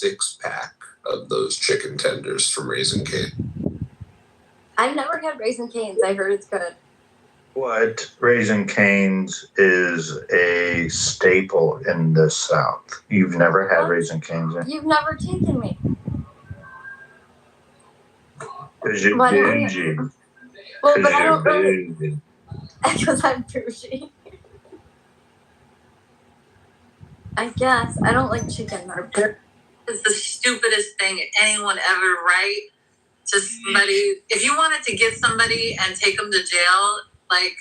6-pack of those chicken tenders from Raising Cane. I've never had Raising Cane's. I heard it's good. What? Raising Cane's is a staple in the South. You've never had Raising Cane's? You've never taken me. Because you're bougie. Well, but I don't really... Because I'm bougie. I guess. I don't like chicken. It's the stupidest thing anyone ever write to somebody. If you wanted to get somebody and take them to jail, like,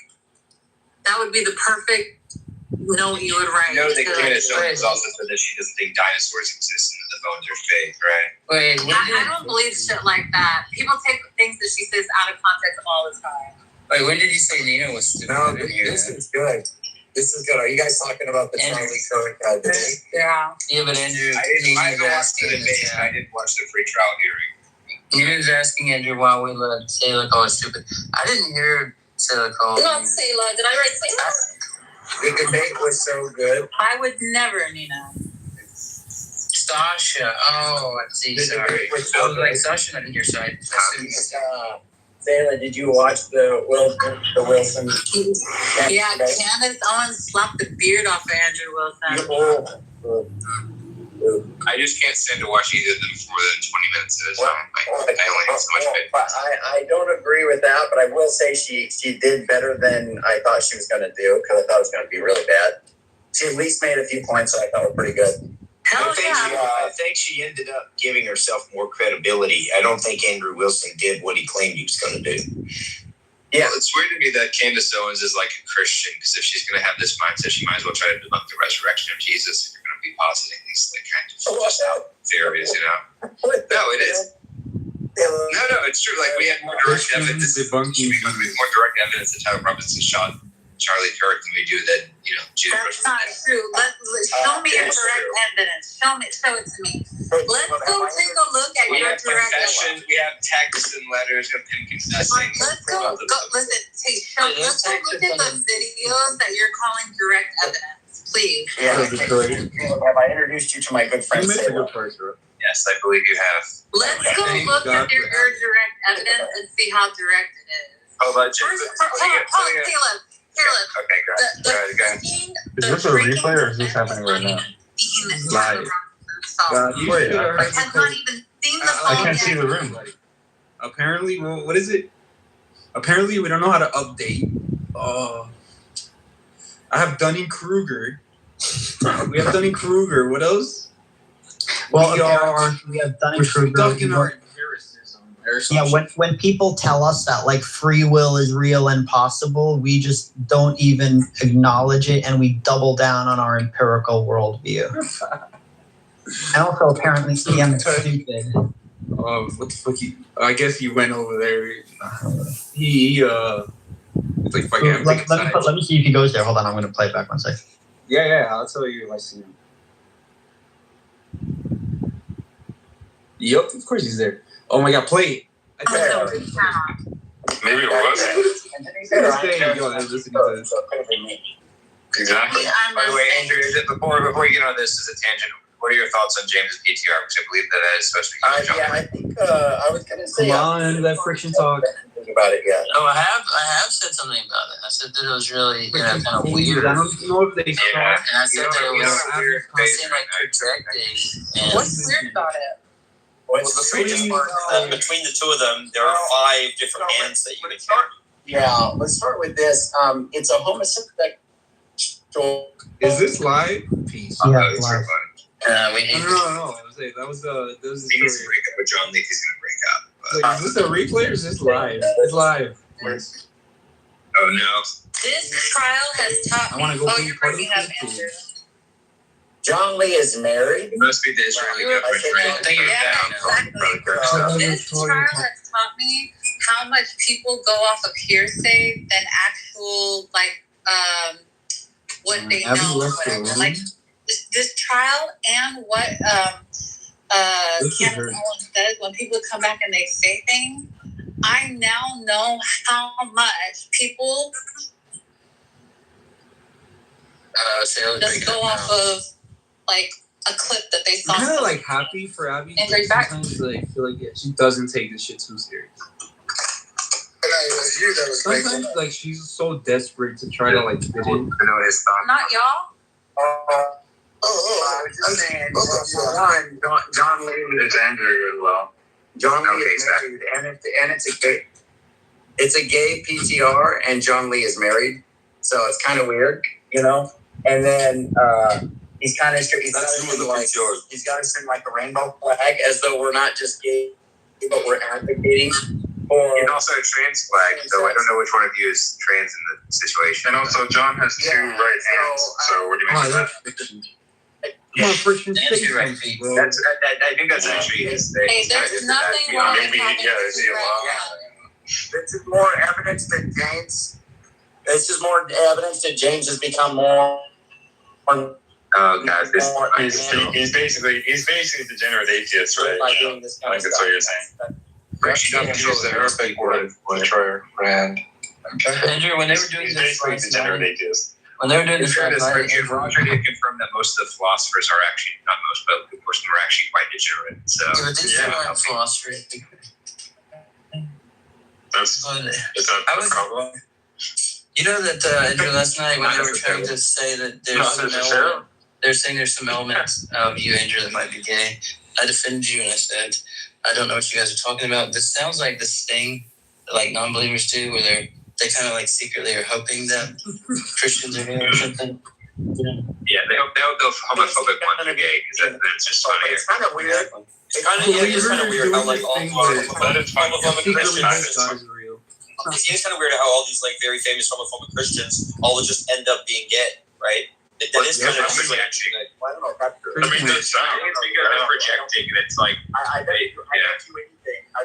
that would be the perfect note you would write. You know, the Candace Owens also said that she doesn't think dinosaurs exist and that the bones are fake, right? Wait, I don't believe shit like that. People take things that she says out of context all the time. Wait, when did you say Nina was stupid? No, this is good. This is good. Are you guys talking about the Charlie Kirk debate? Yeah. Yeah, but Andrew, I didn't watch the debate. I didn't watch the free trial hearing. Nina was asking Andrew why we let Sailor Cole was stupid. I didn't hear Sailor Cole. Not Sailor. Did I write Sailor? The debate was so good. I would never, Nina. Sasha. Oh, I see. Sorry. I was like, Sasha, not in your side. Sailor, did you watch the Wilson? Yeah, Candace Owens slapped the beard off of Andrew Wilson. I just can't stand to watch either of them for more than 20 minutes at a time. I only have so much faith. I don't agree with that, but I will say she did better than I thought she was going to do, because I thought it was going to be really bad. She at least made a few points that I thought were pretty good. I think she ended up giving herself more credibility. I don't think Andrew Wilson did what he claimed he was going to do. Yeah, well, it's weird to me that Candace Owens is like a Christian, because if she's going to have this mindset, she might as well try to debunk the resurrection of Jesus if you're going to be positing these like kind of just out theories, you know? No, it is. No, it's true. Like, we had more direct evidence. More direct evidence that Tyler Robinson shot Charlie Kirk than we do that, you know, Jesus. That's not true. Show me your direct evidence. Show it to me. Let's go take a look at your direct evidence. We have texts and letters of him confessing. Let's go look at the videos that you're calling direct evidence, please. Yeah. Have I introduced you to my good friend? Yes, I believe you have. Let's go look at your direct evidence and see how direct it is. Oh, but Caleb. Is this a replay or is this happening right now? Live. I can't see the room. Apparently, what is it? Apparently, we don't know how to update. I have Dunning-Kruger. We have Dunning-Kruger. What else? Well, we have Dunning-Kruger. Yeah, when people tell us that like free will is real and possible, we just don't even acknowledge it, and we double down on our empirical worldview. And also, apparently, CM is stupid. What the fuck? I guess he went over there. It's like fucking. Let me see if he goes there. Hold on, I'm going to play it back 1 second. Yeah, I'll tell you if I see him. Yep, of course he's there. Oh my god, play it. Maybe it was. Exactly. By the way, Andrew, before you get on this as a tangent, what are your thoughts on James' PTR? Because I believe that is supposed to be yeah, I think I was going to say. Come on, that friction talk. About it yet. Oh, I have said something about it. I said that it was really kind of weird. I don't know if they saw it. And I said that it was like projecting. What's weird about it? Well, between the two of them, there are 5 different hands that you can carry. Yeah, let's start with this. It's a homosexual. Is this live? Peace. Yeah, it's live. We need No. That was He needs to break up with John Lee. He's going to break up. Wait, is this a replay or is this live? It's live. Yes. Oh no. This trial has taught me. You're breaking up, Andrew. John Lee is married. It must be the Israeli government. This trial has taught me how much people go off of hearsay than actual what they know. Or whatever. Like this trial and what Candace Owens says when people come back and they say things. I now know how much people just go off of a clip that they saw. I'm kind of like happy for Abby. And right back. Sometimes like, I feel like she doesn't take this shit too serious. Sometimes like she's so desperate to try to like fit in. Not y'all. I was just saying, one, John Lee is Andrew as well. John Lee is married, and it's a gay PTR, and John Lee is married, so it's kind of weird, you know. And then he's kind of he's got to sing like a rainbow flag, as though we're not just gay, but we're advocating for. And also a trans flag, so I don't know which one of you is trans in the situation. And also, John has two right hands, so what do you mean? Come on, Christian, say I think that's actually his thing. Hey, there's nothing wrong with having This is more evidence that James. This is more evidence that James has become more. Oh God, he's basically degenerate atheist, right? I think that's what you're saying. Use the Arabic word for brand. Andrew, when they were doing He's this basically last degenerate night, atheist. when they were doing this last night, If Roger did confirm that most of the philosophers are actually, not most, but a portion are actually quite degenerate. So yeah, but this is not philosophy. that's I was- problem. You know that Andrew, last night when they were trying to say that they're saying there's some elements of you, Andrew, that might be gay. I defended you and I said, I don't know what you guys are talking about. This sounds like this thing that like non-believers do, where they kind of like secretly are hoping that Christians are gay or something. Yeah, they hope the homophobic ones are gay because that's just funny. It's kind of weird. It's kind of weird how like all homophobic Christians. real. It seems kind of weird how all these like very famous homophobic Christians all would just end up being gay, right? That is kind of actually. I don't know if that's true. I mean, the sound because they're projecting, and it's like I bet you anything. I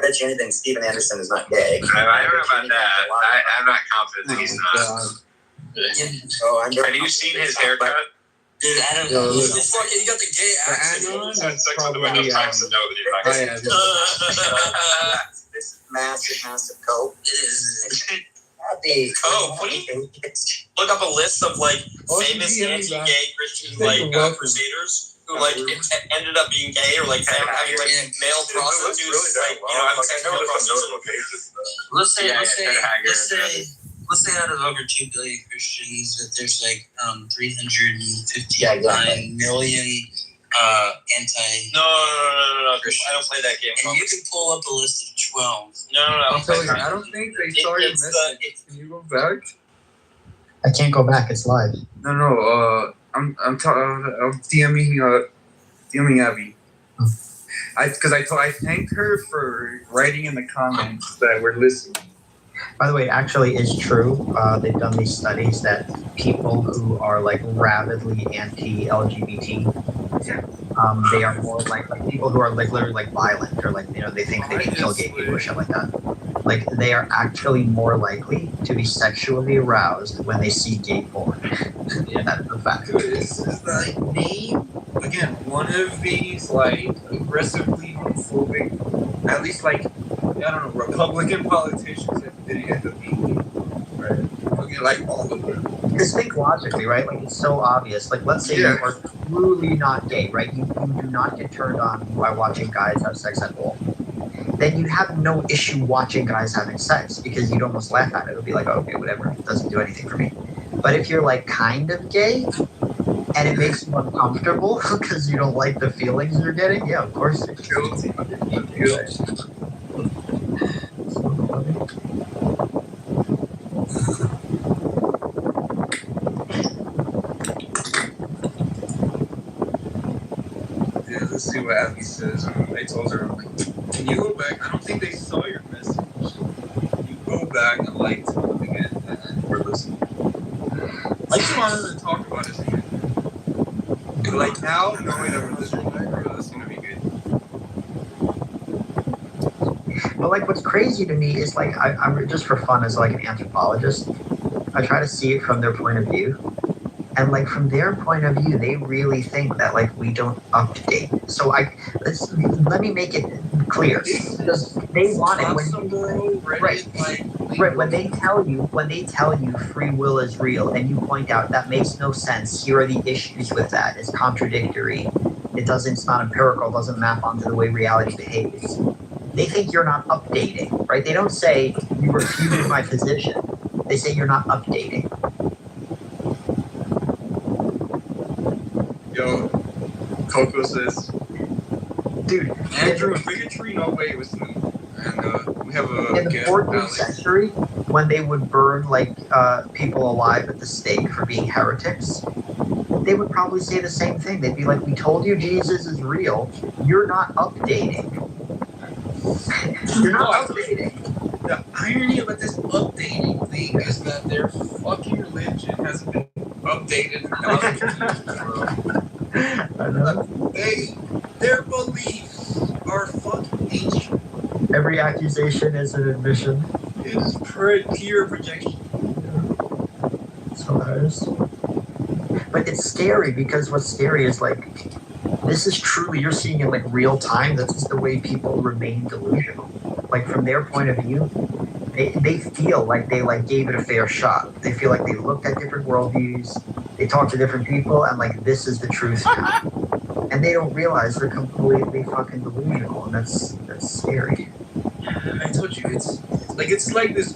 bet you anything. Steven Anderson is not gay. I don't know about that. I'm not confident that he's not. Have you seen his haircut? Dude, I don't know. know. He got the gay accent. That's like one of the times to know that you're not gay. This is massive coat. It is. Oh, what do you look up a list of like famous anti-gay Christian like crusaders who like ended up being gay or like having like male prostitutes, like having sex with prostitutes. Let's say out of over 2 billion Christians, that there's like 359 million anti. No. I don't play that game. And you can pull up a list of 12. No. I don't think they saw your message. Can you go back? I can't go back. It's live. No. I'm DMing Abby. Because I thanked her for writing in the comments that we're listening. By the way, actually, it's true. They've done these studies that people who are like rabidly anti-LGBT, they are more like people who are like literally like violent or like they think they can kill gay people or shit like that. Like they are actually more likely to be sexually aroused when they see gay porn. That's a fact. This is like name again one of these like aggressively homophobic, at least like I don't know, Republican politicians that didn't end up being right. Okay, like all of them. Just think logically, right? Like it's so obvious. Like let's say you are truly not gay, right? You do not get turned on by watching guys have sex at all. Then you have no issue watching guys having sex because you'd almost laugh at it. It'll be like, okay, whatever. It doesn't do anything for me. But if you're like kind of gay and it makes you uncomfortable because you don't like the feelings you're getting, yeah, of course it's guilty. Yeah, let's see what Abby says. I told her, can you go back? I don't think they saw your message. You go back and like something and we're listening. I just wanted to talk about it again. But like now, knowing that we're listening back, it's gonna be good. But like what's crazy to me is like I'm just for fun as like an anthropologist, I try to see it from their point of view. And like from their point of view, they really think that like we don't update. So let me make it clear, because they want it when they tell you free will is real, and you point out that makes no sense. Here are the issues with that. It's contradictory. It's not empirical. Doesn't map onto the way reality behaves. They think you're not updating, right? They don't say you refuted my position. They say you're not updating. Yo, Coco says, dude, Andrew, bigotry, no way was me. And we have a in the 14th century, when they would burn like people alive at the stake for being heretics, they would probably say the same thing. They'd be like, "We told you Jesus is real. You're not updating. You're not updating." The irony about this updating thing is that their fucking religion hasn't been updated for thousands of years, bro. I know. Their beliefs are fucking ancient. Every accusation is an admission. It is pure projection. It's hilarious. But it's scary, because what's scary is like, this is truly, you're seeing in like real time, this is the way people remain delusional. Like from their point of view, they feel like they like gave it a fair shot. They feel like they looked at different worldviews, they talked to different people, and like this is the truth. And they don't realize they're completely fucking delusional, and that's scary. I told you, it's like this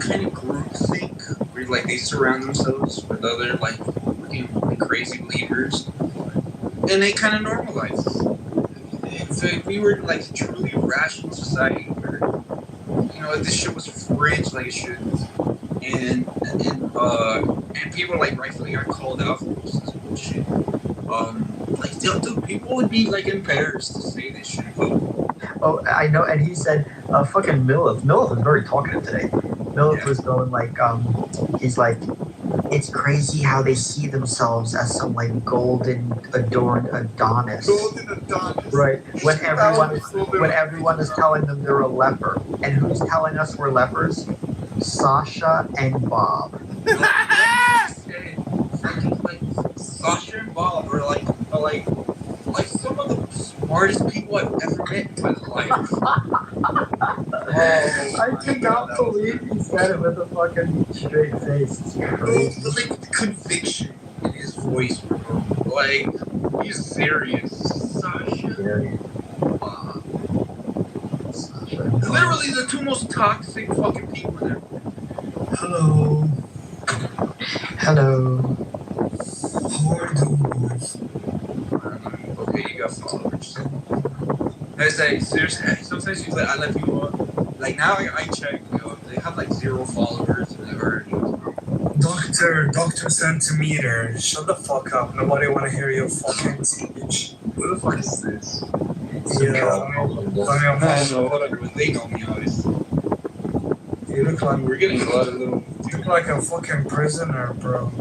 kind of group think where like they surround themselves with other like fucking crazy believers, and they kind of normalize it. So if we were like a truly rational society where, you know, this shit was fringe like it should, and people like rightfully got called out for this bullshit. Like dude, people would be like embarrassed to say they shouldn't vote. Oh, I know, and he said, fucking Millith was very talkative today. Millith was going like, he's like, it's crazy how they see themselves as some like golden adorned Adonis. Golden Adonis. Right. When everyone is telling them they're a leper. And who's telling us we're lepers? Sasha and Bob. Sasha and Bob are like some of the smartest people I've ever met in my life. I cannot believe he said it with a fucking straight face. It's crazy. Like the conviction in his voice, bro. Like, he's serious. Sasha. Literally the two most toxic fucking people there. Hello. Hello. How are you boys? Okay, you got followers. I say, seriously, sometimes I let people on. Like now I check, you know, they have like 0 followers or Dr. Centimeter, shut the fuck up. Nobody wanna hear your fucking speech. Who the fuck is this? They know me, obviously. You look like we're getting a lot of little. You look like a fucking prisoner, bro.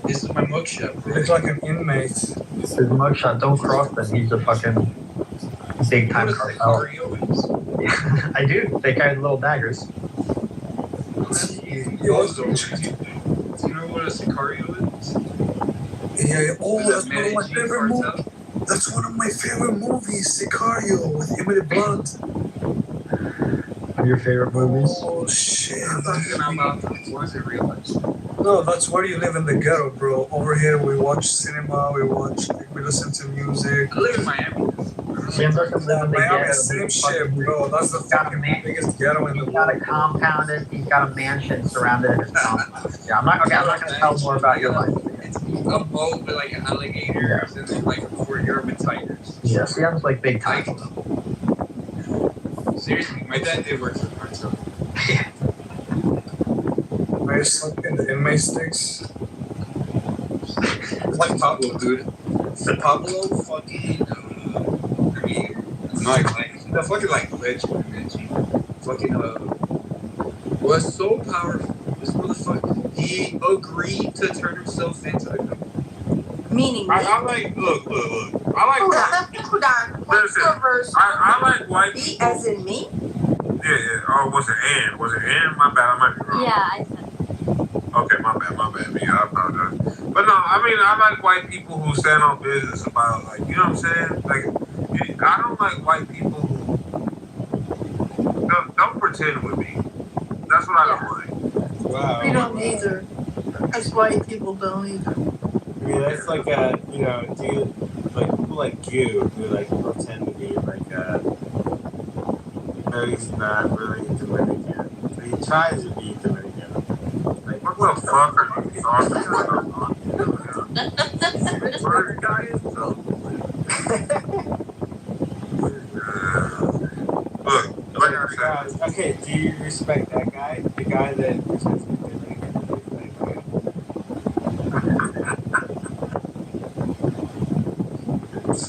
This is my mugshot. You look like an inmate. This is mugshot. Don't cross them. He's a fucking big time cartel. I do. They carry little daggers. You also, do you know what a Sicario is? Yeah. Oh, that's one of my favorite movies. That's one of my favorite movies, Sicario, with Emily Blunt. Your favorite movies? Oh shit! I'm talking about once in real life. No, that's where you live in the ghetto, bro. Over here, we watch cinema, we listen to music. I live in Miami. Sam doesn't live in the ghetto. Same shit, bro. That's the fucking biggest ghetto in the world. He's got a compound. He's got a mansion surrounded in his compound. Yeah, I'm not gonna tell more about your life. It's a boat with like alligators and then like 4 urban tigers. Yeah, Sam's like big time. Seriously, my dad did work for the cartel. I slept in the inmate sticks. Like Pablo, dude. The Pablo fucking, I mean, the fucking like legend, fucking, was so powerful. This motherfucker, he agreed to turn himself into the government. Meaning, I like, look. I like. Hold on. Listen, I like white Me people. as in me? Yeah. Oh, was it Ann? Was it Ann? My bad. I might be wrong. Yeah, I said. Okay, my bad, man. I apologize. But no, I mean, I like white people who stand on business about, like, you know what I'm saying? Like, I don't like white people who don't pretend with me. That's what I don't like. Wow. We don't either. That's white people don't either. I mean, that's like a, do you, like people like you who like pretend to be like no, he's not really Dominican. But he tries to be Dominican. Like, what the fuck are you talking about? Bird guy is so. Look, like I said. Okay, do you respect that guy? The guy that pretends to be Dominican?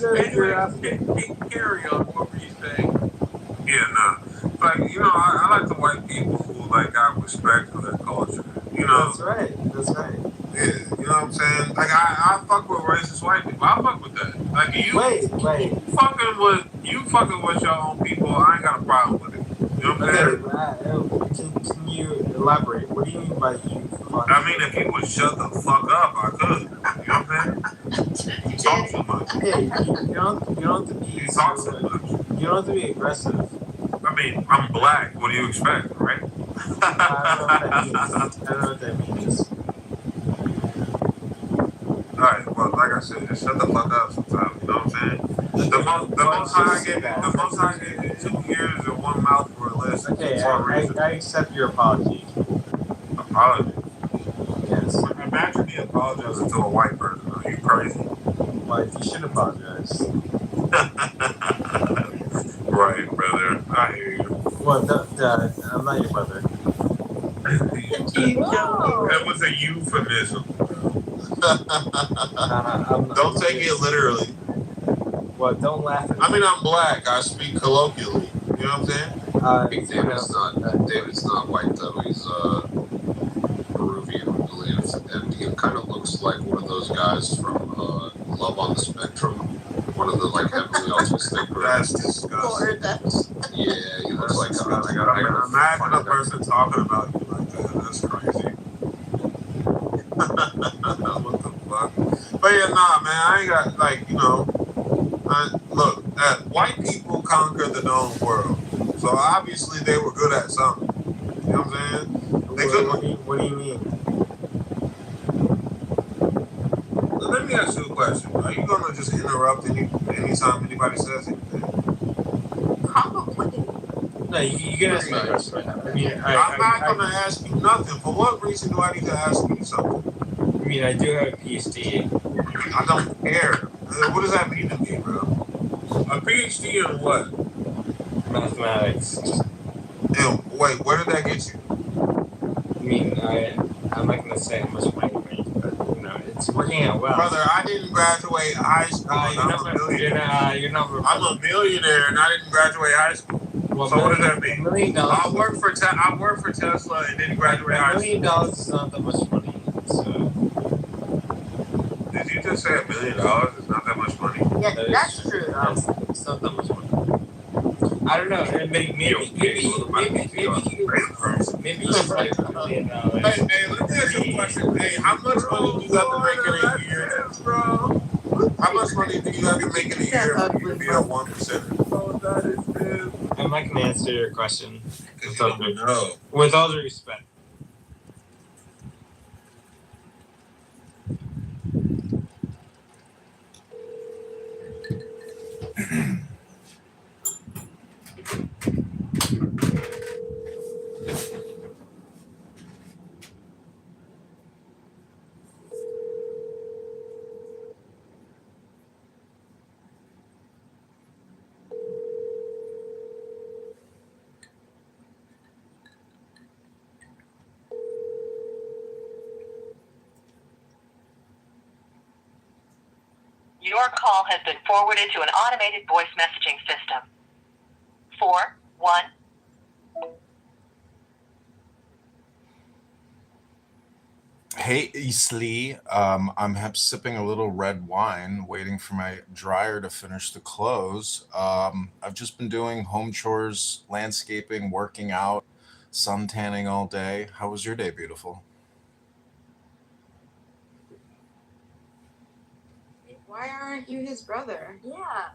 Anyway, carry on. What were you saying? Yeah, nah. Like, you know, I like the white people who, like, got respect for their culture. You know? That's right. Yeah, you know what I'm saying? Like, I fuck with racist white people. I fuck with that. Like, you fucking with your own people, I ain't got a problem with it. You know what I'm saying? Can you elaborate? What do you mean by you? I mean, if you would shut the fuck up, I could. You know what I'm saying? You talk too much. Hey, you don't have to be. You talk too much. You don't have to be aggressive. I mean, I'm black. What do you expect, right? I don't know what that means. Alright, well, like I said, just shut the fuck up sometimes. You know what I'm saying? The most high I get 2 ears and 1 mouth for a list. Okay, I accept your apology. Apology? Yes. Imagine me apologizing to a white person. Are you crazy? Like, you should apologize. Right, brother. I hear you. Well, I'm not your brother. That was a euphemism. Don't take it literally. Well, don't laugh at me. I mean, I'm black. I speak colloquially. You know what I'm saying? I think David's not white though. He's Peruvian, I believe, and he kind of looks like one of those guys from Love on the Spectrum. One of the like heavily autistic. That's disgusting. Yeah, he looks like. I gotta imagine a person talking about you like that. That's crazy. What the fuck? But yeah, nah, man. I ain't got like, you know. Look, white people conquered the known world, so obviously they were good at something. You know what I'm saying? They couldn't. What do you mean? Let me ask you a question. Are you gonna just interrupt anytime anybody says anything? Probably. No, you can ask me a question. I mean, I'm not gonna ask you nothing. For what reason do I need to ask you something? I mean, I do have a PhD. I don't care. What does that mean to me, bro? A PhD in what? Mathematics. And wait, where did that get you? I mean, I'm not gonna say how much money it made, but you know, it's working out well. Brother, I didn't graduate high school. I'm a millionaire. I'm a millionaire, and I didn't graduate high school. Well, so what does that mean? $1 million. I worked for Tesla and didn't graduate high school. $1 million is not that much money. So. Did you just say $1 million is not that much money? Yeah, that's true. It's not that much money. I don't know. Maybe you probably $1 million. Hey, let me ask you a question. Hey, how much money do you have to make in a year, bro? How much money do you have to make in a year for you to be a 1%? I'm not gonna answer your question. No. With all due respect. Your call has been forwarded to an automated voice messaging system. 4-1. Hey, Eastleigh. I'm sipping a little red wine, waiting for my dryer to finish the clothes. I've just been doing home chores, landscaping, working out, sun tanning all day. How was your day, beautiful? Why aren't you his brother? Yeah.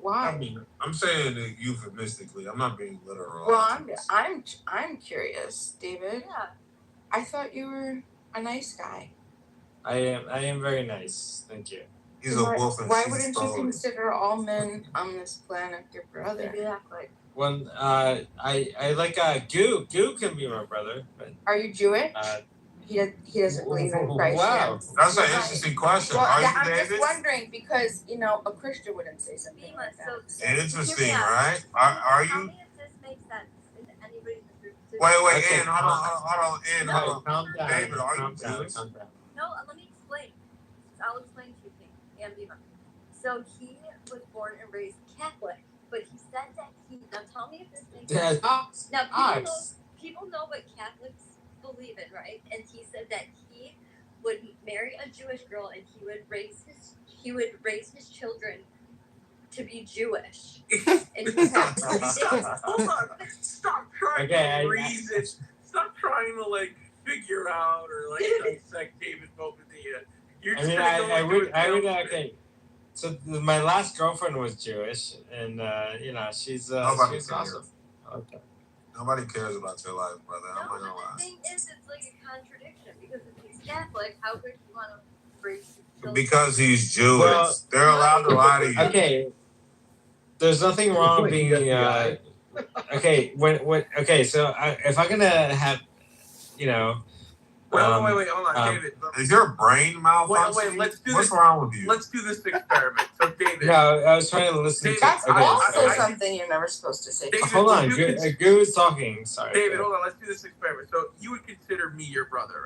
Why? I mean, I'm saying it euphemistically. I'm not being literal. Well, I'm curious, David. Yeah. I thought you were a nice guy. I am very nice. Thank you. He's a wolf and Why she's wouldn't you stolen. consider all men on this planet your brother? Exactly. When I like Goo. Goo can be my brother, but Are you Jewish? He doesn't believe in Christ. Wow, yet. That's an interesting question. Well, Are you, I'm David? just wondering because a Christian wouldn't say something like that. Interesting, right? Are Tell you? me if this makes sense. Is anybody in the group? Wait, Okay, Ann, hold on, Ann, hold on. calm down. David, are you calm down, Jewish? calm down. No, let me explain. I'll explain to you, and Bima. So he was born and raised Catholic, but he said that now tell me if this makes sense. Now people know what Catholics believe in, right? And he said that he would marry a Jewish girl and he would raise his children to be Jewish. And he had Hold on. Stop trying to reason. Stop trying to figure out or dissect David's Bobadilla. You're just I would okay. So my last girlfriend was Jewish, and she's awesome. Okay. Nobody cares about your life, brother. I'm not gonna lie. The thing is, it's like a contradiction because if he's Catholic, how could you want to raise children? Because he's Jewish. Well, they're allowed to lie to you. Okay. There's nothing wrong with being okay. Okay. So if I'm gonna have, wait, hold on, David. Is your brain malfunctioning? What's wrong with you? Let's do this experiment. So, David. No, I was trying to listen. That's also something you're never supposed to say. David, hold on, Goo is talking. Sorry. David, hold on. Let's do this experiment. So, you would consider me your brother,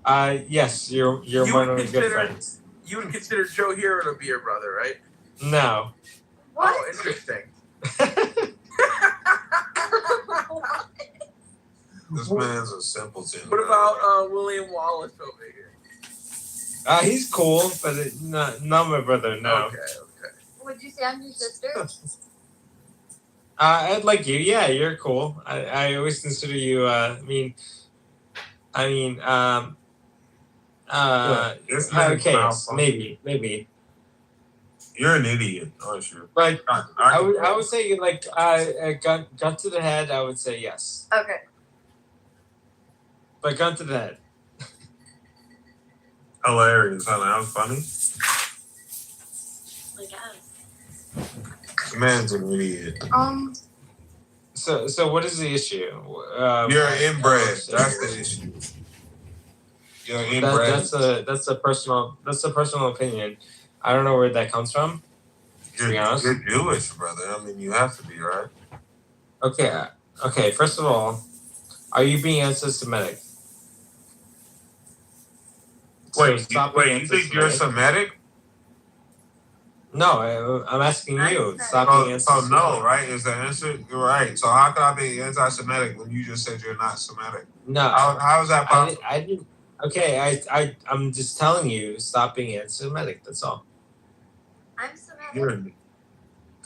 right? Yes, you're one of my good friends. You would consider Joe Hero to be your brother, right? No. What? Oh, interesting. This man's a simpleton. What about William Wallace over here? He's cool, but not my brother. No. Okay. Would you say I'm your sister? I'd like you. Yeah, you're cool. I always consider you. Okay, maybe. You're an idiot, aren't you? Like I would say gun to the head. I would say yes. Okay. But gun to the head. Hilarious, huh? That was funny. I guess. The man's an idiot. So what is the issue? You're inbred. That's the issue. You're inbred. That's a personal opinion. I don't know where that comes from. To be honest. You're Jewish, brother. I mean, you have to be, right? Okay. First of all, are you being anti-Semitic? Wait, you think you're Semitic? No, I'm asking you. Stop being anti-Semitic. No, right? Is the answer? You're right. So how could I be anti-Semitic when you just said you're not Semitic? No. How is that possible? I didn't. Okay, I'm just telling you, stop being anti-Semitic. That's all. I'm Semitic.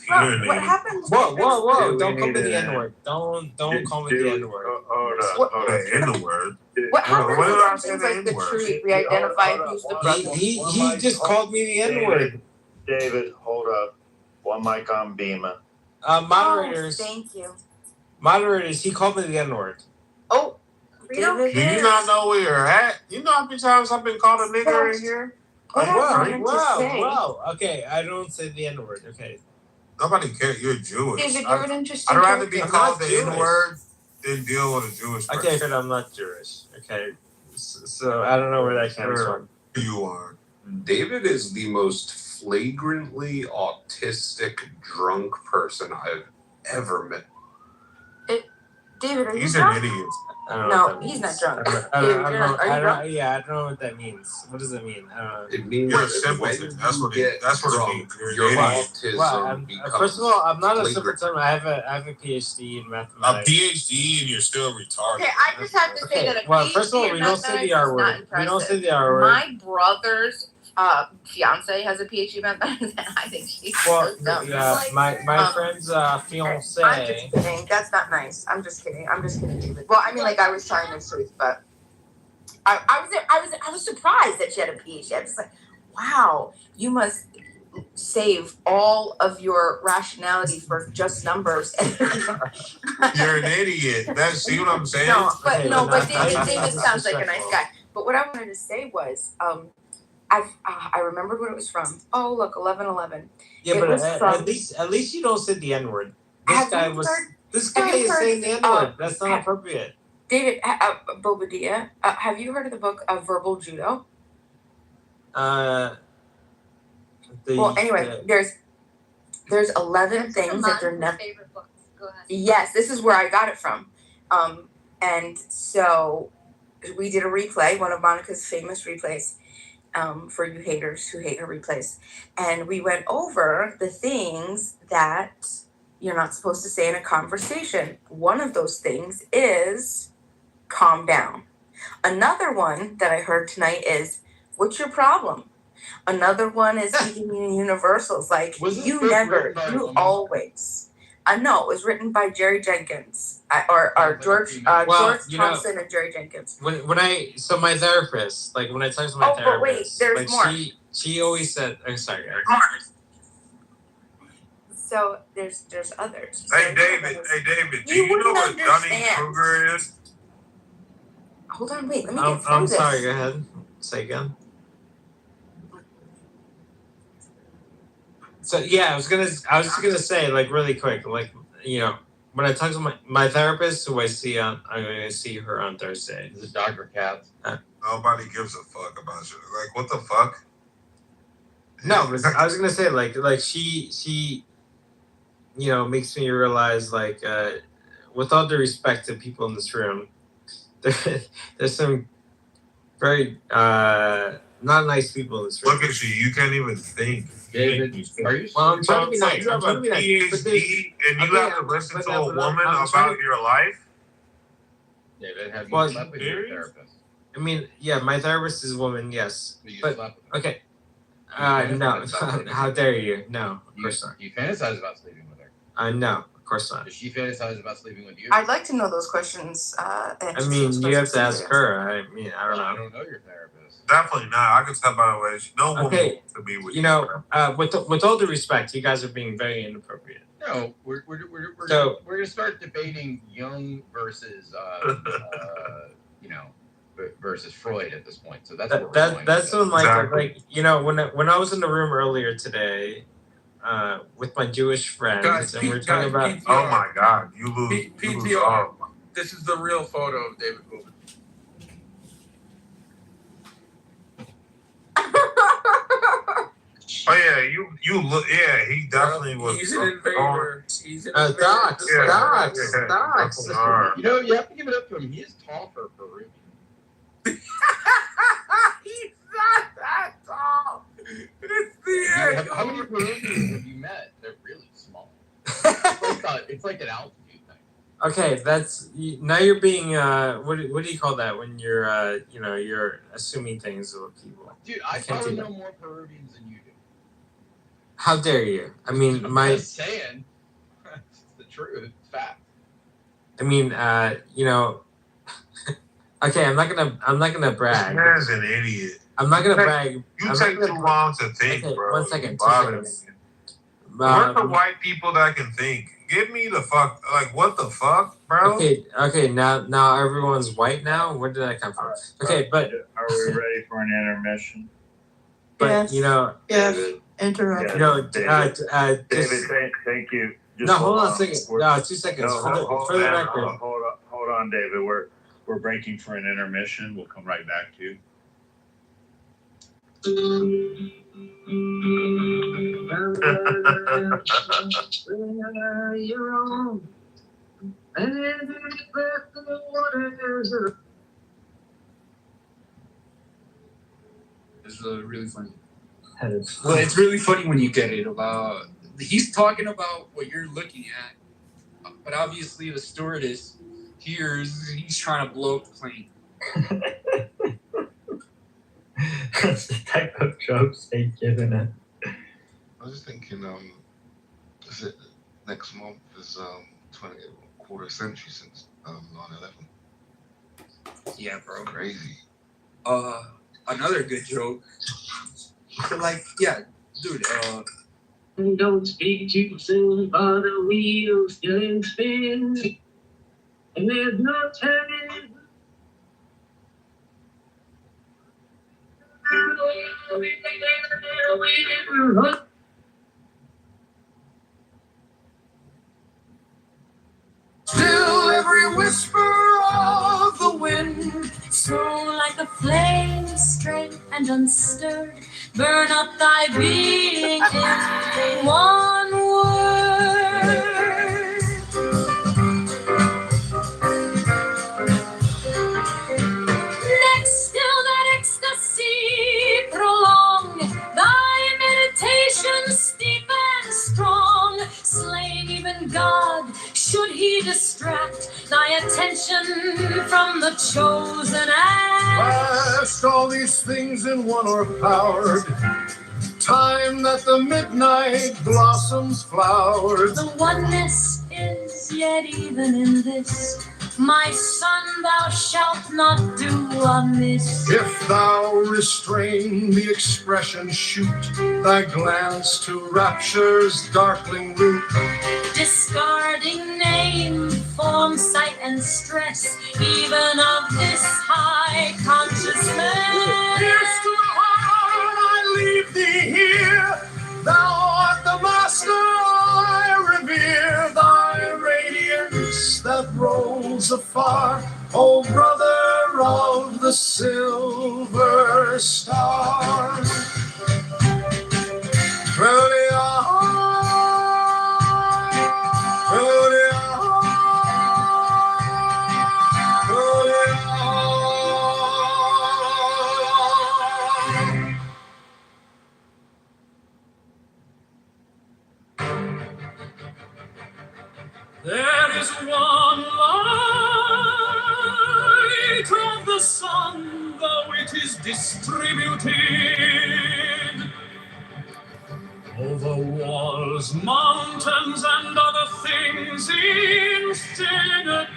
What happened? Whoa! Don't call me the N-word. Don't call me the N-word. Hold up. The N-word. What happened to things like the truth? We identified who's the brother. He just called me the N-word. David, hold up. One mic on Bima. Moderators. Thank you. Moderators. He called me the N-word. Oh. Do you not know where you're at? You know how many times I've been called a nigger in here? Wow. Okay, I don't say the N-word. Okay. Nobody cares. You're Jewish. David, you're an interesting I'd rather be character. called the N-word than deal with a Jewish person. Okay, but I'm not Jewish. Okay. So I don't know where that comes from. You are. David is the most flagrantly autistic drunk person I've ever met. David, are you He's drunk? an idiot. No, he's not drunk. I don't know what that means. What does that mean? I don't know. It means You're a simpleton. That's what it means. Your an idiot. autism becomes First of all, I'm not a flagrant. simpleton. I have a PhD in A mathematics. PhD and you're still retarded. Okay, I just have to say that a Well, PhD first of all, in we don't say mathematics the R is word. not We don't say impressive. the R word. My brother's fiance has a PhD in mathematics, and I think she's so dumb. Yeah, my friend's fiance. I'm just kidding. That's not nice. I'm just kidding, David. Well, I mean, like I was telling the truth, but I was surprised that she had a PhD. I was like, wow, you must save all of your rationality for just numbers. You're an idiot. See what I'm saying? No, but David sounds like a nice guy. But what I wanted to say was, I remembered what it was from. Oh, look, 11:11. Yeah, but at least you don't say the N word. This guy is saying the N word. That's not appropriate. David, Bobadilla, have you heard of the book of Verbal Judo? Anyway, there's 11 things that they're never. Yes, this is where I got it from. And so we did a replay, one of Monica's famous replays, for you haters who hate her replays. And we went over the things that you're not supposed to say in a conversation. One of those things is calm down. Another one that I heard tonight is, what's your problem? Another one is eating universals. Like, you never, you always. No, it was written by Jerry Jenkins, or George Thompson and Jerry Jenkins. So my therapist, like when I talk to my therapist, but wait, there's more. She always said, I'm sorry. So there's others. Hey David, do you know what Dunning-Kruger is? Hold on, wait, let me get through I'm this. sorry, go ahead. Say again. So yeah, I was just gonna say, like, really quick, like, you know, when I talk to my therapist, who I'm gonna see her on Thursday. Is it Dr. Katz? Nobody gives a fuck about you. Like, what the fuck? No, but I was gonna say, like she, you know, makes me realize, like, with all due respect to people in this room, there's some very not nice people in this room. Look at you. You can't even think. David, are you? Well, I'm trying to be nice. You have a PhD and you have to listen to a woman about your life? David, have you slept with your therapist? I mean, yeah, my therapist is a woman, yes. But okay. No. How dare you? No, of course not. You fantasize about sleeping with her? No, of course not. Does she fantasize about sleeping with you? I'd like to know those questions. I mean, you have to ask her. I mean, I don't know. I don't know your therapist. Definitely not. I can tell by the way. No woman wants to be with you. You know, with all due respect, you guys are being very inappropriate. No, we're gonna start debating Jung versus you know, versus Freud at this point. So that's when like you know, when I was in the room earlier today, with my Jewish friends, guys, and we're talking about. PTR. Oh my God, you lose. PTR. This is the real photo of David Booman. Oh yeah, you look. Yeah, he definitely was. He's an invader. He's an invader. Docs. You know, you have to give it up to him. He is tall for a Peruvian. He's not that tall. It's the end. How many Peruvians have you met? They're really small. It's like an altitude thing. Okay, that's now you're being what do you call that when you're you know, you're assuming things of people. Dude, I probably know more Peruvians than you do. How dare you? I mean, I'm just saying. It's the truth. It's fact. I mean, you know. Okay, I'm not gonna brag. This man's an idiot. I'm not gonna brag. You take too long to think, bro. 1 second. 2 seconds. Where's the white people that can think? Give me the fuck. Like, what the fuck, bro? Okay. Now everyone's white. Now, where did I come from? Okay, but are we ready for an intermission? But yes. You know, yes. Interrupt. You know, David, thank you. Just no, hold on a second. No, 2 seconds. No, for the record. Hold on, David. We're breaking for an intermission. We'll come right back to you. It's really funny. Well, it's really funny when you get it about. He's talking about what you're looking at, but obviously the stewardess hears he's trying to blow up the plane. That's the type of jokes they give in it. I was just thinking, is it next month is quarter century since 9/11. Yeah, bro. Crazy. Another good joke. So like, yeah, dude. Don't speak too soon, for the wheel still spins, and there's no turning. Still every whisper of the wind, So like a flame straight and unstirred, burn up thy being in one word. Next, still that ecstasy prolong, thy meditation steep and strong, slaying even God, should he distract thy attention from the chosen act. past all these things in one o'erpowered, time that the midnight blossoms flowered. The oneness is yet even in this, my son, thou shalt not do amiss. If thou restrain the expression, shoot thy glance to rapture's darkling root. Discarding name, form, sight, and stress, even of this high consciousness. Pierce to the heart, I leave thee here. Thou art the master I revere. Thy radiance that rolls afar, O brother of the silver star. There is one light of the sun, though it is distributed over walls, mountains, and other things infinite.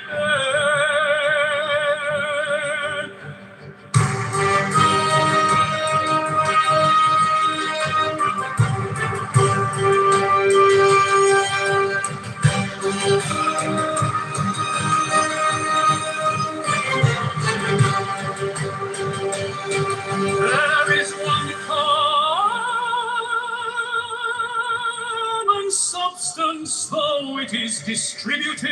There is one common substance, though it is distributed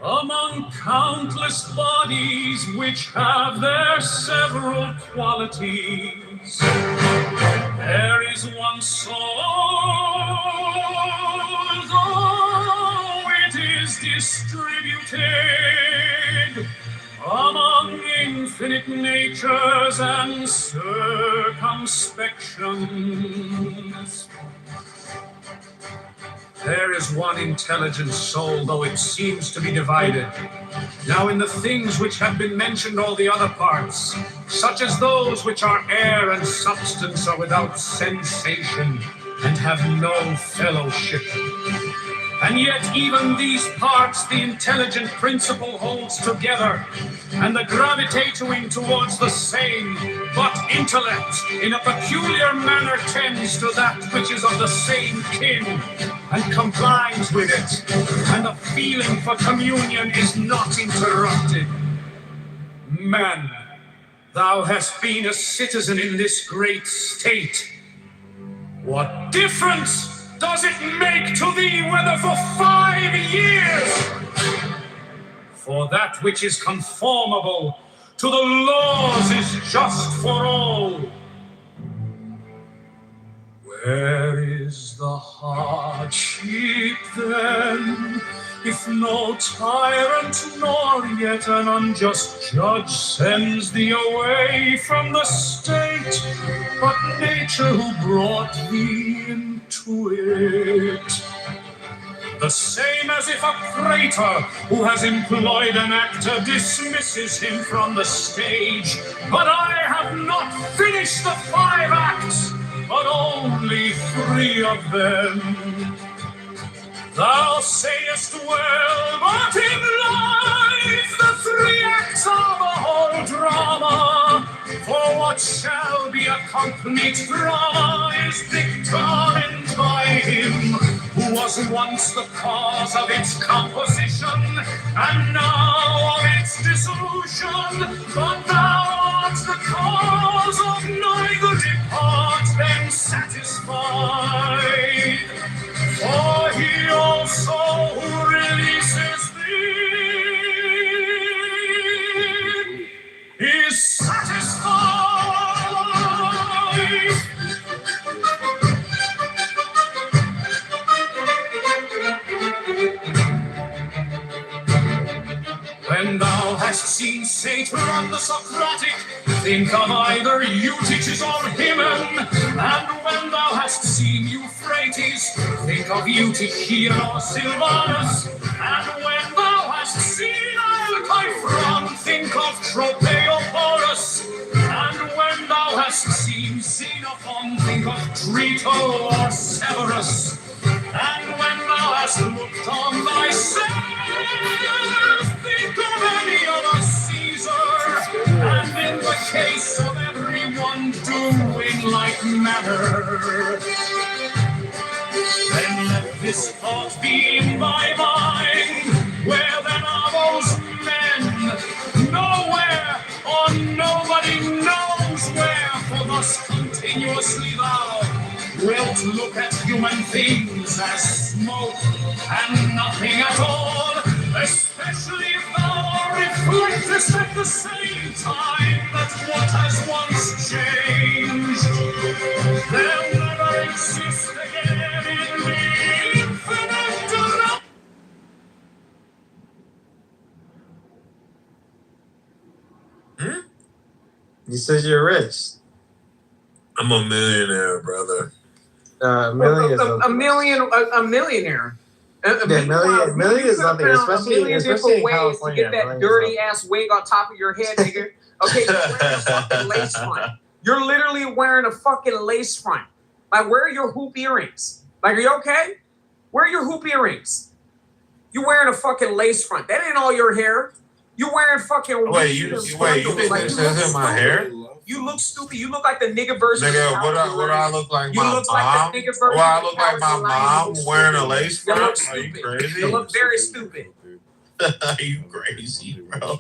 among countless bodies which have their several qualities. There is one soul, though it is distributed among infinite natures and circumspections. There is one intelligent soul, though it seems to be divided. Now in the things which have been mentioned, all the other parts, such as those which are air and substance, are without sensation and have no fellowship. And yet even these parts the intelligent principle holds together, and the gravitating towards the same, but intellect in a peculiar manner tends to that which is of the same kin, and complies with it, and the feeling for communion is not interrupted. Man, thou hast been a citizen in this great state. What difference does it make to thee whether for 5 years? For that which is conformable to the laws is just for all. Where is the hardship then, if no tyrant nor yet an unjust judge sends thee away from the state, but nature who brought thee into it? The same as if a praetor who has employed an actor dismisses him from the stage. But I have not finished the 5 acts, but only 3 of them. Thou sayest well, but in life the 3 acts are the whole drama. For now what shall be a complete drama is dictated by him, who was once the cause of its composition, and now of its dissolution, but thou art the cause of neither depart then satisfied. For he also who releases thee is satisfied. When thou hast seen Satyr and the Socratic, think of either Eutyches or Hymen. And when thou hast seen Euphrates, think of Eutychian or Silvanus. And when thou hast seen Alciphron, think of Tropeoporus. And when thou hast seen Xenophon, think of Trito or Severus. And when thou hast looked on thyself, think of any other Caesar. And in the case of everyone doing like manner, then let this thought be in thy mind. Where then are those men? Nowhere, or nobody knows where, for thus continuously thou wilt look at human things as smoke and nothing at all, especially if thou reflectest at the same time that what has once changed will never exist again in the infinite denial. He says you're rich. I'm a millionaire, brother. A millionaire. A millionaire. Million is nothing, especially in California. To get that dirty ass wig on top of your head, nigga. Okay, you're wearing a fucking lace front. You're literally wearing a fucking lace front. Like, where are your hoop earrings? Like, are you okay? Where are your hoop earrings? You wearing a fucking lace front. That ain't all your hair. You wearing fucking. Wait, you think this is my hair? You look stupid. You look like the nigga version. Nigga, what I look like my mom? Like the nigga version. What I look like my mom wearing a lace front? Are you crazy? You look very stupid. Are you crazy, bro?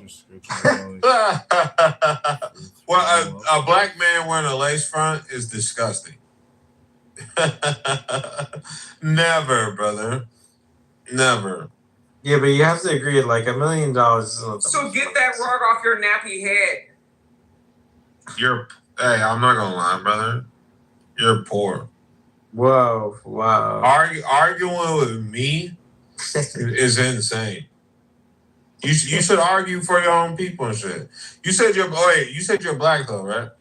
Well, a black man wearing a lace front is disgusting. Never, brother. Never. Yeah, but you have to agree, like $1 million is not the So get that rug off your nappy head. Hey, I'm not gonna lie, brother. You're poor. Whoa, wow. Arguing with me is insane. You should argue for your own people and shit. You said you're black though, right?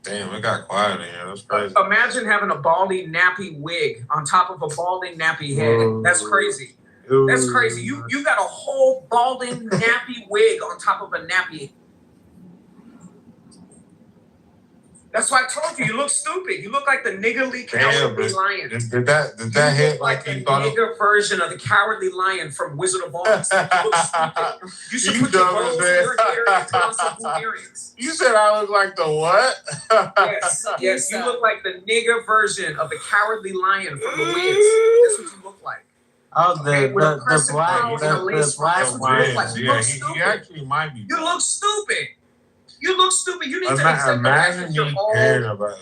Damn, it got quiet in here. That's crazy. Imagine having a balding nappy wig on top of a balding nappy head. That's crazy. That's crazy. You got a whole balding nappy wig on top of a nappy. That's why I told you look stupid. You look like the niggerly cowardly lion. Did that hit like you thought? The nigger version of the cowardly lion from Wizard of Oz. You look stupid. You should put your bows in your hair and put on some blue earrings. You said I look like the what? Yes. You look like the nigger version of the cowardly lion from the Wiz. That's what you look like. Oh, the black one. Yeah, he actually might be. You look stupid. You look stupid. You need to accept the fact that you're old.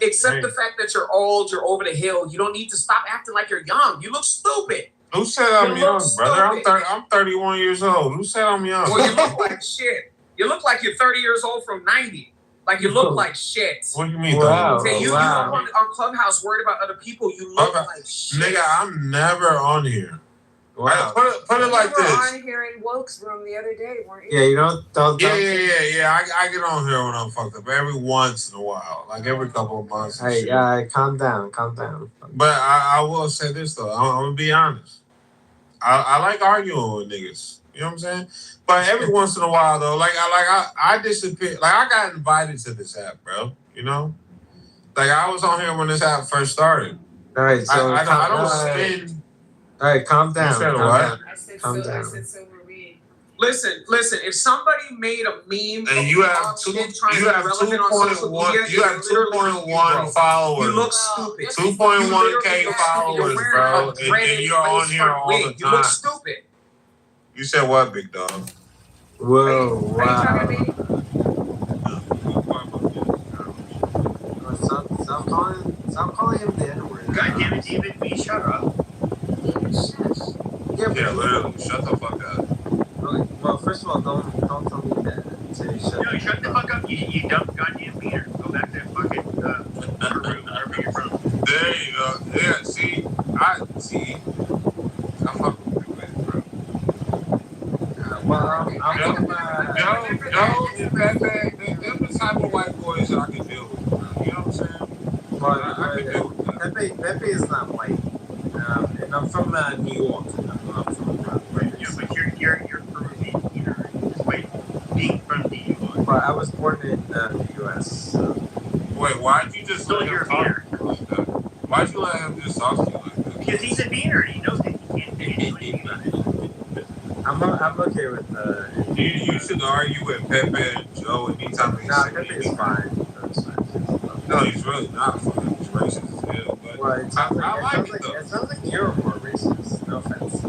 Accept the fact that you're old. You're over the hill. You don't need to stop acting like you're young. You look stupid. Who said I'm young, brother? I'm 31 years old. Who said I'm young? Well, you look like shit. You look like you're 30 years old from 90. Like you look like shit. What do you mean? Wow. You on Clubhouse worried about other people. You look like shit. Nigga, I'm never on here. Wow. Put it like this. You were on here in Woke's room the other day, weren't you? Yeah, you don't. Yeah. I get on here when I'm fucked up every once in a while, like every couple of months. Hey, calm down. But I will say this though. I'm gonna be honest. I like arguing with niggas. You know what I'm saying? But every once in a while though, I disappear. Like I got invited to this app, bro. You know, like I was on here when this app first started. All right, so I don't spend. All right, calm down. You said what? I said so were we. Listen. If somebody made a meme and you have 2.1 followers. You look stupid. 2.1K followers, bro. And you're on here all the time. You look stupid. You said what, big dog? Whoa, wow. Stop calling him the N-word. God damn it, David, will you shut up? Yeah, literally. Shut the fuck up. Okay, well, first of all, don't tell me that. Say shut No, shut the fuck up, you dumb goddamn beater. Go back to fucking Peru, wherever you're from. There you go. Yeah, see. I fuck with you, bro. Well, they're the type of white boys that I can deal with, bro. You know what I'm saying? Well, Pepe is not white. And I'm from New York. I'm from Yeah, but you're Peruvian, you know, despite being from New York. But I was born in the U.S. So. Wait, why'd you just let him talk like that? Why'd you let him just talk to you like that? Because he's a beaner and he knows that he can't do anything about it. I'm okay with you should argue with Pepe and Joe anytime they say Pepe is fine. No, he's really not fine. He's racist as hell. But well, it sounds like though. It sounds like you're more racist. No offense.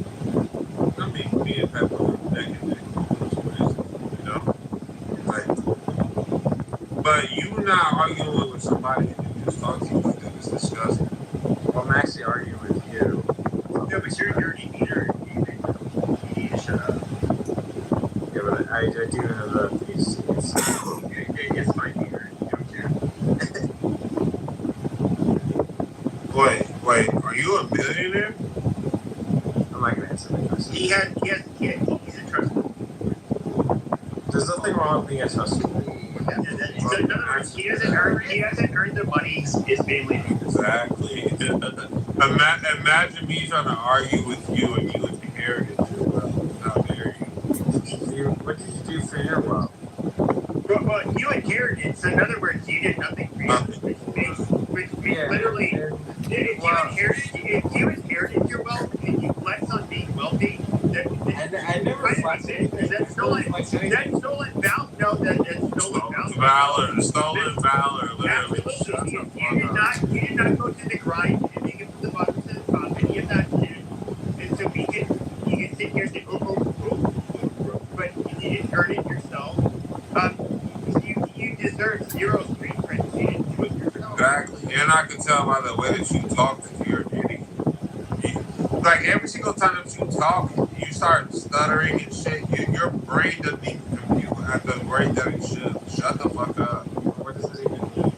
I mean, me and Pepe are neck and neck. You know? Like, but you not arguing with somebody and you just talk to you like that. It's disgusting. Well, I'm actually arguing with you. Yeah, but you're a dirty beater. You need to shut up. Yeah, but I do have the PhDs. It's fine, beater. You don't care. Wait, are you a millionaire? I'm not gonna answer that question. He's a trustee. There's nothing wrong with being a trustee. So in other words, he hasn't earned the money his family needs. Exactly. Imagine me trying to argue with you and you inherited your wealth. How dare you? What did you do for your wealth? Well, you inherited. So in other words, you did nothing for yourself. Which literally, if you inherited your wealth and you flex on being wealthy, I never flexed. That's stolen valor. No, that's stolen valor. Stolen valor. Absolutely. You did not go to the grind and make it from the bottom to the top, and you have not did. And so you can sit here and say, oh, but you didn't earn it yourself. You deserve 0 street cred. You didn't do it yourself. Exactly. And I can tell by the way that you talk that you're an idiot. Like every single time that you talk, you start stuttering and shit. Your brain doesn't even compute at the rate that it should. Shut the fuck up. What does it even mean?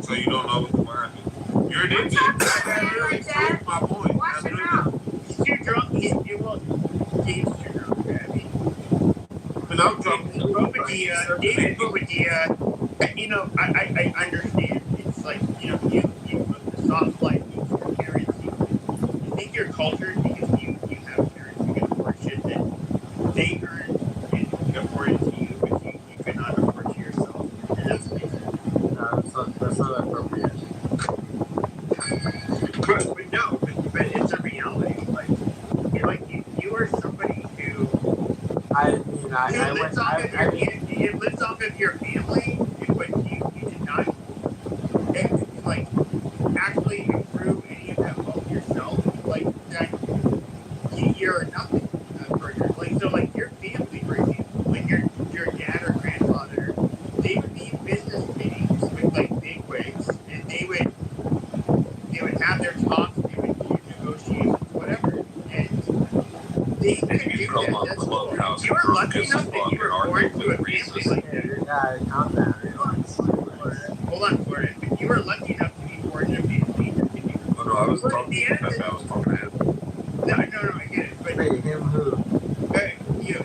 So you don't know what the word is. You're an idiot. That's my point. That's really He's too drunk. He's too drunk. I mean, but I'm drunk. David, you know, I understand. It's like, you know, you the soft life means your parents. You think you're cultured because you have parents who can afford shit that they earned and can afford it to you, but you could not afford to yourself. And that's amazing. No, that's not appropriate. But it's a reality. Like you are somebody who it lives off of your family, but you did not like actually improve any of that wealth yourself. Like that, you're nothing for your so like your family, for example, like your dad or grandfather, they would be business meetings with like big wigs, and they would have their talks, they would do negotiations, whatever, and they could do that. That's cool. You were lucky enough that you were born to a family like that. Calm down. Hold on, Florida. But you were lucky enough to be born in a family. Oh, no, I was talking to him. No, I get it. But wait, him who? You're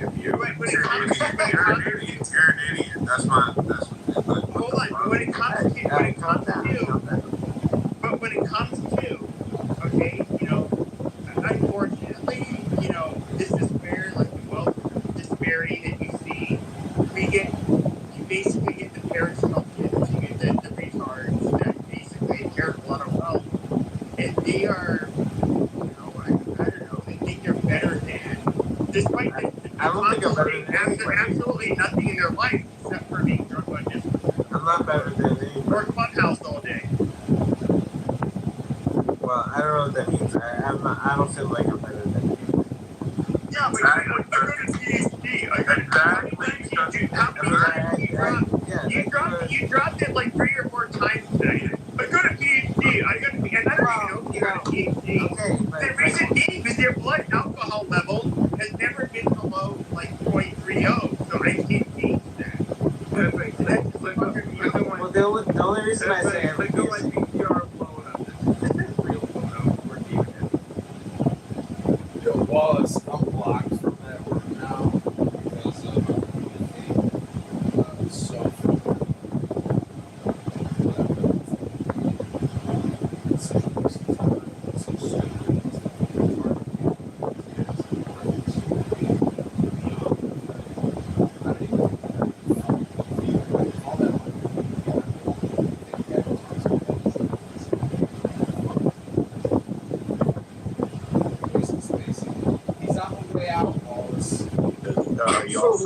an idiot. That's my. Hold on. When it comes to, okay, you know, unfortunately, you know, this is where like the wealth disparity that you see, you basically get the parents help kids, you get the retards that basically inherit a lot of wealth, and they are, you know, I don't know, they think they're better than, despite the don't think I'm better than anybody. Absolutely nothing in their life except for being drunk on Discord. I'm not better than anybody. Or Clubhouse all day. Well, I don't know what that means. I don't feel like I'm better than people. Yeah, but I got a PhD. I got you dropped it like 3 or 4 times today. I got a PhD. I don't even know if you got a PhD. Okay, the reason being is your blood alcohol level has never been below like 0.30. So I can't teach that. Well, the only reason I say like go like PCR blowing up. This is real blowing up. We're keeping it. Your wall is unblocked from that work now because of so.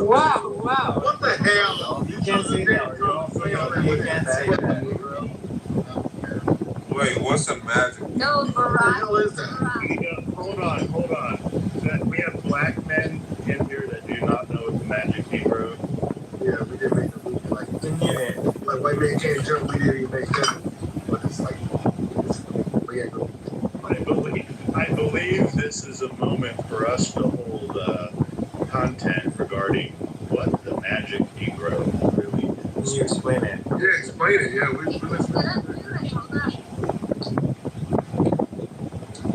Wow. What the hell? You can't say that. You can't say that. Wait, what's a magic? No, What the hell is that? Hold on. We have black men in here that do not know what the magic Negro. Yeah, we did make the movie like White Man Can't Jump. We didn't even make that. But it's like, we ain't going. I believe this is a moment for us to hold content regarding what the magic Negro really is. Can you explain it? Yeah, explain it. Yeah, we listen.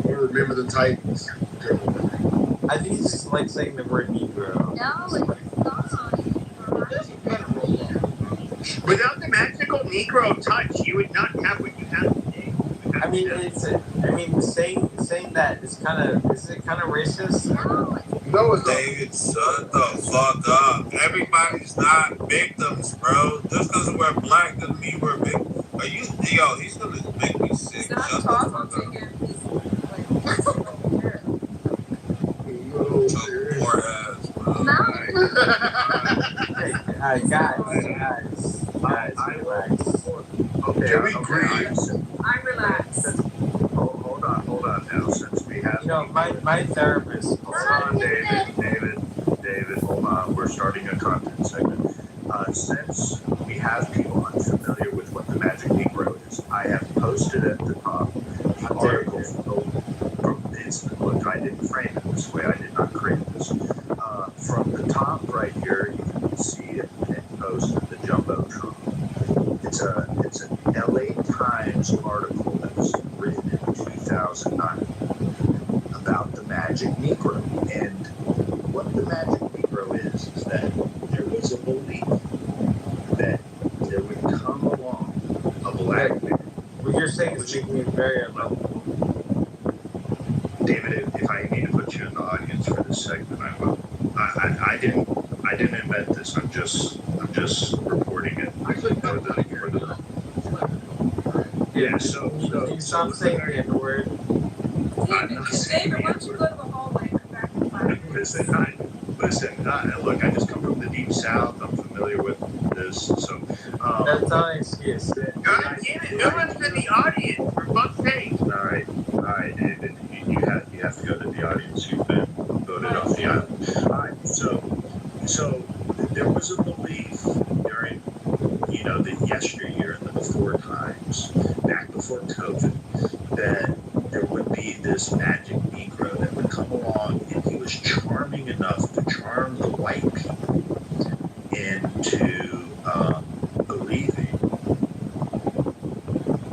We remember the Titans. I think it's just like saying the word Negro. No, it's not. Without the magical Negro touch, you would not have what you have today. I mean, saying that is it kind of racist? No, it's David, shut the fuck up. Everybody's not victims, bro. Just because we're black doesn't mean we're victims. Are you, yo, he's gonna make me sick. Shut the fuck up. Poor ass, bro. Guys, relax. Okay, can we breathe? I relax. Hold on now, since we have... my therapist... Hold on, David, hold on. We're starting a content segment. Since we have people unfamiliar with what the magic Negro is, I have posted at the top the article from look, I didn't frame it this way. I did not create this. From the top right here, you can see it posted the Jumbotron. It's an LA Times article that was written in 2009 about the magic Negro. And what the magic Negro is that there was a belief that there would come along a black man. What you're saying is making me very unlovable. David, if I need to put you in the audience for this segment, I will. I didn't invent this. I'm just reporting it for the. Yeah. So can you stop saying the N word? David, why don't you go to the hallway and come back to the Listen. Look, I just come from the deep south. I'm familiar with this, so. That's not an excuse. God damn it! No one's in the audience. For fuck's sake! All right, David. You have to go to the audience. You've been voted off the island. All right, so there was a belief during, the yesteryear and the before times, back before COVID, that there would be this magic Negro that would come along, and he was charming enough to charm the white people into believing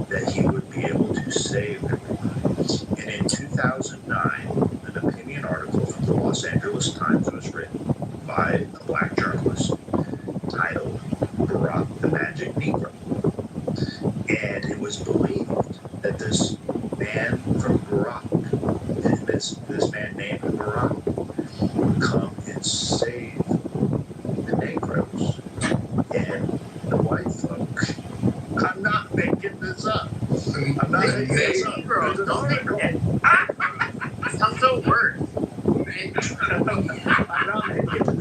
that he would be able to save everybody. And in 2009, an opinion article from the Los Angeles Times was written by a black journalist titled Barack the Magic Negro. And it was believed that this man from Barack, this man named Barack, would come and save the Negroes and the white folk. I'm not making this up. I'm not making this up. Don't sounds so worse. I'm not making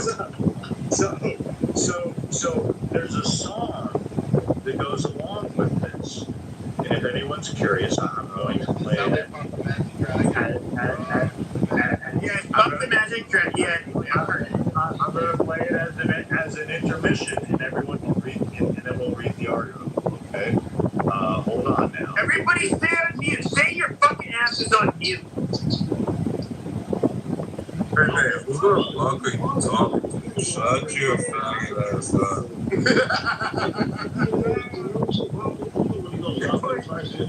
So there's a song that goes along with this. And if anyone's curious, I'm going to play it. Yes, Pump the Magic Dragon. Yeah, I'm going to play it as an intermission, and everyone will read, and then we'll read the article. Okay. Hold on now. Everybody stay on mute. Stay your fucking asses on mute. Hey man, who the fuck are you talking to? Shut your faggot ass up.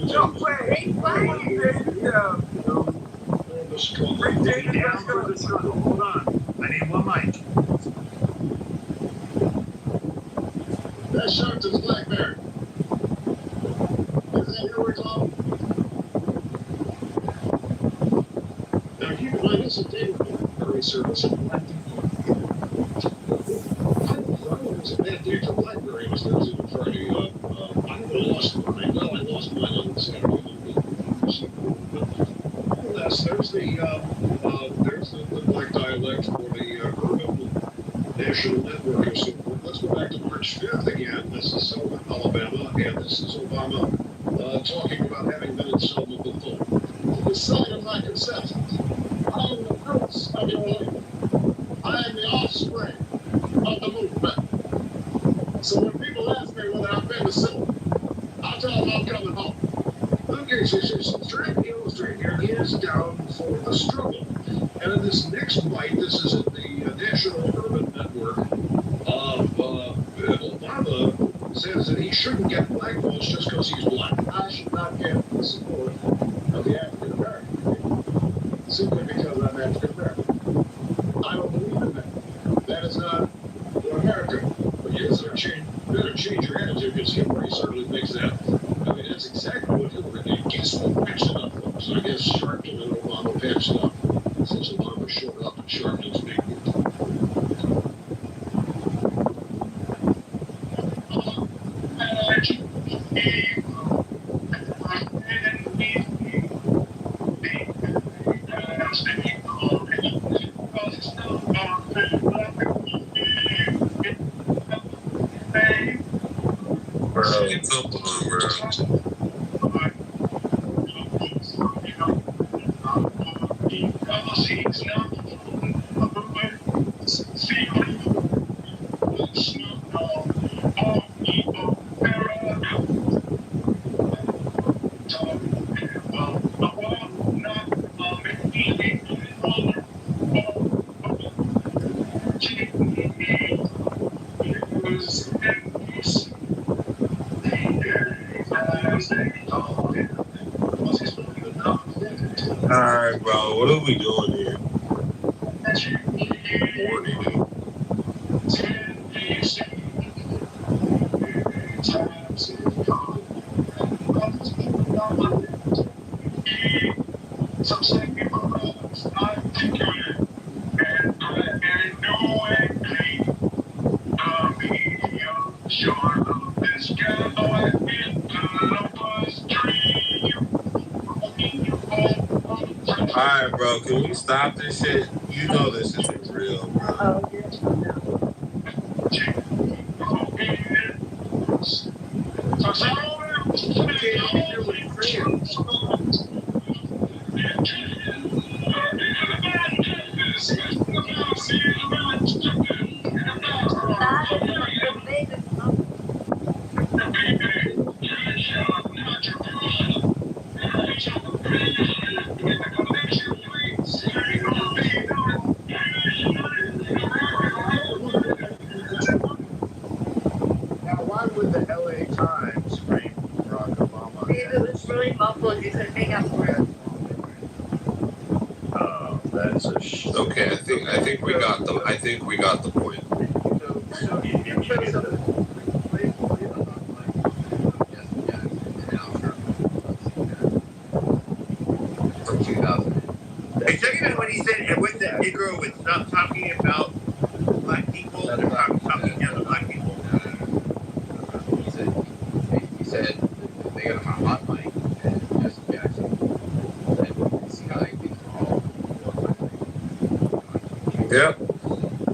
No way. Bring David down for the struggle. Hold on. I need one mic. That's Sharpton's Blackberry. Is that your recall? Now you can find us at David service. I was a bad day for Blackberry. It was Thursday and Friday. I lost mine. Well, I lost mine on Saturday. Last Thursday, there's the black dialect for the urban national network. So let's go back to March 5th again. This is Selma, Alabama, and this is Obama talking about having been in Selma before. The site of my conception. I am the fruits of your life. I am the offspring of the movement. So when people ask me whether I've been to Selma, I'll tell them I'm coming home. Okay, so trying to illustrate here is down for the struggle. And in this next bite, this is in the National Urban Network of Obama says that he shouldn't get black votes just because he's black. I should not get the support of the African American people simply because I'm African American. I don't believe in that. That is not for America. But yes, better change your attitude because Hillary certainly makes that. I mean, that's exactly what Hillary did. Guess what patched it up, folks? I guess Sharpton and Obama patched it up since Obama showed up at Sharpton's big group. Alright, bro, what are we doing here? Alright, bro, can we stop this shit? You know this isn't real, bro. Okay, I think we got them. I think we got the point. From 2000. Hey, check it out when he said with the Negro would stop talking about black people, talking down to black people. He said they got him on a hot mic and Jesse Jackson said, see how they think all. Yep.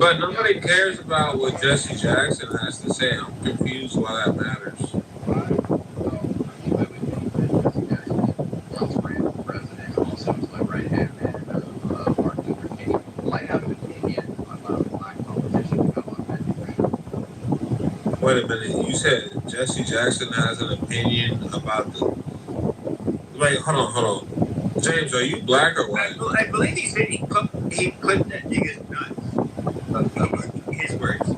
But nobody cares about what Jesse Jackson has to say. I'm confused why that matters. Wait a minute, you said Jesse Jackson has an opinion about the... Wait, hold on. James, are you black or white? I believe he said he clipped that nigga's nuts. His words.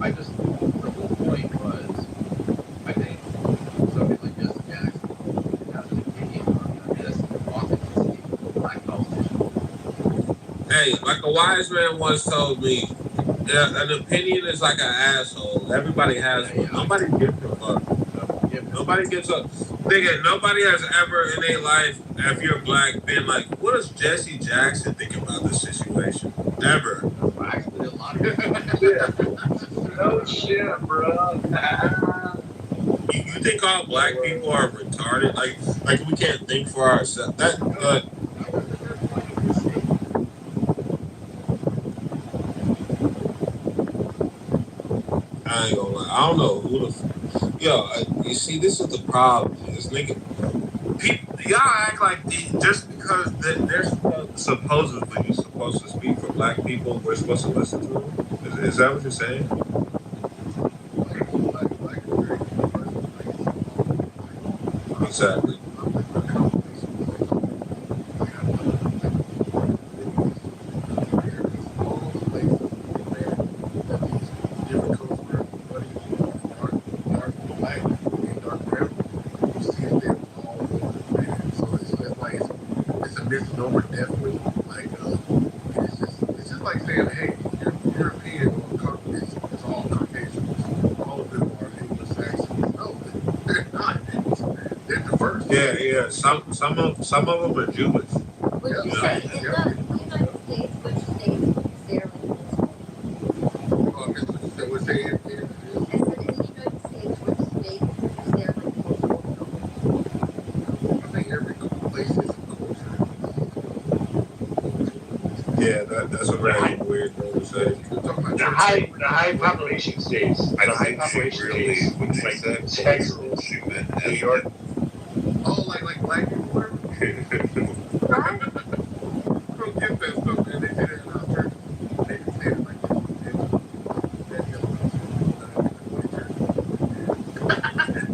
I just, the whole point was, I think somebody like Jesse Jackson has an opinion on this authenticity of black politicians. Hey, like a wise man once told me, an opinion is like an asshole. Everybody has one. Nobody gives a fuck. Nobody gives a... Nigga, nobody has ever in their life, if you're black, been like, what does Jesse Jackson think about this situation? Ever. Actually, a lot of No shit, bro. You think all black people are retarded? Like we can't think for ourselves. I ain't gonna lie. I don't know who the... you see, this is the problem. This nigga... Y'all act like just because they're supposedly supposed to speak for black people, we're supposed to listen to them? Is that what you're saying? Exactly. Misnomer, definitely. Like, it's just like saying, hey, you're European or it's all Caucasians. All of them are Anglo-Saxons. No, they're not. They're diverse. Yeah. Some of them are Jewish. Yeah, that's a very weird thing to say. The high population states. I don't think she really, when they said cultural, she meant New York. Oh, like black people were? Don't get that stuff, man. They did it in our church. They did it like this.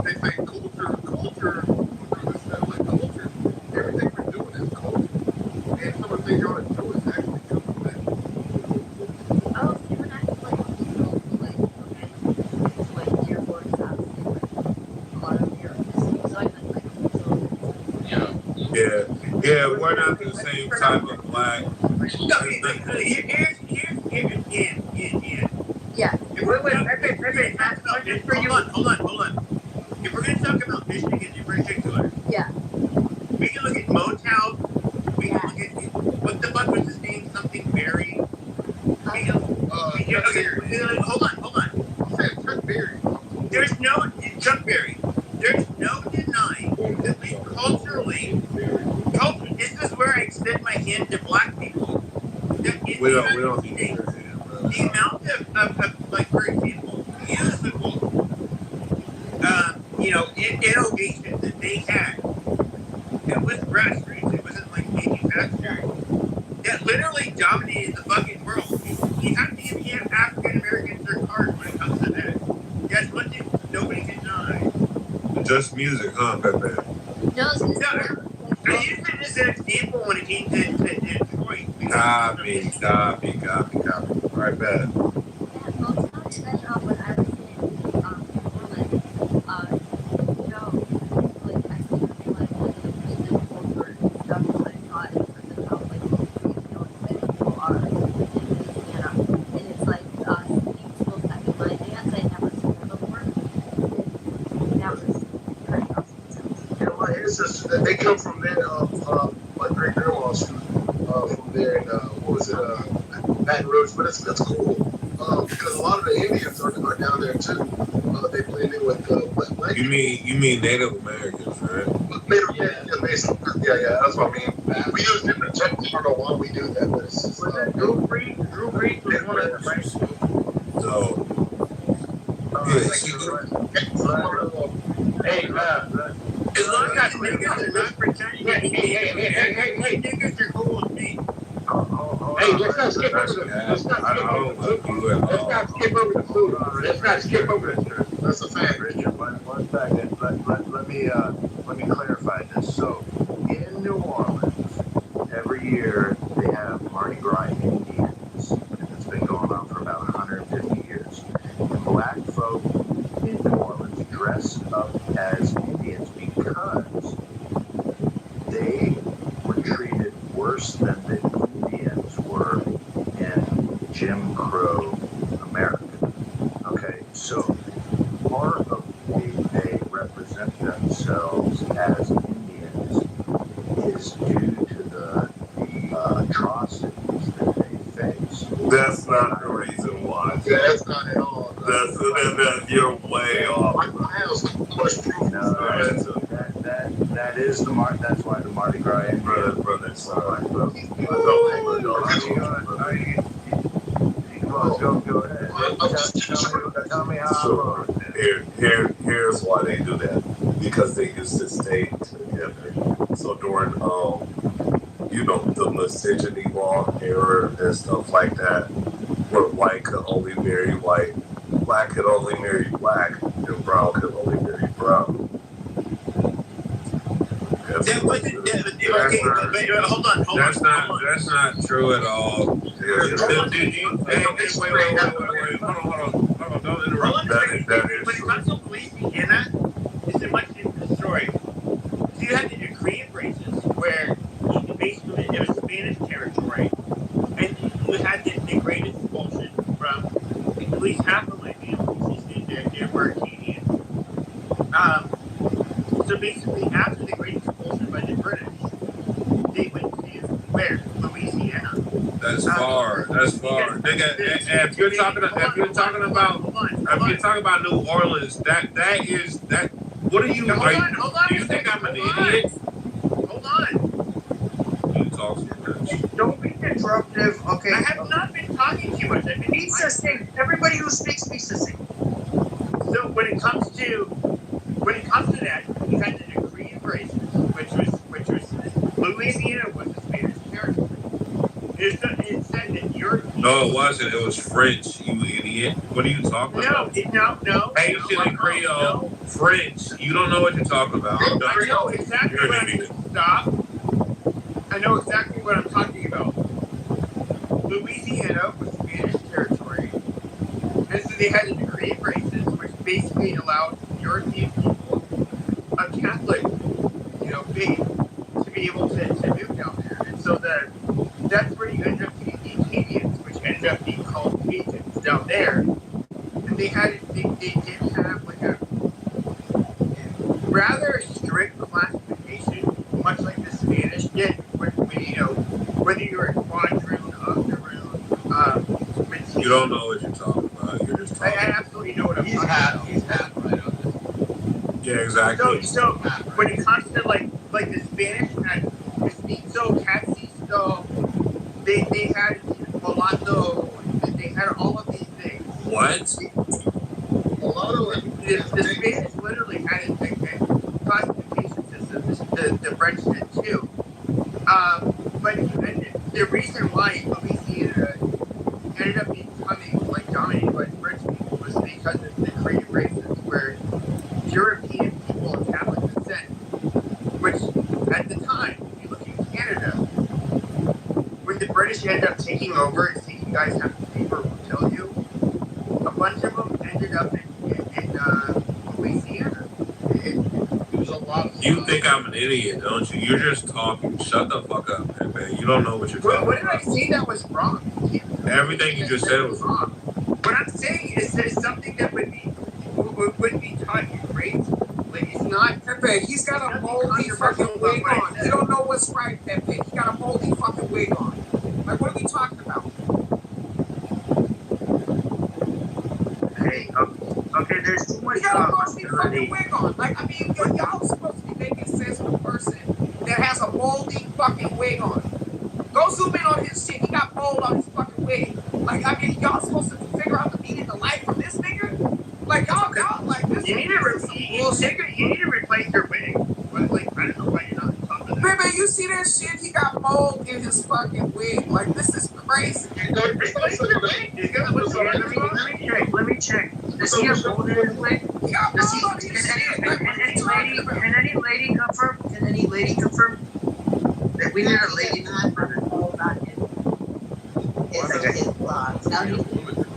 They say culture. Everything we're doing is culture. And some of the things y'all are doing is actually come from that. Oh, so we're not like airport stops and a lot of airports. So I meant like Yeah, we're not the same type of black. Yeah. Wait. Hold on. If we're going to talk about Michigan in particular, yeah, we can look at Motown. We can look at what the fuck was his name? Something Berry. Hold on. Chuck Berry. There's no Chuck Berry. There's no denying that culturally, this is where I extend my hand to black people. We don't need to. The amount of like, for example, musical, innovation that they had, it was grassroots. It wasn't like manufacturing. That literally dominated the fucking world. You have to give African Americans their card when it comes to that. That's one thing nobody can deny. Just music, huh, Pepe? No, I used it as an example when it came to Detroit. Copy. Right back. They come from there. My great grandma's from there, and Baton Rouge. But that's cool because a lot of the Indians are down there too. They blend in with black You mean Native Americans, right? Native Americans, basically. Yeah, that's what I mean. We use different terms. I don't know why we do that, but it's just Drew Brees was one of them, right? So hey, as long as niggas are not pretending to be hey, niggas are cool with me. Hey, let's not skip over the food. Let's not skip over the food. That's a fact. Richard, one second. Let me clarify this. So, in New Orleans, every year they have Mardi Gras Indians, and it's been going on for about 150 years. And black folk in New Orleans dress up as Indians because they were treated worse than the Indians were in Jim Crow America. Okay, so part of the way they represent themselves as Indians is due to the atrocities that they face. That's not the reason why. That's not at all. That's you're way off. I have some questions. No, that is the that's why the Mardi Gras brother. Go ahead. Tell me how. Here's why they do that. Because they used to stay together. So during the misogyny law era and stuff like that, where white could only marry white, black could only marry black, and brown could only marry brown. Hold on. That's not true at all. Wait. Hold on. Don't interrupt. That is when it comes to Louisiana, it's a much different story. You had the decree of races where basically it was Spanish territory, and you had the great expulsion from at least half of my family. They were Acadian. So basically, after the great expulsion by the British, they went to where? Louisiana. That's far. Nigga, if you're talking about New Orleans, that is. What are you? Hold on. Do you think I'm an idiot? Hold on. You talk too much. Don't be disruptive. Okay. I have not been talking too much. I've been be succinct. Everybody who speaks, be succinct. So when it comes to that, you had the decree of races, which was Louisiana was the Spanish territory. It said that No, it wasn't. It was French. You idiot. What are you talking about? No. Haitian and Creole, French. You don't know what you're talking about. I know exactly I know exactly what I'm talking about. Louisiana was Spanish territory, and so they had a decree of races, which basically allowed European people of Catholic, faith to be able to move down there. And so that's where you end up getting the Acadians, which ended up being called Cajuns down there. And they did have like a rather strict classification, much like the Spanish did, whether you're a quadroon, octoroon, you don't know what you're talking about. You're just talking. I absolutely know what I'm talking about. He's half right on this. Yeah, exactly. So when it comes to like the Spanish had mestizo, castizo, they had mulatto, they had all of these things. What? The Spanish literally had a classification system. The French did too. But the reason why Louisiana ended up becoming dominated by the French people was because of the creative races, where European people of Catholic descent, which at the time, if you look at Canada, when the British ended up taking over, as you guys have the paper will tell you, a bunch of them ended up in Louisiana. It was a lot of You think I'm an idiot, don't you? You're just talking. Shut the fuck up, man. You don't know what you're talking about. What did I say that was wrong? Everything you just said was wrong. What I'm saying is there's something that would be taught in grades. Like, it's not. Pepe, he's got a moldy fucking wig on. You don't know what's right, Pepe. He's got a moldy fucking wig on. Like, what are we talking about? Hey, okay, there's too much. You got a moldy fucking wig on. Like, I mean, y'all supposed to be making sense of a person that has a moldy fucking wig on. Go zoom in on his shit. He got mold on his fucking wig. Like, I mean, y'all supposed to figure out the meaning of life from this nigga? Like, y'all, like, this you need to replace your wig. But, like, I don't know why you're not talking about that. Baby, you see that shit? He got mold in his fucking wig. Like, this is crazy. Let me check. Does he have mold in his wig? Can any lady confirm? That we had a lady mold on his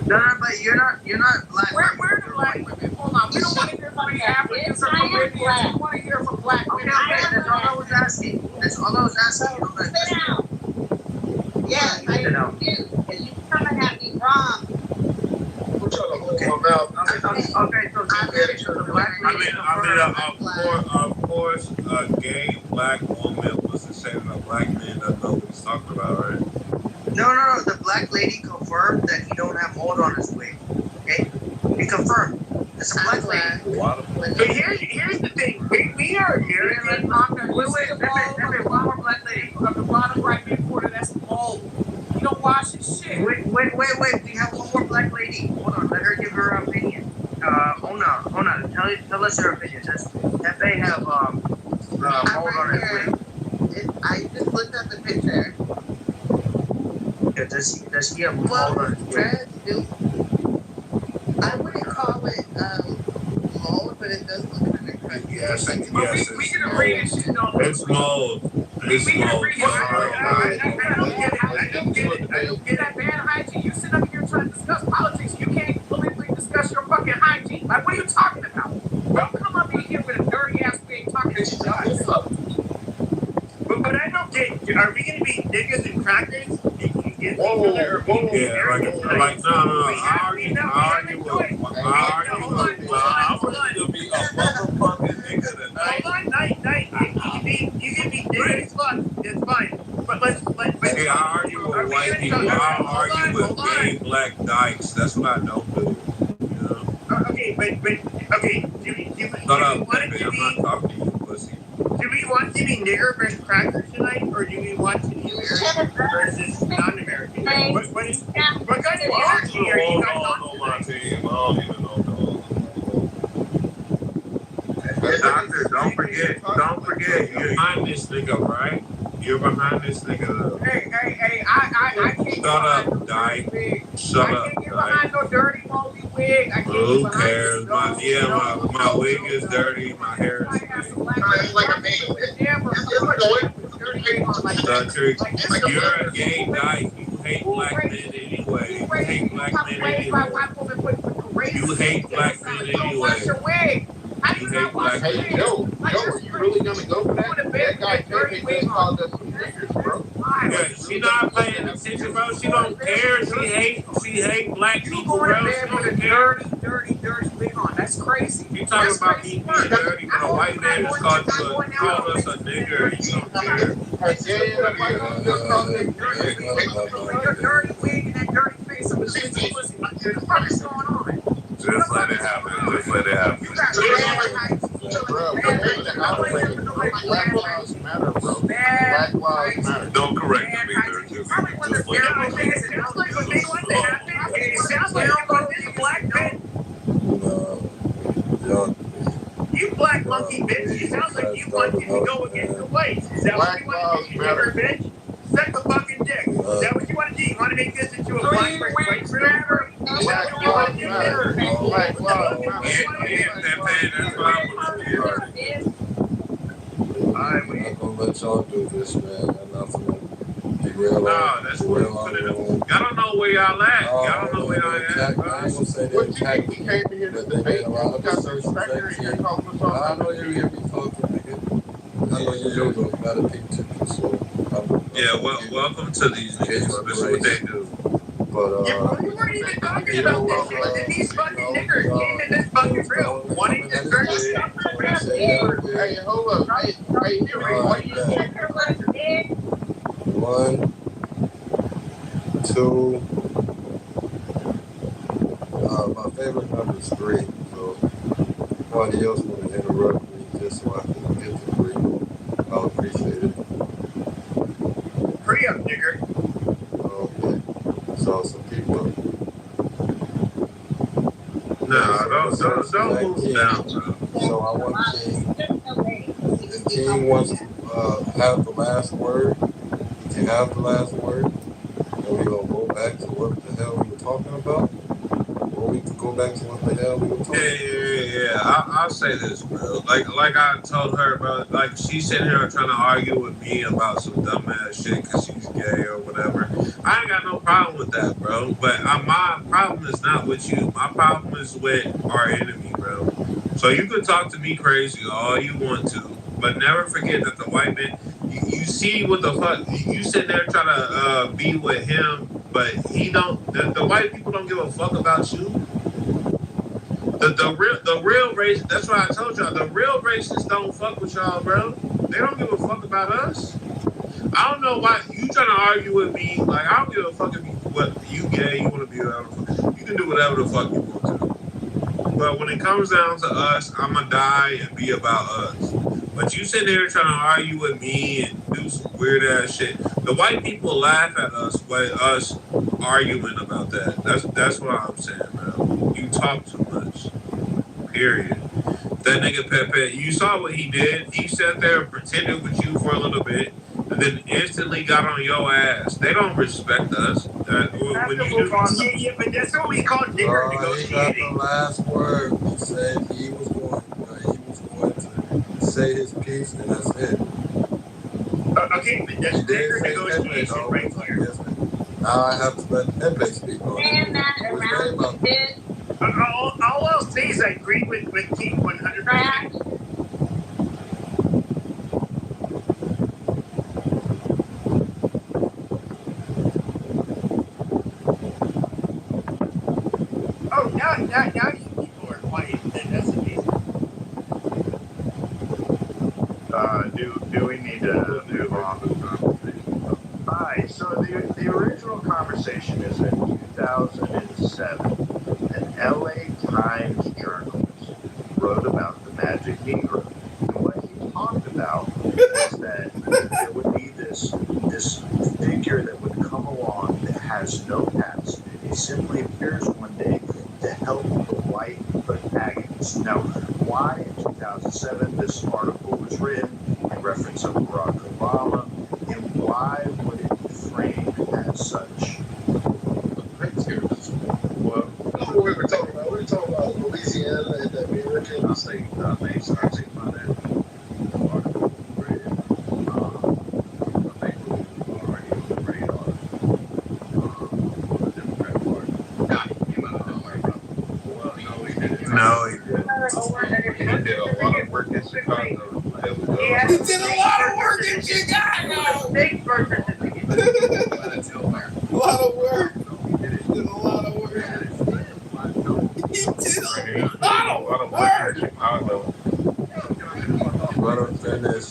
No, but you're not black. Where the black women? Hold on, we don't want to hear from the Africans or Caribbeans. We want to hear from black women. Okay, that's all I was asking. Sit down. Yeah, I do. Because you coming at me wrong. Of course, a gay black woman was to say that a black man doesn't know what he's talking about, right? No. The black lady confirmed that he don't have mold on his wig. Okay, he confirmed. It's a black lady. But here's the thing. We are American. Wait, one more black lady. On the bottom right hand corner, that's mold. You don't wash his shit. Wait. We have one more black lady. Hold on. Let her give her opinion. Ona. Tell us her opinion. That they have mold on his wig. I just looked at the picture. Yeah, does he have mold on his wig? I wouldn't call it mold, but it does look kind of crazy. Yes, we can agree that shit don't look it's mold. We can agree. I don't get that bad hygiene. You sit up here trying to discuss politics. You can't politically discuss your fucking hygiene. Like, what are you talking about? Don't come up in here with a dirty ass wig talking to us. But I don't get. Are we gonna be niggas and crackers? Yeah, like no. I argue with. I want to be a motherfucking nigga tonight. Hold on, you can be niggas. It's fine. But let's. Hey, I argue with white people. I argue with gay black dykes. That's what I don't do. You know? Okay, but do we Shut up, want it to I'm not be? talking to you, pussy. Do we want to be nigger versus cracker tonight, or do we want to be American versus non-American? What kind of energy are you guys on? My team. I don't even know. Doctor, don't forget, you're behind this nigga, right? You're behind this nigga. Hey, I can't Shut up, dyke. Shut up, I can't get behind no dirty, moldy wig. I can't Who get behind cares? My wig is dirty. My hair is dirty. You're a gay dyke. You hate black men anyway. You hate black men anyway. You hate black men anyway. You hate black men. Hey, Joe, are you really gonna go for that? That guy just called us some niggers, bro. Yeah, she not paying attention, bro. She don't care. She hate black people, bro. She don't care. Dirty wig on. That's crazy. You talking about me being dirty, but a white man just called us a nigger and you don't care. Your dirty wig and that dirty face of a pussy. What the fuck is going on? Just let it happen. Just let it happen. Black lives matter, bro. Black lives matter. Don't correct them either. Just let it happen. It sounds like you're black man. You black monkey bitch. It sounds like you want to go against the whites. Is that what you want to do, nigger bitch? Suck the fucking dick. Is that what you want to do? You want to make this into a black white matter? Is that what you want to do? Black lives I'm not gonna let y'all do this, man. I'm not gonna derail. No, that's what I'm putting it on. Y'all don't know where y'all at. Y'all don't know where y'all at. I ain't gonna say that attack me, but they made a lot of assertions that I know you hear me talking, nigga. I know you do, but gotta pay attention. So, yeah, welcome to these niggas. This is what they do. But you weren't even talking about this shit. Then these fucking niggers came in this fucking room wanting to start stuff. Hey, hold up. Hey, what do you think? 1, 2. My favorite number is 3. So anybody else want to interrupt me just so I can get the brief, I'll appreciate it. Hurry up, nigger. Okay. So some people. No, don't move down. So I want King. If King wants to have the last word, he can have the last word. And we're going to go back to what the hell we were talking about. Or we can go back to what the hell we were talking about. Yeah. I'll say this, bro. Like I told her, bro. Like she's sitting here trying to argue with me about some dumbass shit because she's gay or whatever. I ain't got no problem with that, bro. But my problem is not with you. My problem is with our enemy, bro. So you can talk to me crazy all you want to, but never forget that the white man. You see what the fuck? You sit there trying to be with him, but he don't. The white people don't give a fuck about you. The real race. That's why I told y'all the real racists don't fuck with y'all, bro. They don't give a fuck about us. I don't know why you trying to argue with me. Like I don't give a fuck if you gay. You want to be whatever. You can do whatever the fuck you want to. But when it comes down to us, I'ma die and be about us. But you sit there trying to argue with me and do some weird ass shit. The white people laugh at us by us arguing about that. That's what I'm saying, bro. You talk too much. Period. That nigga Pepe, you saw what he did. He sat there and pretended with you for a little bit, and then instantly got on your ass. They don't respect us. When you do, Yeah, but that's what we call nigger negotiating. He got the last word. He said he was going to say his piece, and that's it. Okay, but that's nigger negotiation right here. Now I have to let Pepe speak on it. All else things I agree with King 100%. Oh, now you people are quiet. That's amazing. Do we need to move on to the conversation? Hi. So the original conversation is in 2007. An LA Times journalist wrote about the magic Negro. And what he talked about is that there would be this figure that would come along that has no past. He simply appears one day to help the white protagonist. Now, why in 2007 this article was written in reference of Barack Obama, and why would it be framed as such? Well, what we were talking about? We were talking about Louisiana and that American. I'll say about that. No, he didn't. He did a lot of work in Chicago. He did a lot of work in Chicago. A lot of work. He did a lot of work. He did a lot of work in Chicago. Let him finish.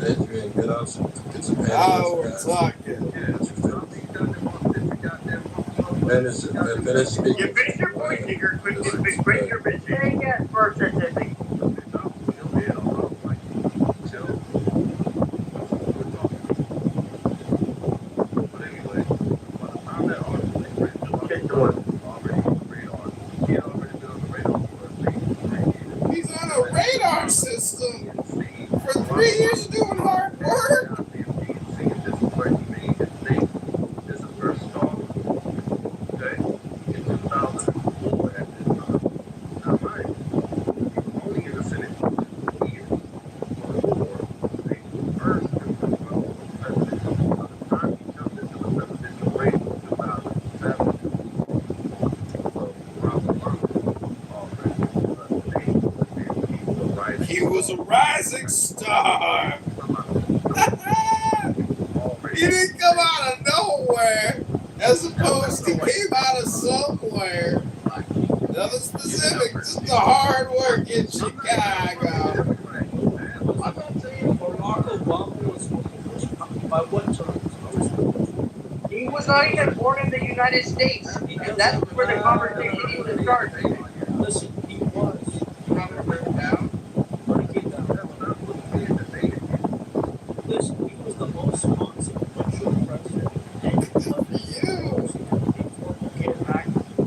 Adrian, get out some pants. Now we're talking. Finish speaking. You finish your point, nigger. Bring your bitch. There you go. Birth certificate. He's on a radar system for 3 years doing hard work. He was a rising star. He didn't come out of nowhere, as opposed to came out of somewhere. Nothing specific, just the hard work in Chicago. I'm not saying Barack Obama was by what terms? He was not even born in the United States. And that's where the conversation needs to start. Listen, he was. You want me to break it down? Listen, he was the most consequential president and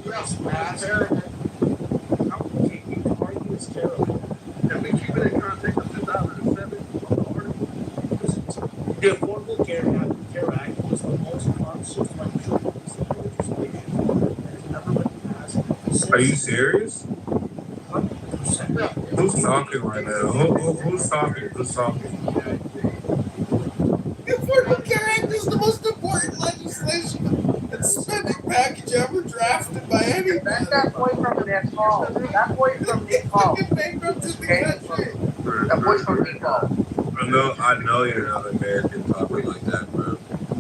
Yes, terrible. Okay, you can argue it's terrible. Have we keep it in context of 2007? The Affordable Care Act was the most consequential piece of legislation that has ever been passed. Are you serious? 100%. Who's talking right now? Who's talking? Who's talking? The Affordable Care Act is the most important legislation and spending package ever drafted by anybody. That's that boy from Nepal. That boy from Nepal. Bankrupted the country. That boy from Nepal. I know you're not American talking like that, bro.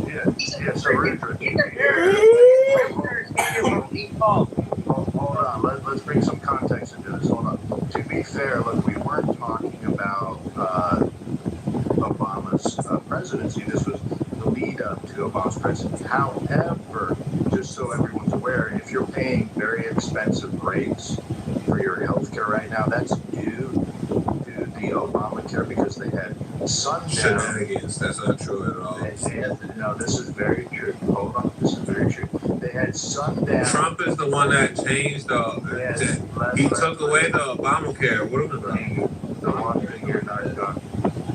Yeah, so we're Hold on, let's bring some context into this. Hold on. To be fair, look, we weren't talking about Obama's presidency. This was the lead up to Obama's presidency. However, just so everyone's aware, if you're paying very expensive rates for your health care right now, that's due to the Obamacare because they had sundown. Shenanigans. That's not true at all. No, this is very true. One Trump is the one that changed he took away the Obamacare. What about the one thing you're not done?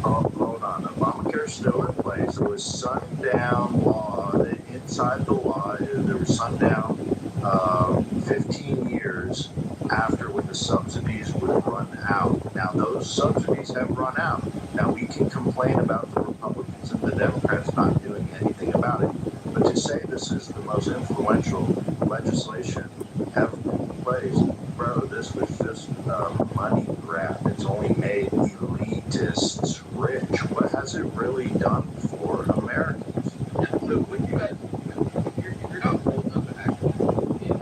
Hold on. Obamacare is still in place. There was sundown law. Inside the law, there was sundown 15 years after when the subsidies would run out. Now, those subsidies have run out. Now, we can complain about the Republicans and the Democrats not doing anything about it. But to say this is the most influential legislation ever in place, bro, this was just a money grab. It's only made elitists rich. What has it really done for Americans? So when you guys, you're not old enough to actually be an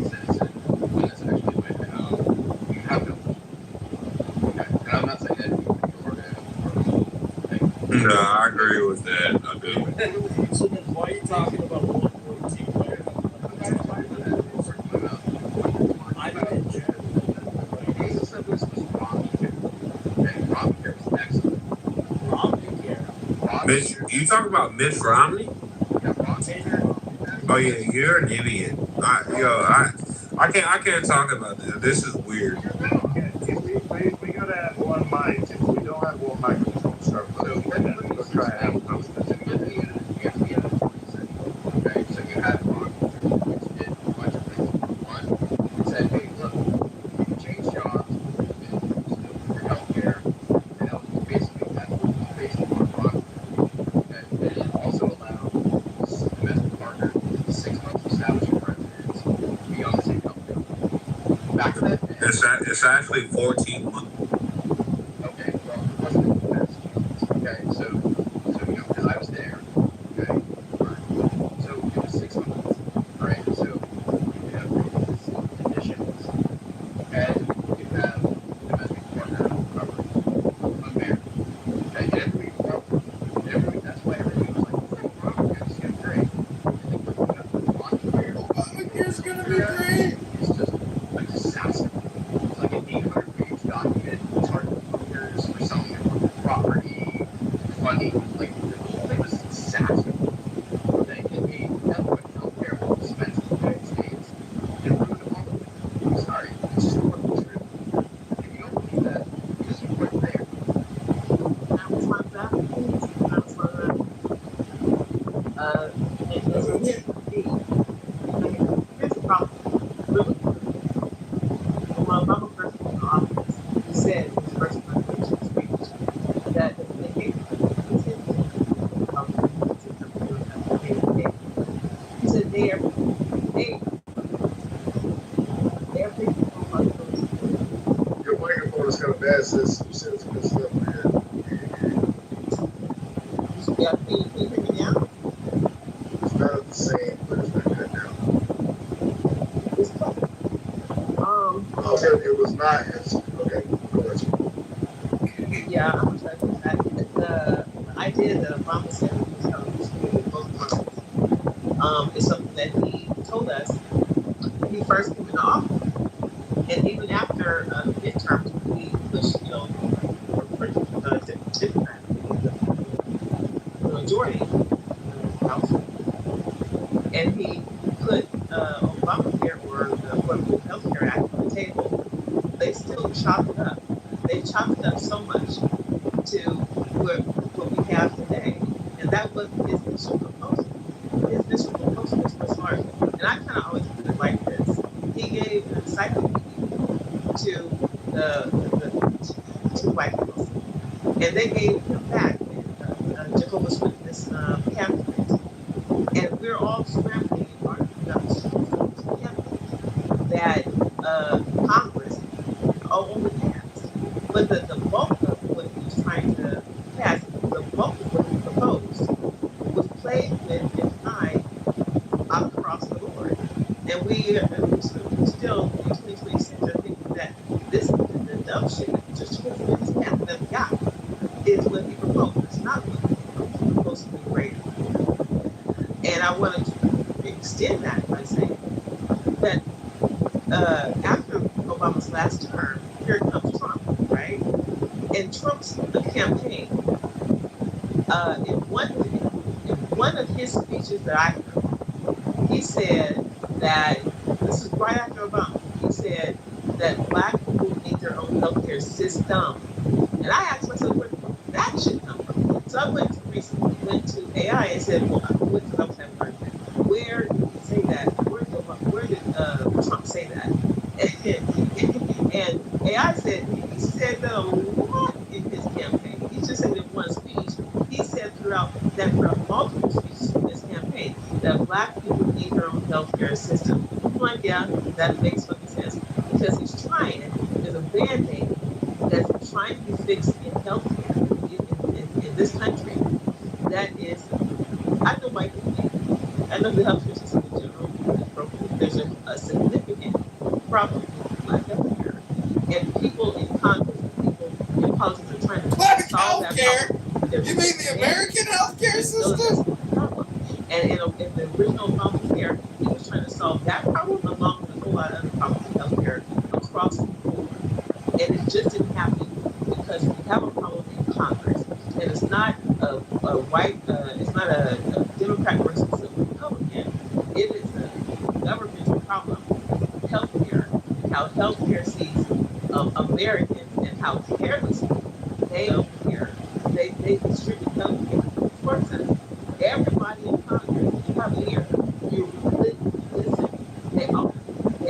citizen when it's actually when you have no. Okay, and I'm not saying that you're No, I agree with that. I do. So then why are you talking about 1.2? I didn't check. Mitch, you talk about Mitch Romney? Oh yeah, you're an idiot. I can't talk about this. This is weird. We gotta have one mic. If we don't have one mic, we don't start. So let's try and have a conversation. Okay, so you had Ron, which did a bunch of things. One, it said, hey, look, you can change jobs, for healthcare, and basically that's what it's based on Ron. Okay, and it also allowed domestic partners 6 months of establishing residence beyond the same healthcare. Back to that. It's actually 14 months. Okay, well, it wasn't in Massachusetts. Okay, so because I was there. Okay, right. So it was 6 months. Right. So you have these conditions, and you have domestic partner coverage unmarried. Okay, and everybody covered. That's why everybody was like, Obamacare's gonna be great. Obamacare's gonna be great. It's just like assassin. It's like an 800-page document. It's hard for selling their property, funding. Like the whole thing was assassin. They made healthcare more expensive in the United States and ruined all of it. I'm sorry, it's just not true. If you don't believe that, just put it there. Here's the problem. Really? When Obama first came into office, he said in his first inauguration speech that the he said they are thinking about those. Your microphone is kind of bad, sis. You said it's good stuff, man. Yeah, can you hear me now? It's not the same, but it's not good now. Okay, it was not. Okay, go ahead. Yeah, I'm gonna try to the idea that Obama said he was going to both parties is something that he told us when he first came into office. And even after the midterms, we pushed, for Democrats, the majority of the House. And he put Obamacare or the Affordable Health Care Act on the table. They still chopped it up. They chopped it up so much to what we have today. And that was his initial proposal. His initial proposal was much larger. And I kind of always put it like this. He gave an encyclopedia to the white House. And they gave him back Jehovah's Witness pamphlets. And we're all scrambling in order to that Congress only passed. But the bulk of what he was trying to pass, the bulk of what he proposed, was played with and denied across the board. And we still in 2026 are thinking that this the dumb shit that just his path that we got is what he proposed. It's not what he proposed. It's supposed to be greater. And I wanted to extend that by saying that after Obama's last term, here comes Trump, right? And Trump's campaign, in one of his speeches that I heard, he said that, this is right after Obama, he said that Black people need their own healthcare system. And I asked myself where that should come from. So I went to AI and said, well, where did he say that? Where did Trump say that? And AI said, he said that a lot in his campaign. He just said in one speech. He said throughout multiple speeches in his campaign that Black people need their own healthcare system. I'm like, yeah, that makes fucking sense. Because he's trying, there's a band-aid that's trying to be fixed in healthcare in this country. That is, I know white people, I know the healthcare system in general is broken. There's a significant problem with Black healthcare. And people in Congress, people in politics are trying to solve that problem. You mean the American healthcare system? And in the original Obamacare, he was trying to solve that problem along with a whole lot of other problems in healthcare across the board. And it just didn't happen because we have a problem in Congress. And it's not a white, it's not a Democrat versus a Republican. It is a governmental problem. Healthcare, how healthcare sees Americans and how carelessly they distribute healthcare. For instance, everybody in Congress, you have an ear, you listen, they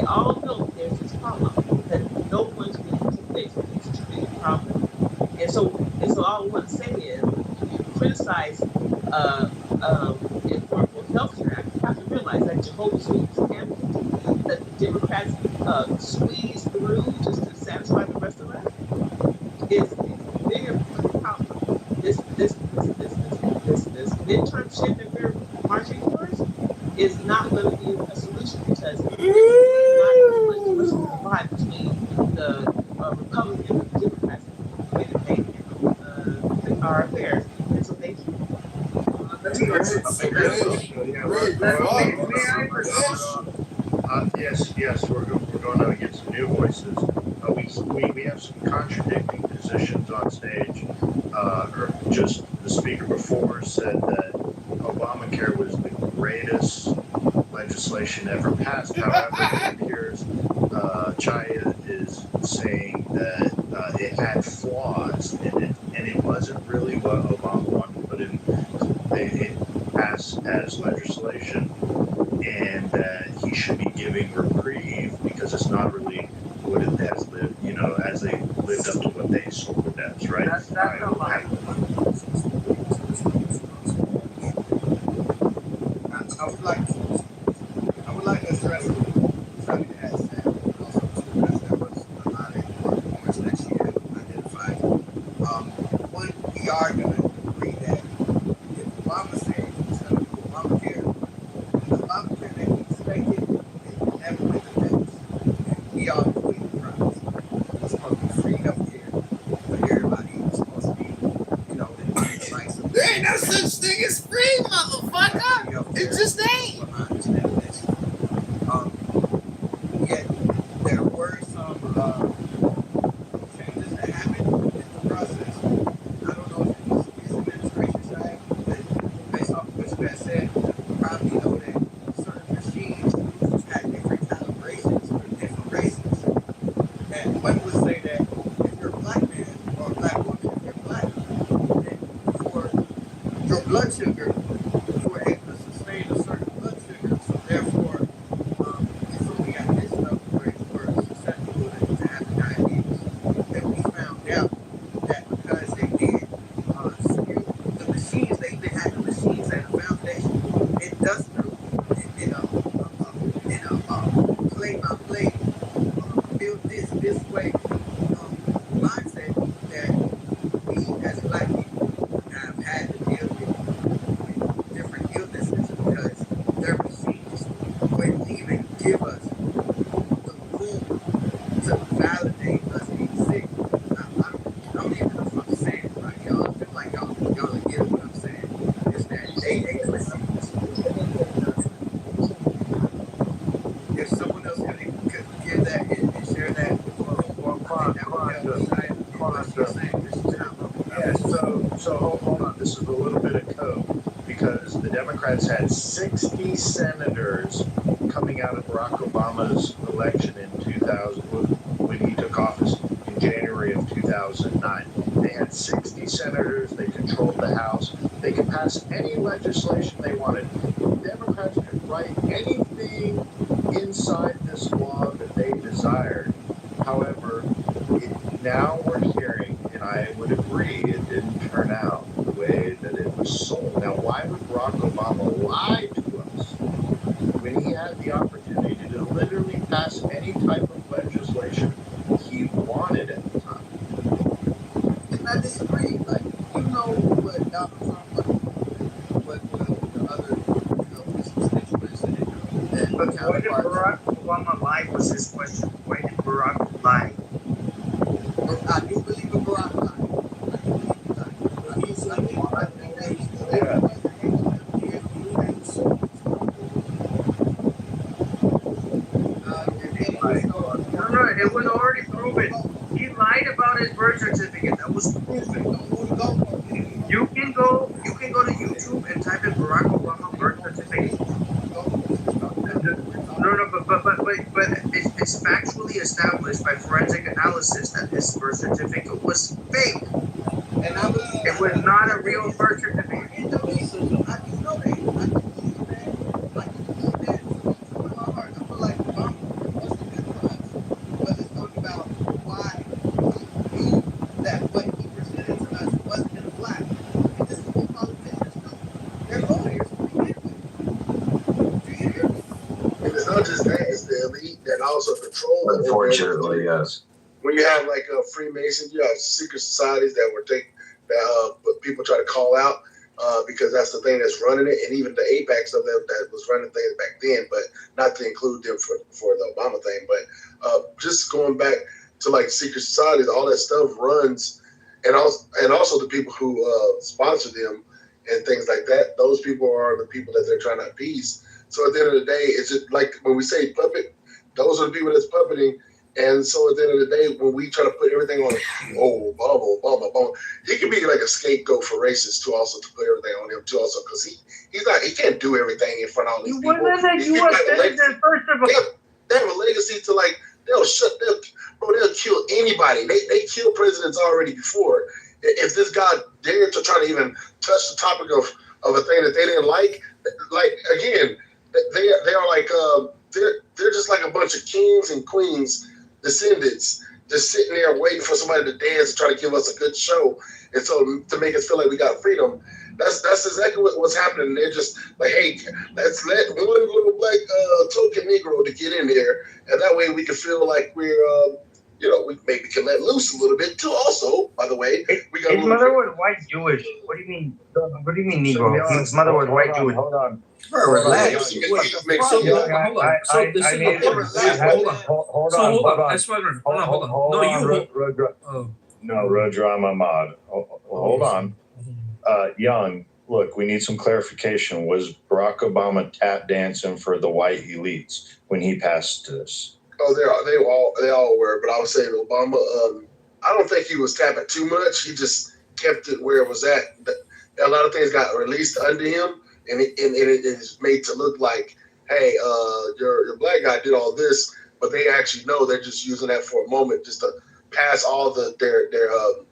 all know there's this problem that no one's willing to fix. It's a big problem. And so all I want to say is, when you criticize Affordable Health Care Act, you have to realize that Jehovah's Witness campaign that the Democrats squeeze through just to satisfy the rest of us is bigger problem. This midterm shit that we're marching towards is not going to be a solution because there's really not much to divide between the Republicans and the Democrats in the way that they handle our affairs. And so thank you. Yes, we're going to get some new voices. We have some contradicting positions on stage. Just the speaker before said that Obamacare was the greatest legislation ever passed. However, it appears Chaya is saying that it had flaws in it, and it wasn't really what Obama wanted to put in. It passed as legislation, and that he should be giving reprieve because it's not really what it has lived, as they lived up to what they sold it as, right? That's not right. I would like to address something that has said, also because there was a lot of points that she had identified. One, we are going to agree that if Obama said he was going to do Obamacare, the Obamacare that he expected, it never went to pass. And we all agree the promise. It's supposed to be free health care for everybody. It's supposed to be, there ain't no such thing as free, motherfucker. It just ain't. blood sugar, you were able to sustain a certain blood sugar. So therefore, it's only at this level where you were susceptible to having diabetes. And we found out that because they did skew the machines, they even had the machines at the foundation, industrial, play by play, build this way mindset that we as black people have had to deal with different illnesses because their machines wouldn't even give us the room to validate us being sick. I don't even know if I'm saying it right, y'all. I feel like y'all get what I'm saying. It's that they the machines. If someone else could give that and share that, So hold on. This is a little bit of code because the Democrats had 60 senators coming out of Barack Obama's election in 2000 when he took office in January of 2009. They had 60 senators. They controlled the House. They could pass any legislation they wanted. Democrats could write anything inside this law that they desired. However, now we're hearing, and I would agree, it didn't turn out the way that it was sold. Now, why would Barack Obama lie to us when he had the opportunity to literally pass any type of legislation he wanted at the time? And I disagree. Like, you know what Donald Trump, what the other, his constituents and But why did Barack Obama lie was his question. Why did Barack lie? I do believe in Barack lied. No, it was already proven. He lied about his birth certificate. That was proven. You can go to YouTube and type in Barack Obama birth certificate. No, but it's factually established by forensic analysis that this birth certificate was fake. And I believe it was not a real birth certificate. I do know that. I do believe that. I do believe that from my heart. I feel like Obama wasn't good for us. But it's talking about why he knew that what he presented to us wasn't in a black. And this is what politicians do. They're lawyers. Do you hear me? And it's not just that, it's the elite that also control it. Unfortunately, yes. When you have like Freemasons, you have secret societies that were people try to call out because that's the thing that's running it, and even the apex of them that was running things back then, but not to include them for the Obama thing. But just going back to like secret societies, all that stuff runs, and also the people who sponsor them and things like that. Those people are the people that they're trying to appease. So at the end of the day, it's just like when we say puppet, those are the people that's puppeting. And so at the end of the day, when we try to put everything on, Obama, he can be like a scapegoat for racists to put everything on him too also, because he can't do everything in front of all these people. They have a legacy to like, they'll kill anybody. They kill presidents already before. If this guy dared to try to even touch the topic of a thing that they didn't like again, they are like they're just like a bunch of kings and queens descendants just sitting there waiting for somebody to dance and try to give us a good show, and so to make us feel like we got freedom. That's exactly what's happening. They're just like, hey, let's let one little black token Negro to get in there, and that way we can feel like we're we maybe can let loose a little bit too. Also, by the way, we got his mother was white Jewish. What do you mean? What do you mean Negro? His mother was white Jewish. Hold on. Relax. Hold on. Roger, I'm Ahmad. Hold on. Young, look, we need some clarification. Was Barack Obama tap dancing for the white elites when he passed this? Oh, they all were, but I would say Obama. I don't think he was tapping too much. He just kept it where it was at. A lot of things got released under him, and it is made to look like, hey, your black guy did all this, but they actually know they're just using that for a moment just to pass all their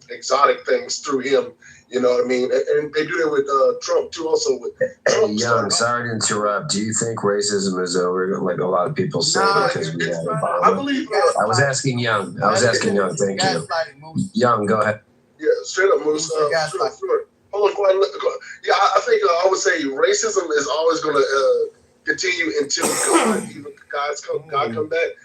exotic things through him. You know what I mean? And they do that with Trump too. Also with Trump. Young, sorry to interrupt. Do you think racism is over? Like a lot of people say, because we have Obama. I believe. I was asking Young. Thank you. Young, go ahead. Yeah, straight up, Moose. Sure. Hold on, quiet. Yeah, I think I would say racism is always going to continue until God come back,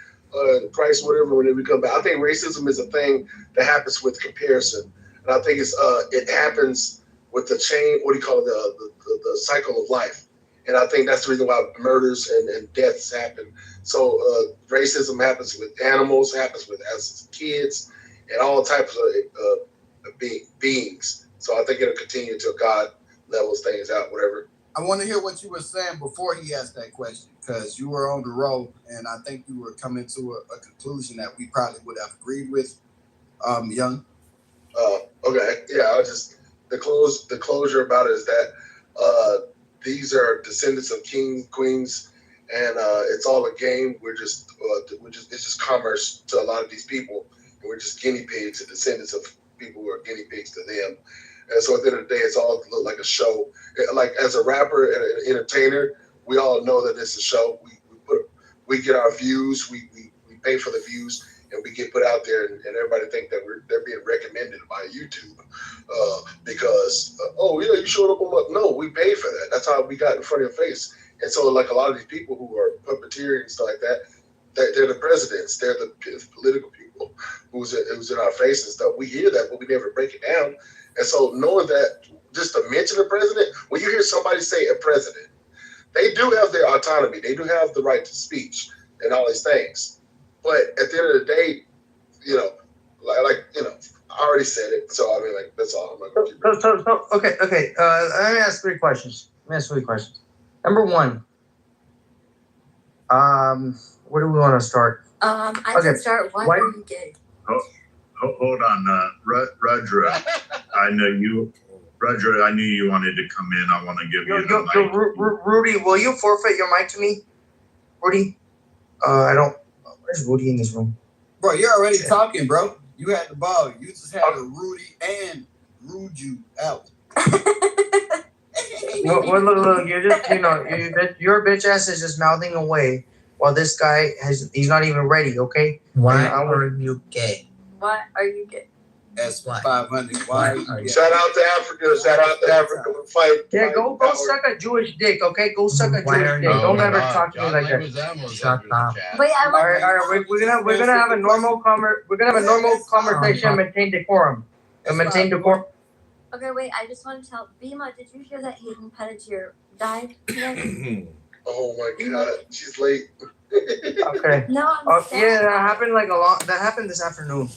Christ, whatever, whenever we come back. I think racism is a thing that happens with comparison, and I think it happens with the chain. What do you call it? The cycle of life, and I think that's the reason why murders and deaths happen. So racism happens with animals, happens with us kids, and all types of beings. So I think it'll continue until God levels things out, whatever. I want to hear what you were saying before he asked that question, because you were on the road, and I think you were coming to a conclusion that we probably would have agreed with, Young. Okay, yeah. The closure about it is that these are descendants of kings, queens, and it's all a game. It's just commerce to a lot of these people, and we're just guinea pigs and descendants of people who are guinea pigs to them. And so at the end of the day, it's all look like a show. Like as a rapper and an entertainer, we all know that it's a show. We get our views, we pay for the views, and we get put out there, and everybody think that they're being recommended by YouTube because you showed up on my. No, we pay for that. That's how we got in front of your face. And so like a lot of these people who are puppeteering and stuff like that, they're the presidents, they're the political people who's in our face and stuff. We hear that, but we never break it down. And so knowing that, just to mention a president, when you hear somebody say a president, they do have their autonomy. They do have the right to speech and all these things. But at the end of the day, I already said it. So I mean, like, that's all. I'm not gonna keep Okay. Let me ask three questions. Number one, where do we want to start? I can start. Why are you gay? Hold on, Rudra. I know you, Rudra. I knew you wanted to come in. I want to give you the mic. Rudy, will you forfeit your mic to me? Rudy, I don't. Where's Rudy in this room? Bro, you're already talking, bro. You had the ball. You just had to Rudy and rude you out. Look, you're just, your bitch ass is just mouthing away while this guy he's not even ready, okay? Why are you gay? Why are you gay? That's 500. Why are you gay? Shout out to Africa. Fight. Yeah, go suck a Jewish dick, okay? Go suck a Jewish dick. Don't ever talk to me like that. Shut up. Wait, all right. We're gonna have a normal conversation and maintain decorum. Okay, wait. I just want to tell Bima. Did you hear that Hayden Panettiere died today? Oh my God, she's late. Okay. No, I'm sad. Yeah, that happened this afternoon.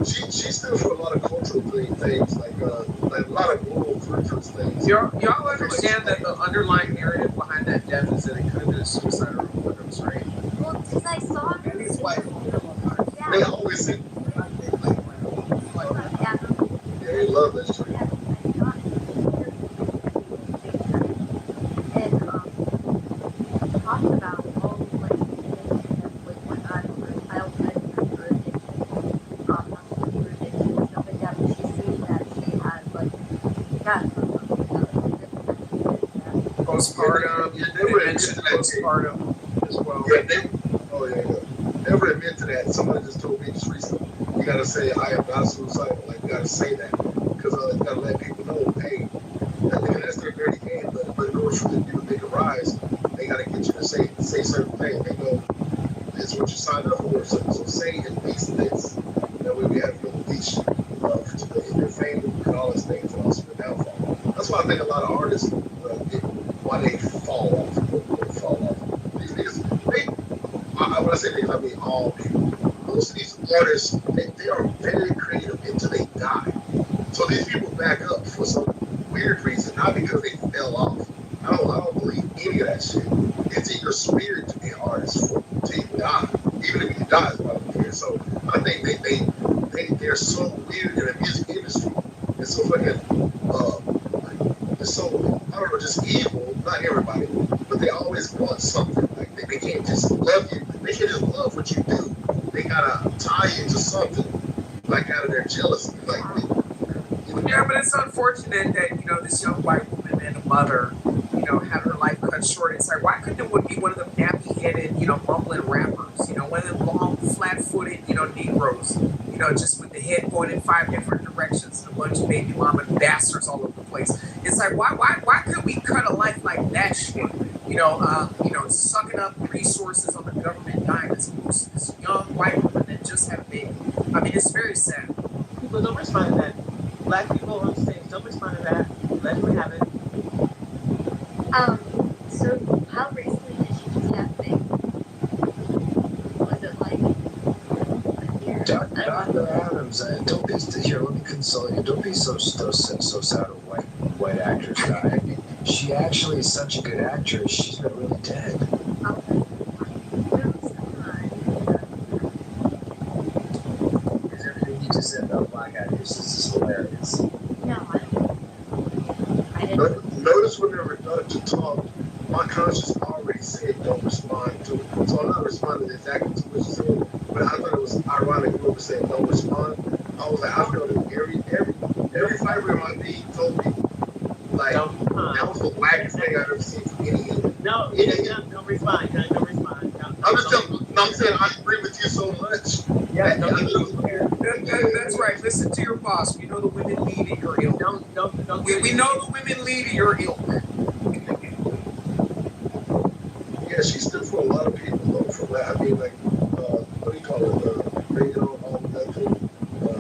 She stood for a lot of cultural things, like a lot of global cultural things. Y'all understand that the underlying narrative behind that death is that it could have been a suicide or overdose, right? Well, because I saw her. They always say. Yeah, they love that shit. Talked about all like what I childhood and stuff like that. She seemed that she had postpartum. Yeah, they were into postpartum as well. Yeah, never admit to that. Somebody just told me just recently. You gotta say I am not suicidal. Like you gotta say that because you gotta let people know, hey, that's their dirty game. But in order for them to make a rise, they gotta get you to say certain things. They know it's what you signed up for. So say at least this. That way we have your leash in their fame and all these things and also the downfall. That's why I think a lot of artists why they fall off. These niggas, when I say niggas, I mean all people. Most of these artists, they are very creative until they die. So these people back up for some weird reason, not because they fell off. I don't believe any of that shit. It's in your spirit to be an artist until you die. Even if you die, is what I don't care. So I think they're so weird in the music industry. It's so fucking so, I don't know, just evil. Not everybody, but they always want something. Like they can't just love you. They can't just love what you do. They gotta tie you to something, like out of their jealousy. Like, yeah, but it's unfortunate that, you know, this young white woman and a mother, you know, had her life cut short. It's like, why couldn't it be one of them nappy-headed, you know, mumbling rappers, you know, one of them long, flat-footed, you know, Negroes, you know, just with the head going in 5 different directions and a bunch of baby mama bastards all over the place. It's like, why could we cut a life like that short? You know, sucking up resources on the government dime. This young white woman that just had a baby. I mean, it's very sad. People don't respond to that. Black people on stage don't respond to that. Let them have it. So how recently did she just have a baby? Was it like a year? Dr. Adams, don't be here. Let me console you. Don't be so sad. A white actress guy. She actually is such a good actress. She's not really dead. Everything you just said about black actresses is hilarious. No, I didn't. Notice when they're done to talk, my conscience already said don't respond to it. So I'm not responding exactly to what you said, but I thought it was ironic when you said don't respond. I was like, I felt it every fiber in my being told me, like, that was the wackest thing I've ever seen from any human. No, don't respond. Don't respond. I'm just telling. I'm saying I agree with you so much. Yeah, that's right. Listen to your boss. We know the women lead in your ilk. Don't. We know the women lead in your ilk. Yeah, she stood for a lot of people though. From that, I mean, like, what do you call it? Radio, all of that too.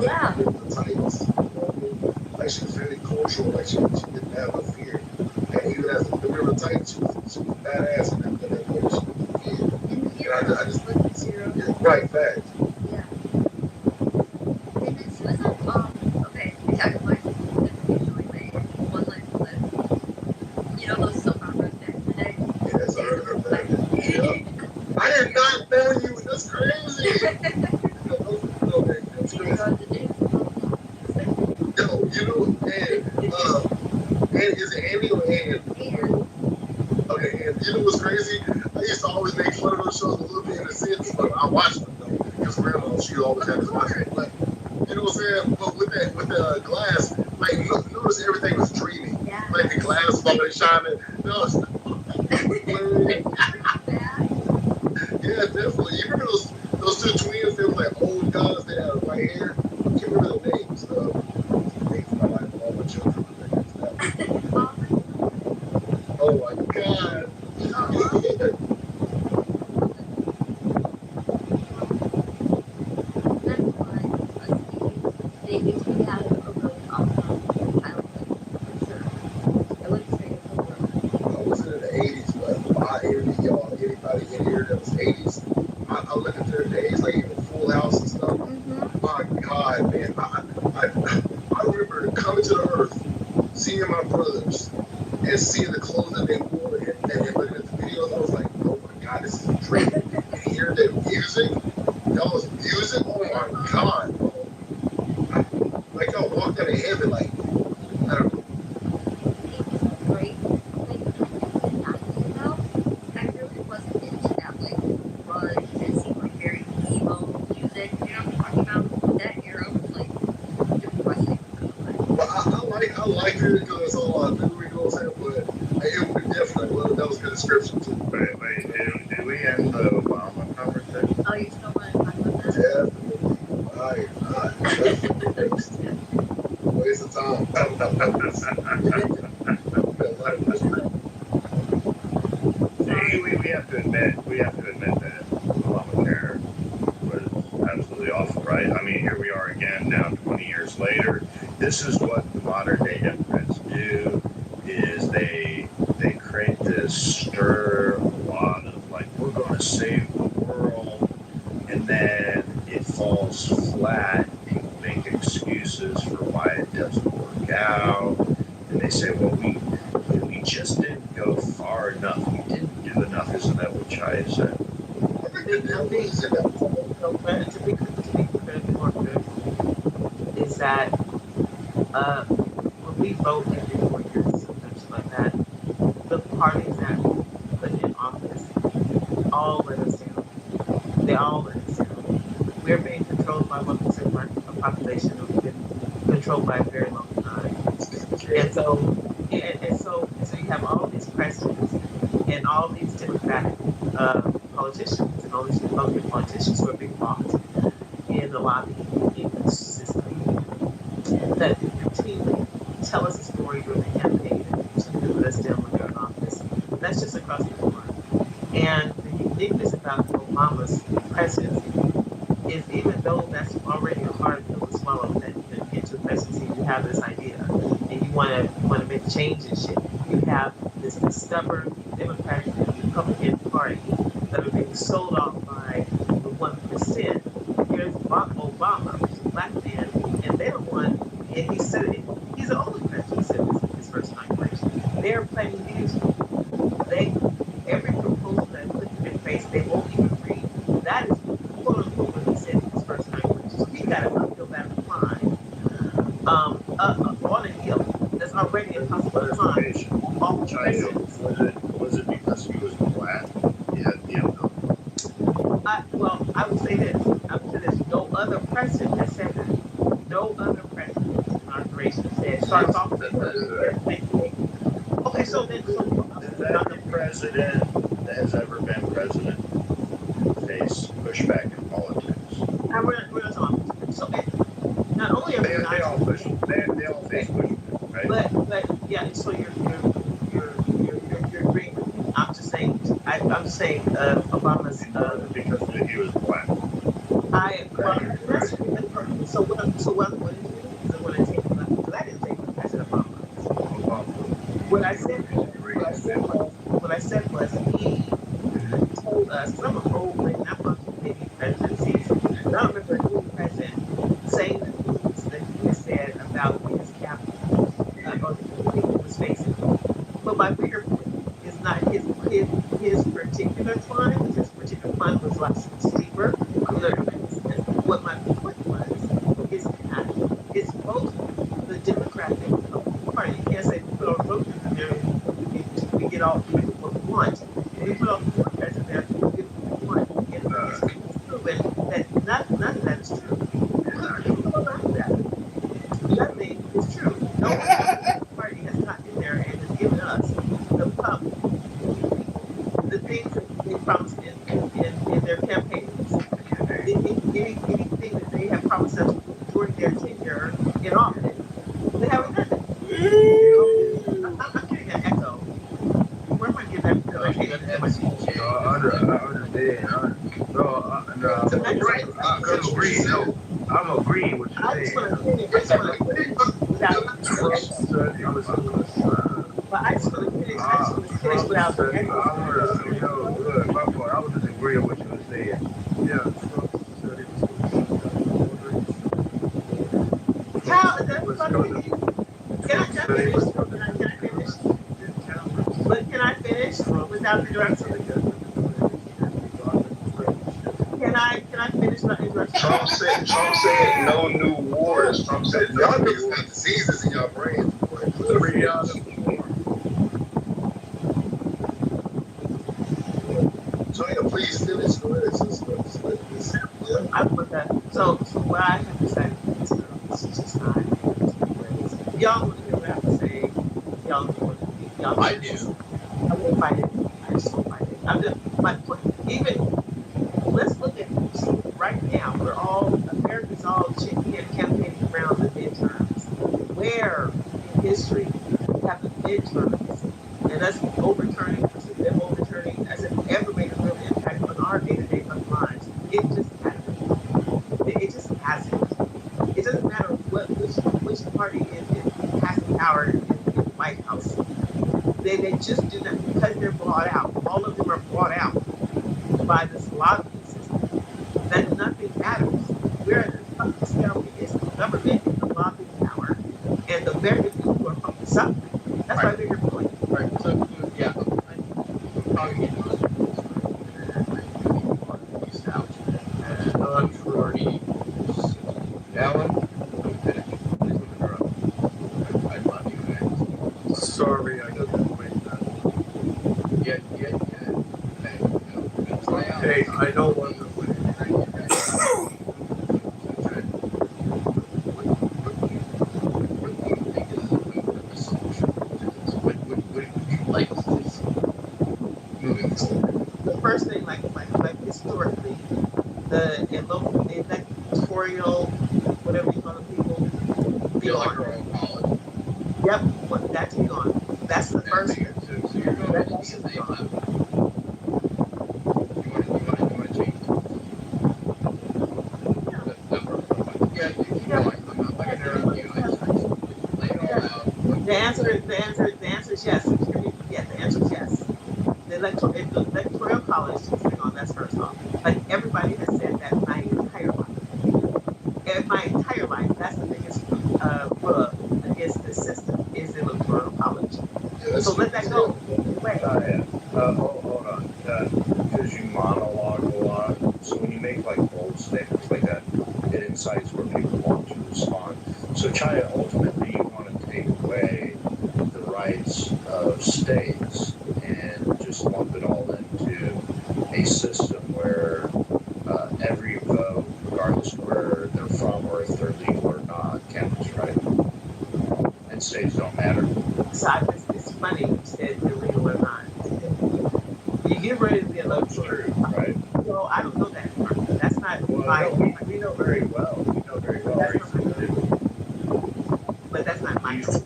Yeah. The titles. You know what I mean? Like she was very cultural. Like she didn't have no fear. And even as the River Titans, she was badass and everything that way. She was I just right, fact. Yeah. And then she was on, okay, we talked about One Life to Live. You know those soap operas back in the day? Yes, I heard of that. Yeah. I did not know you. That's crazy. No, you know, and is it Andy or Ann? Okay, and you know what's crazy? I used to always make fun of those shows a little bit in a sense, but I watched them though. Because grandma, she always had to watch it. But you know what I'm saying? But with the glass, like notice everything was dreamy. Yeah. Like the glass falling shining. No, yeah, definitely. You remember those two twins? They were like old guys. They had white hair. I can't remember the names. Names of my life, all my children. Oh my God. Anybody in here that was 80s, I look at their days, like even Full House and stuff. My God, man, I remember coming to the earth, seeing my brothers, and seeing the clothes that they wore, and looking at the videos, I was like, oh my God, this is a dream. And hearing their music, that was music, oh my God. Like y'all walked out of heaven, like, I don't know. I like it because it's all on memory goes in, but it would be different. Well, that was a good description too. Wait, did we end the Obama conversation? Oh, you still want to talk about that? Definitely. Waste of time. we have to admit that Obamacare was absolutely awful, right? I mean, here we are again now 20 years later. This is what the modern day Democrats do, is they create this stir a lot of like, we're going to save the world, and then it falls flat. People make excuses for why it doesn't work out, and they say, well, we just didn't go far enough. We didn't do enough. Isn't that what Chai said? To be more good is that when we vote every 4 years, sometimes parties that we put in office all let us down. They all let us down. We're being controlled by 1% of our population, and we've been controlled by a very long time. And so you have all these presidents and all these Democratic politicians and all these Republican politicians who are being bought in the lobby in the system that continually tell us a story during the campaign and continue to put us down when they're in office. That's just across the board. And the uniqueness about Obama's presidency is, even though that's already a hard pill to swallow, that you get to the presidency, you have this idea and you want to make change and shit. You have this stubborn Democratic and Republican Party that are being sold off by the 1%. Here's Obama, who's a black man, and they're the one, and he said it, he's the only president who said his first inauguration. They're playing music. Every proposal that put in their face, they won't even read. That is quote unquote what he said in his first inauguration. So he got to uphill that climb on a hill that's already impossible to climb. All presidents. Was it because he was black? Well, I would say this. No other president has said that. No other president's inauguration starts off with okay, so then, is that the president that has ever been president face pushback in politics? We're not talking. So not only are they all push, they all face pushback, right? But yeah, so you're agreeing with me. I'm just saying Obama's because he was black. So what I'm going to do is I'm going to take because I didn't take President Obama. What I said was he told us, because I'm an old lady, I'm going to maybe presidencies, but I don't remember any president saying the things that he said about his cabinet or the thing he was facing. But my bigger point is not his particular climb. His particular climb was like steeper. What my point was is that it's both the Democratic Party. You can't say we put all the voters in there, we get all what we want. And we put all the Democrats in there, we get what we want. And it's proven that none of that is true. Nothing is true. No party has gotten in there and has given us the public the things that they promised in their campaigns. Anything that they have promised us during their tenure in office, they haven't done it. I'm getting an echo. Where am I getting that? Because I can't get that much. I'm agreeing with you. I just want to finish without but I just want to finish without the echo. I was just agreeing with what you were saying. Yeah. How is that funny? Can I finish? But can I finish without interrupting? Can I finish without interrupting? Trump said no new wars. Trump said y'all niggas got diseases in y'all brains. So yeah, please finish. Go ahead. I put that. So what I have decided is just not. Y'all want to hear what I have to say? Y'all. I do. I won't fight it. I just won't fight it. I'm just even. Let's look at right now. America's all campaigning around the midterms. Where in history we have the midterms and us overturning, them overturning, has it ever made a real impact on our day-to-day lives? It just hasn't. It just hasn't. It doesn't matter which party has the power in the White House. They just do that because they're bought out. All of them are bought out by this lobbying system. That nothing matters. We're in a fucking scale. It's the government and the lobbying power, and the very people who are fucking suffering. That's my bigger point. Right. So yeah, I'm probably Alan, Sorry, I got that way. Hey, I know one. The first thing, like historically, the electoral, whatever you call them, people, be on. Yep, that's be on. That's the first thing. That should be on. The answer is yes. Yeah, the answer is yes. The electoral college should be on. That's first off. Like everybody has said that my entire life. That's the biggest rub against the system is the electoral college. So let that go. Wait. Hold on. Because you monologue a lot, so when you make like bold statements like that, it incites where people want to respond. So Chaya, ultimately you want to take away the rights of states and just lump it all into a system where every vote, regardless of where they're from or if they're legal or not, counts, right? And states don't matter. So it's funny you said they're legal or not. You get rid of the electoral, right? No, I don't know that part. That's not my. We know very well. We know very well. But that's not my. That's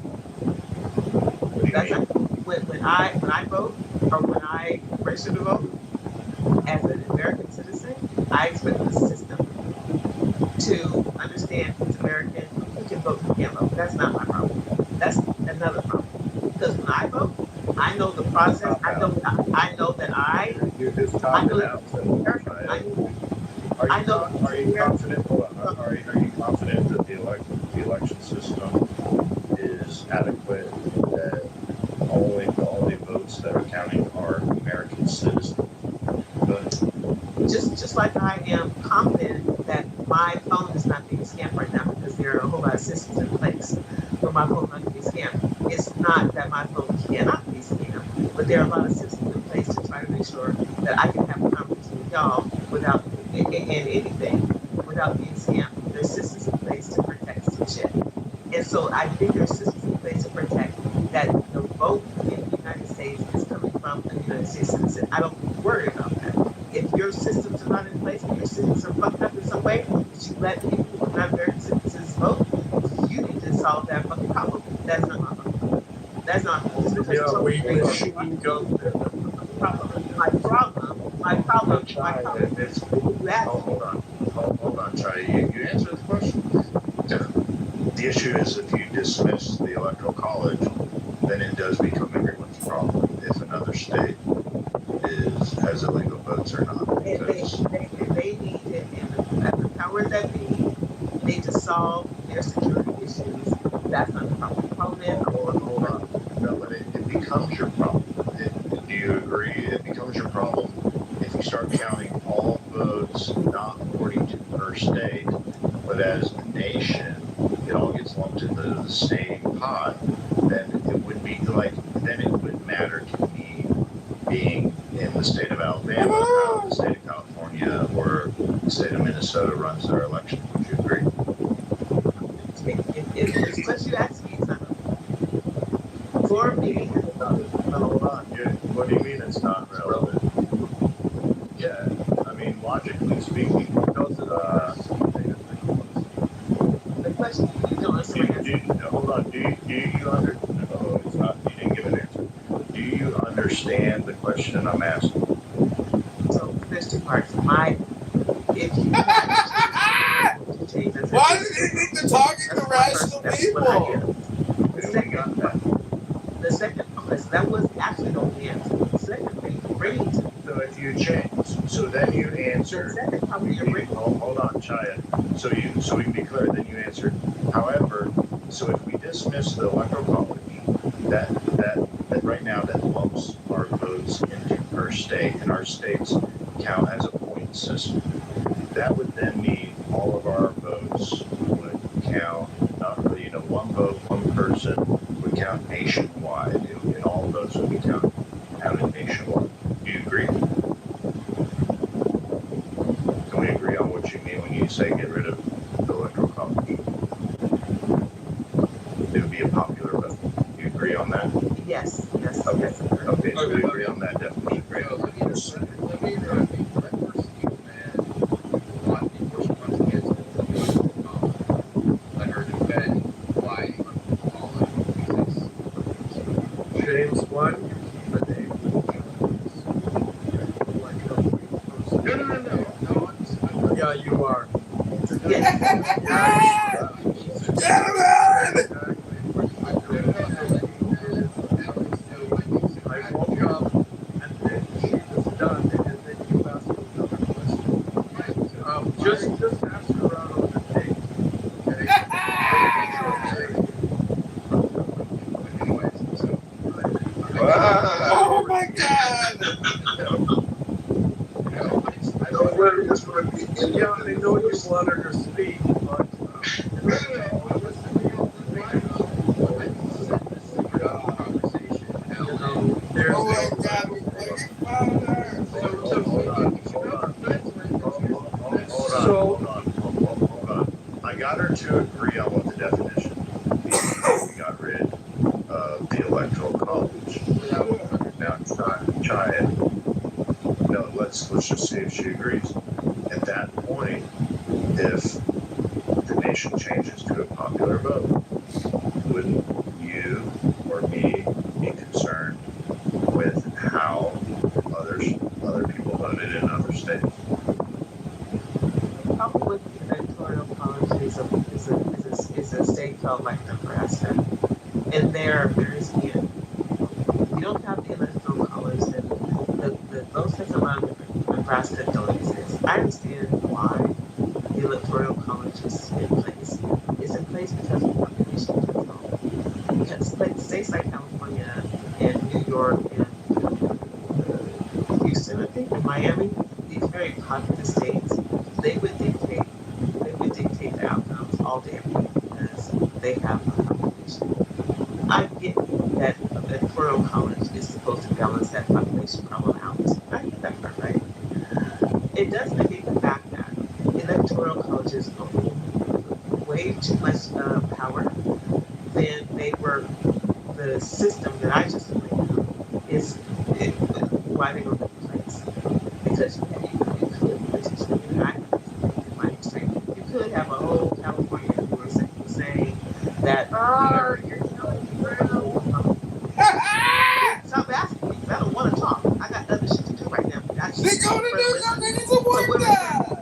not, when I vote or when I register to vote as an American citizen, I expect the system to understand who's American, who can vote, who can't vote. That's not my problem. That's another problem. Because when I vote, I know the process. I know that I. You're just talking out. Are you confident that the election system is adequate? That all the votes that are counting are American citizens? Just like I am confident that my phone is not being scammed right now because there are a whole lot of systems in place for my phone not to be scammed. It's not that my phone cannot be scammed, but there are a lot of systems in place to try to make sure that I can have a conversation with y'all without anything, without being scammed. There's systems in place to protect some shit. And so I think there's systems in place to protect that the vote in the United States is coming from a United States citizen. I don't worry about that. If your systems are not in place, if your systems are fucked up in some way, that you let people who are not American citizens vote, you need to solve that fucking problem. That's not my problem. That's not my problem. Hold on, Chai. You answered the question. The issue is if you dismiss the electoral college, then it does become everyone's problem if another state has illegal votes or not. They need it, and the powers that be need to solve their security issues. That's not the problem. The problem is, hold on. No, but it becomes your problem. Do you agree? It becomes your problem if you start counting all votes not according to per state, but as a nation, it all gets lumped into the same pot. Then it would be like, then it would matter to me being in the state of Alabama, or the state of California, or the state of Minnesota runs their election. Would you agree? It's what you asked me, something. For me, hold on. What do you mean it's not relevant? Yeah, I mean, logically speaking, because of the question you don't understand. Hold on. Do you understand? No, it's not. You didn't give an answer. Do you understand the question I'm asking? So there's two parts. If you why did he need to talk to rational people? The second part, that was actually the only answer. The second thing, bringing to. So if you change, so then you answer. Hold on, Chaya. So we can be clear. Then you answered. However, so if we dismiss the electoral college, that right now that lumps our votes into per state, and our states count as a point system. That would then mean all of our votes would count. One vote, one person would count nationwide, and all votes would be counted nationwide. Do you agree? That's Okay. that's correct. Okay, so we agree on that definition. Great. Let me first you, man. What before she wants to get to let her defend why all of James 1. No. Yeah, you are. Yes. I woke up and then she was done, and then you asked me another question. Just ask her out on the date. Okay? Oh my God! Yeah, I know you want her to speak, but there's Oh my God! We fucking found her. Hold on. I got her to agree on what the definition means. We got rid of the electoral college. Now try it. No, let's just see if she agrees. At that point, if the nation changes to a popular vote, wouldn't you or me be concerned with how other people voted in other states? The problem with the electoral college is a state called like Nebraska, and there are very few. You don't have the electoral college, and those states around Nebraska don't exist. I understand why the electoral college is in place. It's in place because of population control. Because states like California and New York and Houston, I think, and Miami, these very populous states, they would dictate the outcomes all day every day because they have a population. I get that electoral college is supposed to balance that population problem out. I get that part, right? It does negate the fact that electoral colleges own way too much power than they were. The system that I just laid out is why they were in place. Because you could potentially, in my understanding, you could have a whole California who are saying that. You're telling me stop asking me because I don't want to talk. I got other shit to do right now. They going to do something. It's a wonder.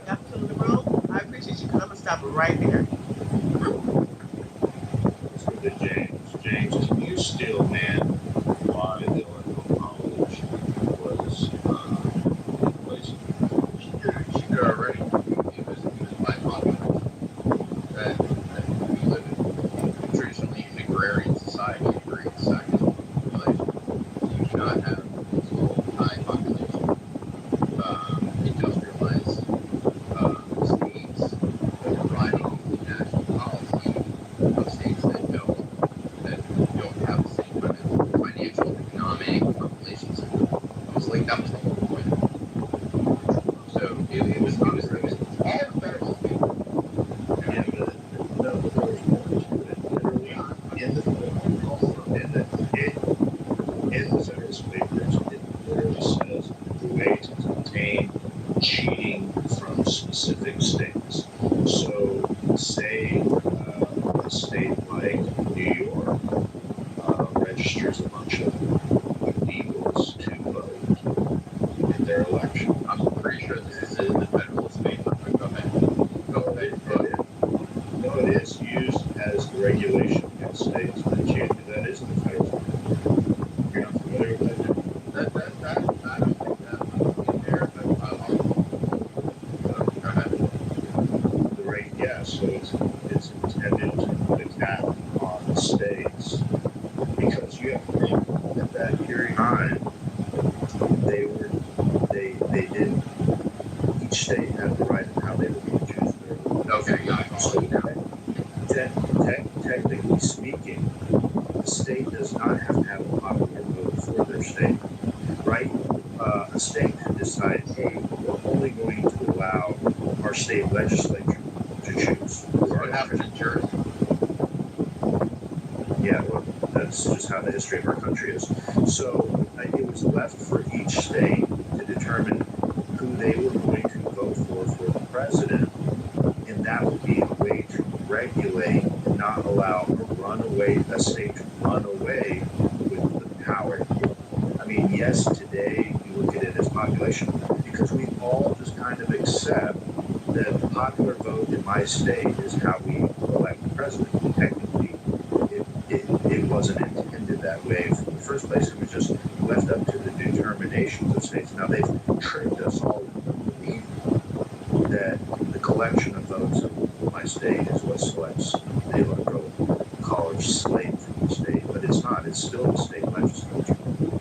Y'all still in the room? I appreciate you because I'm gonna stop right there. James, can you still man why the electoral college was in place? She did already. It was by population. That we live in traditionally an agrarian society, population. You do not have high population, industrialized states that are riding the national policy of states that don't have the same kind of financial, economic populations. It was like that was the whole point. So it was all the federal states. Yeah, but no, there was more to it. Literally, in the federal papers, it literally says the way to contain cheating from specific states. So, say a state like New York registers a bunch of illegals to vote in their election. I'm pretty sure this is in the federal space. Go ahead. No, it is used as the regulation against states, but that is the federal space. You're not familiar with that? I don't think that in there, but go ahead. The rate, yeah, so it's intended to put a cap on the states because you have to remember at that period of time they didn't, each state had the right of how they were going to choose their Okay, yeah, so technically speaking, the state does not have to have a popular vote for their state, right? A state could decide, hey, we're only going to allow our state legislature to choose. What happened in Jersey? Yeah, well, that's just how the history of our country is. So it was left for each state to determine who they were going to vote for the president, and that would be a way to regulate and not allow a state to run away with the power. I mean, yes, today you look at it as population, because we all just kind of accept that the popular vote in my state is how we elect the president. Technically, it wasn't intended that way from the first place. It was just left up to the determinations of states. Now, they've tricked us all into believing that the collection of votes in my state is what selects the electoral college slate from the state, but it's not. It's still the state legislature.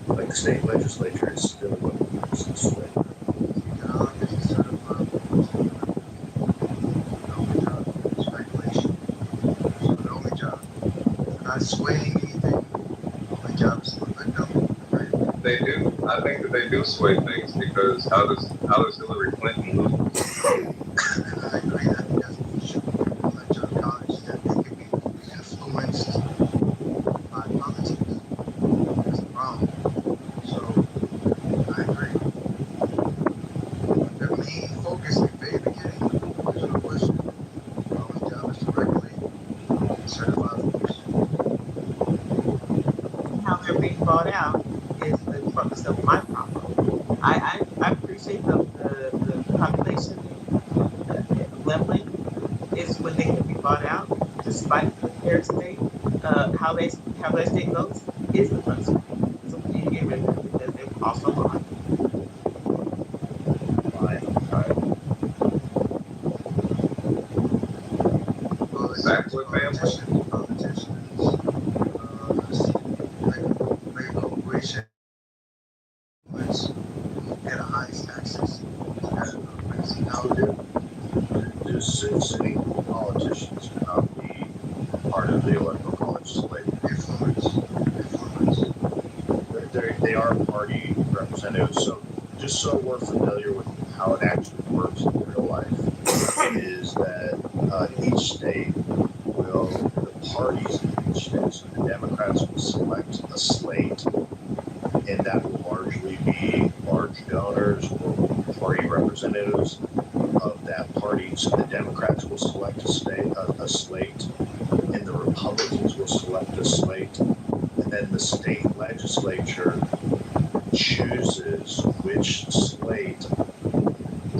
Like, the state legislature is still what makes the slate. It's sort of speculation. So the only job, not swaying anything. The only job is to look like them. They do. I think that they do sway things, because how does Hillary Clinton lose? I agree that that's the issue. Electoral college, that they can be influenced by politics. That's the problem. So I agree. Their main focus in the very beginning was the only job is to regulate and certify votes. How they're being bought out is the crux of my problem. I appreciate the population leveling is when they can be bought out, despite their state. How they state votes is the crux of it. So we need to get rid of them because they've also lied. Well, exactly what politicians, big corporation, which get a high taxes. The city politicians cannot be part of the electoral college slate. Influence. They are party representatives. So just so we're familiar with how it actually works in real life, is that each state the parties in each state, so the Democrats will select a slate, and that will largely be large donors or party representatives of that party. So the Democrats will select a slate, and the Republicans will select a slate, and then the state legislature chooses which slate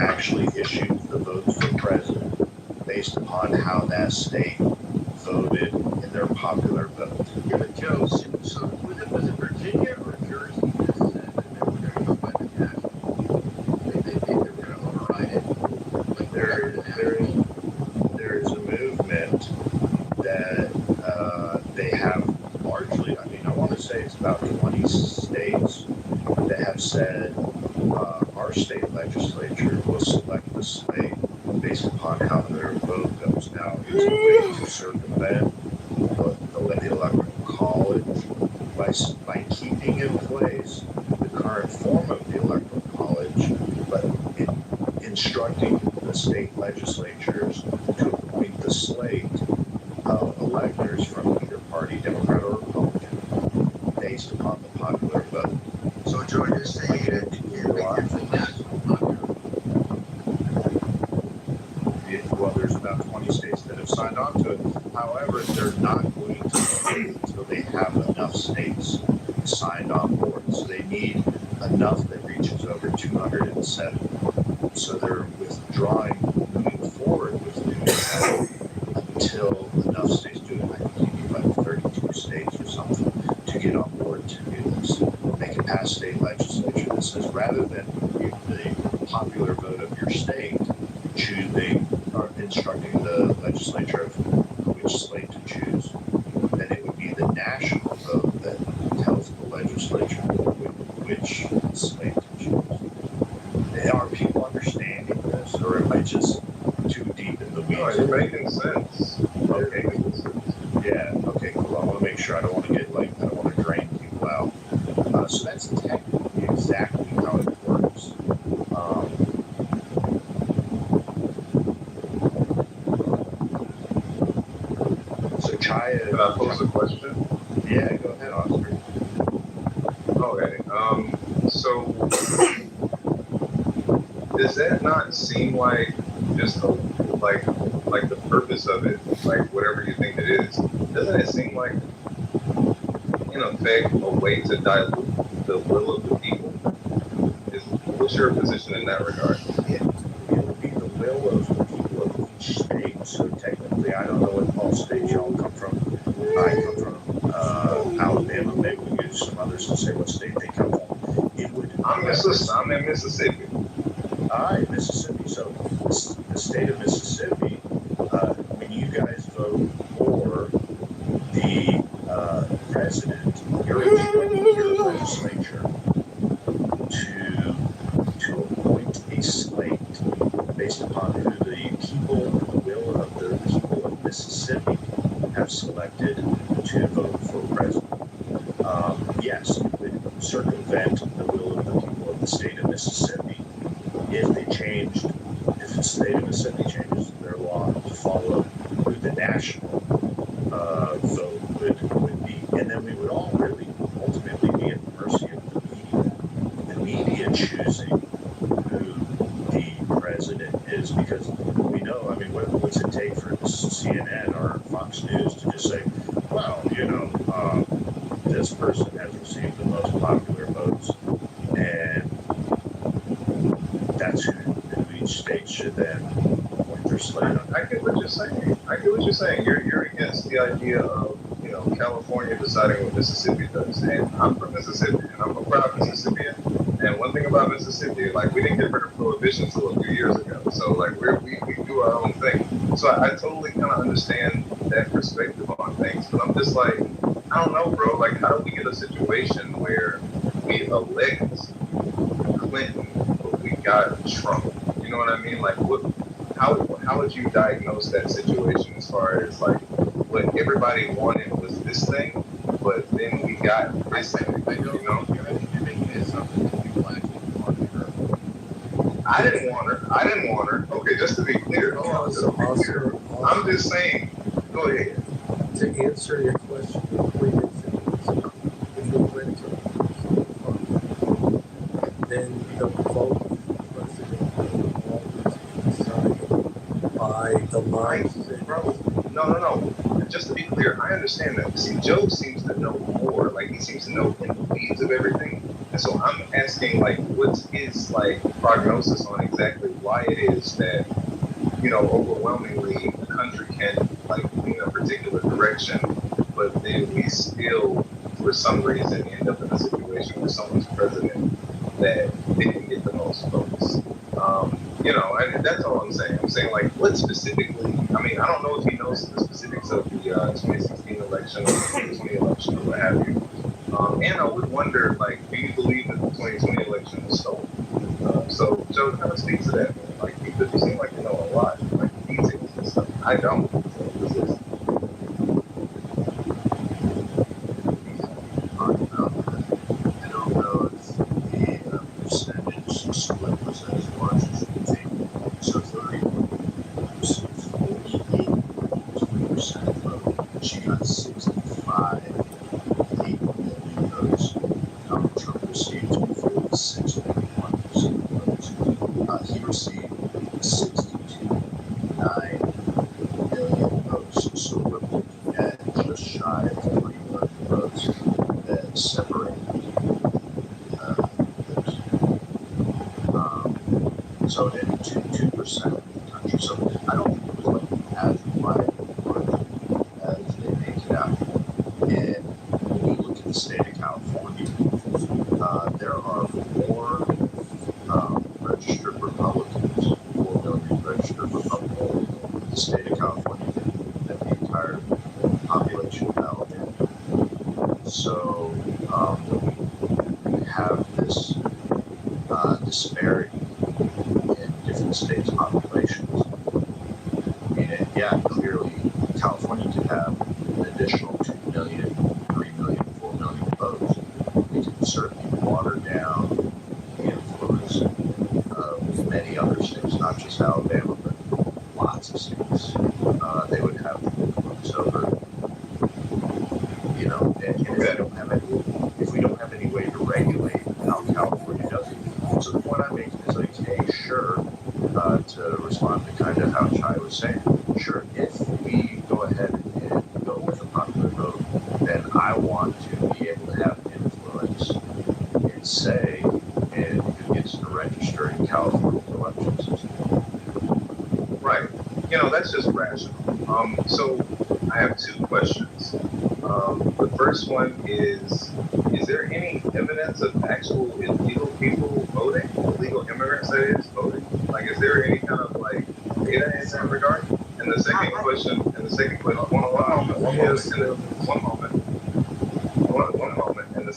actually issues the votes for president based upon how that state voted in their popular vote. Yeah, but Joe, so was it Virginia or Jersey that said that they were going to go by the national? They were going to override it. Like there's a movement that they have largely, I mean, I want to say it's about 20 states that have said our state legislature will select the slate based upon how their vote goes. Now, it's a way to circumvent the electoral college by keeping in place the current form of the electoral college, but instructing the state legislatures to appoint the slate of electors from either party, Democrat or Republican, based upon the popular vote. So, Joe, you're saying that you can't make it from national popular? Well, there's about 20 states that have signed on to it. However, they're not going to wait until they have enough states signed on board. So they need enough that reaches over 207. So they're withdrawing, moving forward with doing that until enough states do it. I think you need like 32 states or something to get on board to do this. They can pass state legislature that says rather than the popular vote of your state, choosing or instructing the legislature of which slate to choose, then it would be the national vote that tells the legislature which slate to choose. Are people understanding this, or am I just too deep in the weeds? No, you're making sense. Okay. Yeah. Okay. Cool. I want to make sure I don't want to drain people out. So that's technically exactly how it works. So Chaya. Can I pose a question? Yeah, go ahead, Oscar. Okay. So does that not seem like just like the purpose of it, like whatever you think it is? Doesn't it seem like, in effect, a way to dilute the will of the people? What's your position in that regard? It would be the will of the people of each state. So technically, I don't know what all states y'all come from. I come from Alabama. Maybe we get some others to say what state they come from. It would. I'm in Mississippi. All right, Mississippi. So the state of Mississippi, when you guys vote for the president, you're instructing your legislature to appoint a slate based upon who the will of the people of Mississippi have selected to vote for president. Yes, it would circumvent the will of the people of the state of Mississippi if the state of Mississippi changes their law to follow who the national vote would be. And then we would all really ultimately be at the mercy of the media choosing who the president is, because we know, I mean, what's it take for CNN or Fox News to just say, well, this person has received the most popular votes, and that's who each state should then appoint their slate. I get what you're saying. You're against the idea of, California deciding what Mississippi does. And I'm from Mississippi, and I'm a proud Mississippian. And one thing about Mississippi, like, we didn't get rid of prohibition until a few years ago. So, like, we do our own thing. So I totally kind of understand that perspective on things. But I'm just like, I don't know, bro. Like, how do we get a situation where we elect Clinton, but we got Trump? You know what I mean? Like, how would you diagnose that situation as far as, like, what everybody wanted was this thing, but then we got this thing, I didn't want her. Okay, just to be clear. I'm just saying, go ahead. To answer your question, if you went to then the vote president will always be decided by the lines. No. Just to be clear, I understand that. See, Joe seems to know more. Like, he seems to know in the weeds of everything. And so I'm asking, like, what's his, like, prognosis on exactly why it is that, overwhelmingly the country can, like, move in a particular direction, but then we still, for some reason, end up in a situation where someone's president that didn't get the most votes. That's all I'm saying. I'm saying, like, what specifically, I mean, I don't know if he knows the specifics of the 2016 election or the 2020 election or what have you. And I would wonder, like, do you believe that the 2020 election was stolen? So, Joe, kind of speak to that, man. Like, because you seem like you know a lot, like, details and stuff. I don't. So this is... I don't know if the percentage split was as large as you think. So 48% vote. She got 65. 8 million votes. Donald Trump received 46.1% votes. He received 62.9 million votes. So we're looking at just shy of 3 million votes that separate the so then 2% of the country. So I don't think it was like as wide as they make it out. And when you look at the state of California, there are more registered Republicans, 4 million registered Republicans in the state of California than the entire population of Alabama. So we have this disparity in different states' populations. I mean, clearly California could have an additional 2 million, 3 million, 4 million votes. It could certainly water down the influence of many other states, not just Alabama, but lots of states. They would have the influence over, and if we don't have any way to regulate respond to kind of how Chai was saying. Sure, if we go ahead and go with a popular vote, then I want to be able to have influence and say in who gets to register in California's election system. Right. That's just rational. So I have two questions. The first one is there any evidence of actual illegal people voting? Illegal immigrants, that is, voting? Like, is there any kind of, like, data in that regard? And the second question, one moment. And the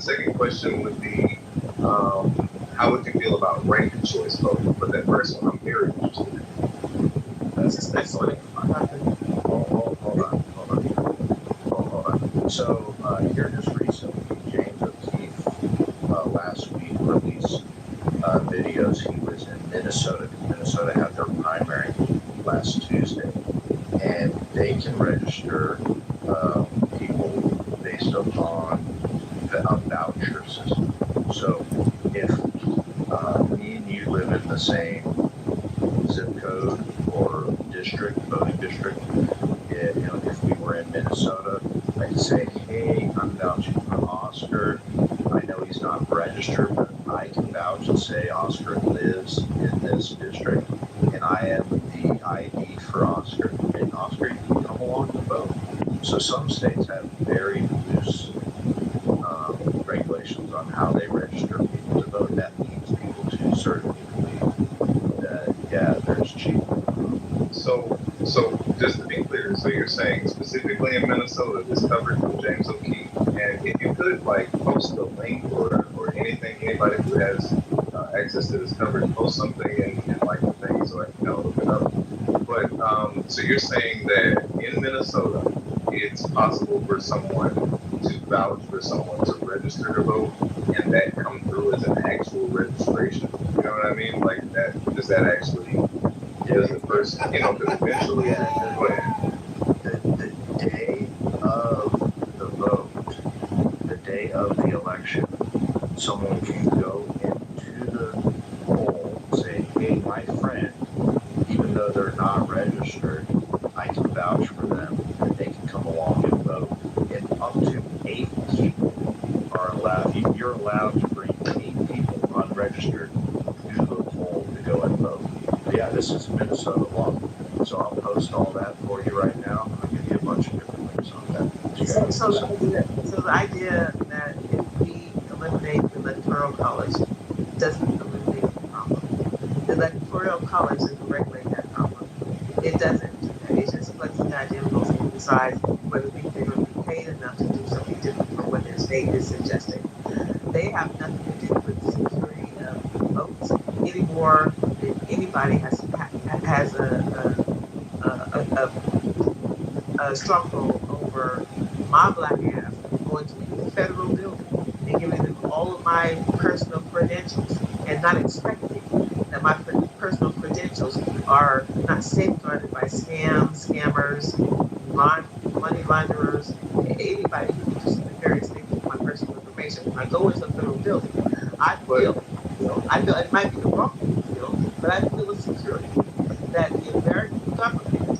second question would be, how would you feel about ranked choice voting? But that first one, I'm very interested in. That's excellent. Hold on. So here just recently, James O'Keefe last week released videos. He was in Minnesota. Minnesota had their primary last Tuesday, and they can register people based upon a voucher system. So if me and you live in the same zip code or voting district, if we were in Minnesota, I could say, hey, I'm vouching for Oscar. I know he's not registered, but I can vouch and say Oscar lives in this district, and I am the ID for Oscar. And Oscar, you can come along and vote. So some states have very loose regulations on how they register people to vote. That means people to certainly believe that, yeah, there's cheating. So just to be clear, so you're saying specifically in Minnesota, this coverage from James O'Keefe, and if you could post a link or anything, anybody who has access to this coverage, post something in the thing so I can look it up. But so you're saying that in Minnesota, it's possible for someone to vouch for someone to register to vote, and that come through as an actual registration. You know what I mean? Like that, does that actually? Does the person, because eventually, go ahead. The day of the vote, the day of the election, someone can go into the poll and say, hey, my friend, even though they're not registered, I can vouch for them, and they can come along and vote. And up to 8 people are allowed. You're allowed to bring 8 people unregistered to the poll to go and vote. But yeah, this is Minnesota law. So I'll post all that for you right now. I'll give you a bunch of different links on that. So the idea that if we eliminate the electoral college doesn't eliminate the problem. The electoral college doesn't regulate that problem. It doesn't. It just lets the goddamn folks decide whether they're going to be paid enough to do something different from what their state is suggesting. They have nothing to do with the security of votes anymore than anybody has a stronghold over my black ass going to a federal building and giving them all of my personal credentials and not expecting that my personal credentials are not safeguarded by scammers, money launderers, anybody who uses various things with my personal information. When I go into a federal building, I feel it might be the wrong thing to feel, but I feel a security that the American government,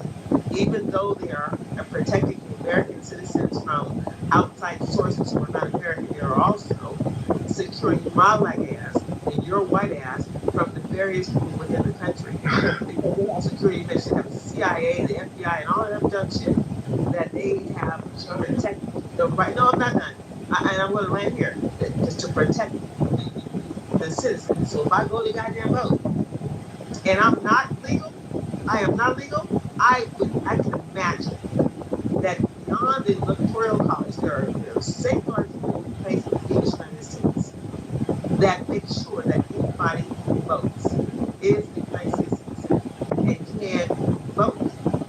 even though they are protecting the American citizens from outside sources who are not American, they are also securing my black ass and your white ass from the various people within the country. Because they have security measures, they have the CIA, the FBI, and all of that dumb shit that they have to protect the right. No, I'm not done. I'm going to land here just to protect the citizens. So if I go to goddamn vote and I'm not legal, I am not legal, I can imagine that beyond the electoral college, there are safeguards in place in the United States that make sure that anybody who votes is a United States citizen and can vote.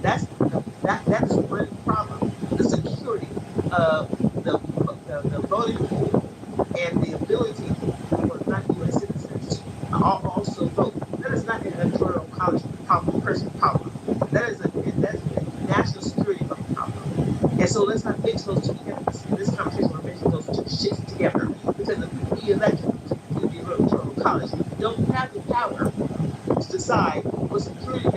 That's one problem. The security of the voting pool and the ability for non-U.S. citizens to also vote. That is not an electoral college problem, person problem. That's a national security problem. And so let's not mix those two together. This conversation, we're mixing those two shits together because the people you elected to the electoral college don't have the power to decide was security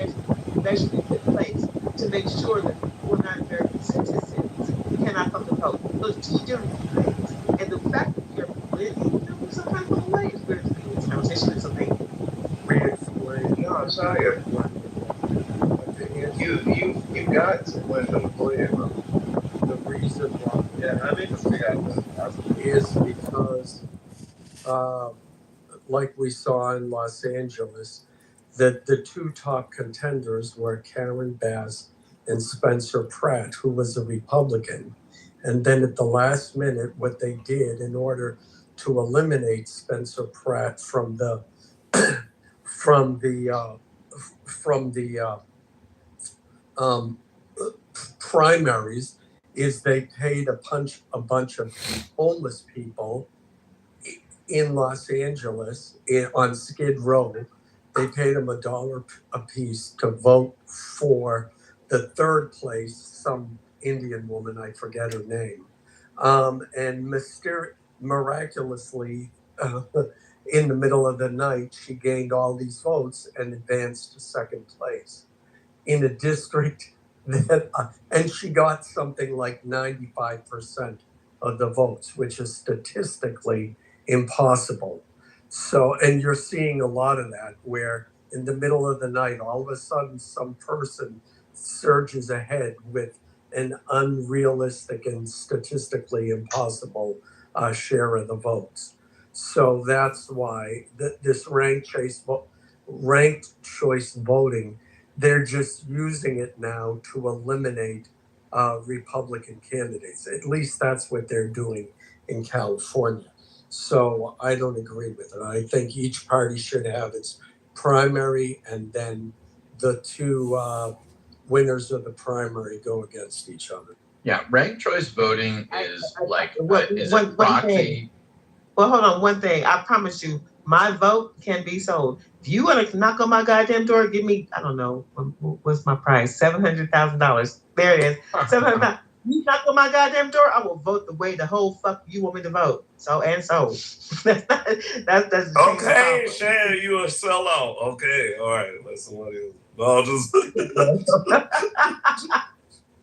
measures be put in place to make sure that we're not American citizens who cannot come to vote. Those two different things. And the fact that we are winning them some kind of way is weird to me in this conversation. It's okay. No, I'm sorry. You got to win them playing. The reason why, I need to figure out is because, like we saw in Los Angeles, that the two top contenders were Karen Bass and Spencer Pratt, who was a Republican. And then at the last minute, what they did in order to eliminate Spencer Pratt from the primaries is they paid a bunch of homeless people in Los Angeles on Skid Row. They paid them $1 a piece to vote for the third place, some Indian woman, I forget her name. And miraculously, in the middle of the night, she gained all these votes and advanced to second place in a district that, and she got something like 95% of the votes, which is statistically impossible. So, and you're seeing a lot of that where in the middle of the night, all of a sudden some person surges ahead with an unrealistic and statistically impossible share of the votes. So that's why this ranked choice voting, they're just using it now to eliminate Republican candidates. At least that's what they're doing in California. So I don't agree with it. I think each party should have its primary, and then the two winners of the primary go against each other. Yeah, ranked choice voting is is one a proxy. thing. Well, hold on. One thing. I promise you, my vote can be sold. If you want to knock on my goddamn door, give me, I don't know, what's my price? $700,000. There it is. $700,000. You knock on my goddamn door, I will vote the way the whole fuck you want me to vote. So. That's okay, Shan, you a sellout. Okay, all right. Let somebody else. No, just.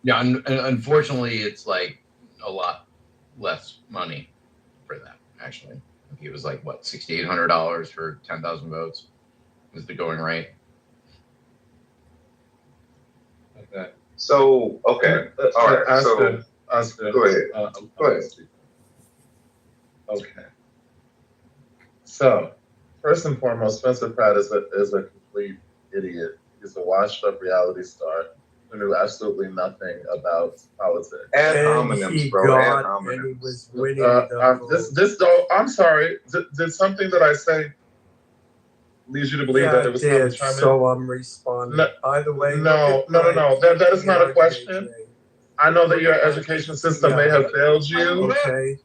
Yeah, unfortunately, it's like a lot less money for that. Actually, I think it was like what, $6,800 for 10,000 votes is the going rate. Okay. So okay, all right. Oscar, go ahead. Go ahead. Okay. So, first and foremost, Spencer Pratt is a complete idiot. He's a washed-up reality star who knew absolutely nothing about politics. And he was winning. I'm sorry. Did something that I say leads you to believe that it was not determined? So I'm responding. No, by the way, no. That is not a question. I know that your education system may have failed you. Okay.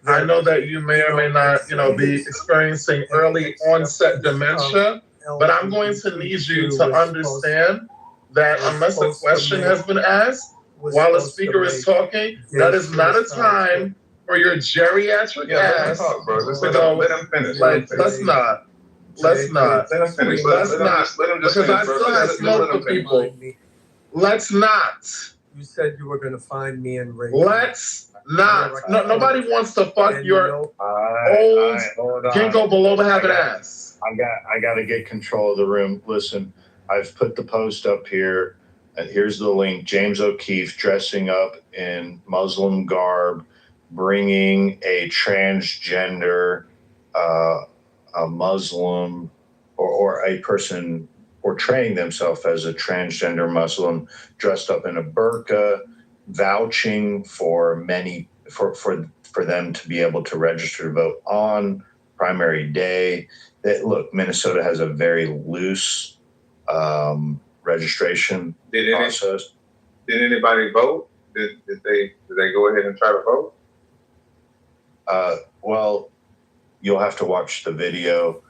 I know that you may or may not, be experiencing early onset dementia, but I'm going to need you to understand that unless a question has been asked while a speaker is talking, that is not a time for your geriatric ass to go. Let him finish. Let's not. Let him finish. Let's not. Let him just Because I finish, bro. still have smoke for people. Let's not. You said you were going to find me and Ray. Let's not. No, nobody wants to fuck your old ginkgo biloba having ass. I got to get control of the room. Listen, I've put the post up here, and here's the link. James O'Keefe dressing up in Muslim garb, bringing a transgender, a Muslim, or a person portraying themselves as a transgender Muslim dressed up in a burqa, vouching for them to be able to register to vote on primary day. Look, Minnesota has a very loose registration process. Did anybody vote? Did they go ahead and try to vote? Well, you'll have to watch the video.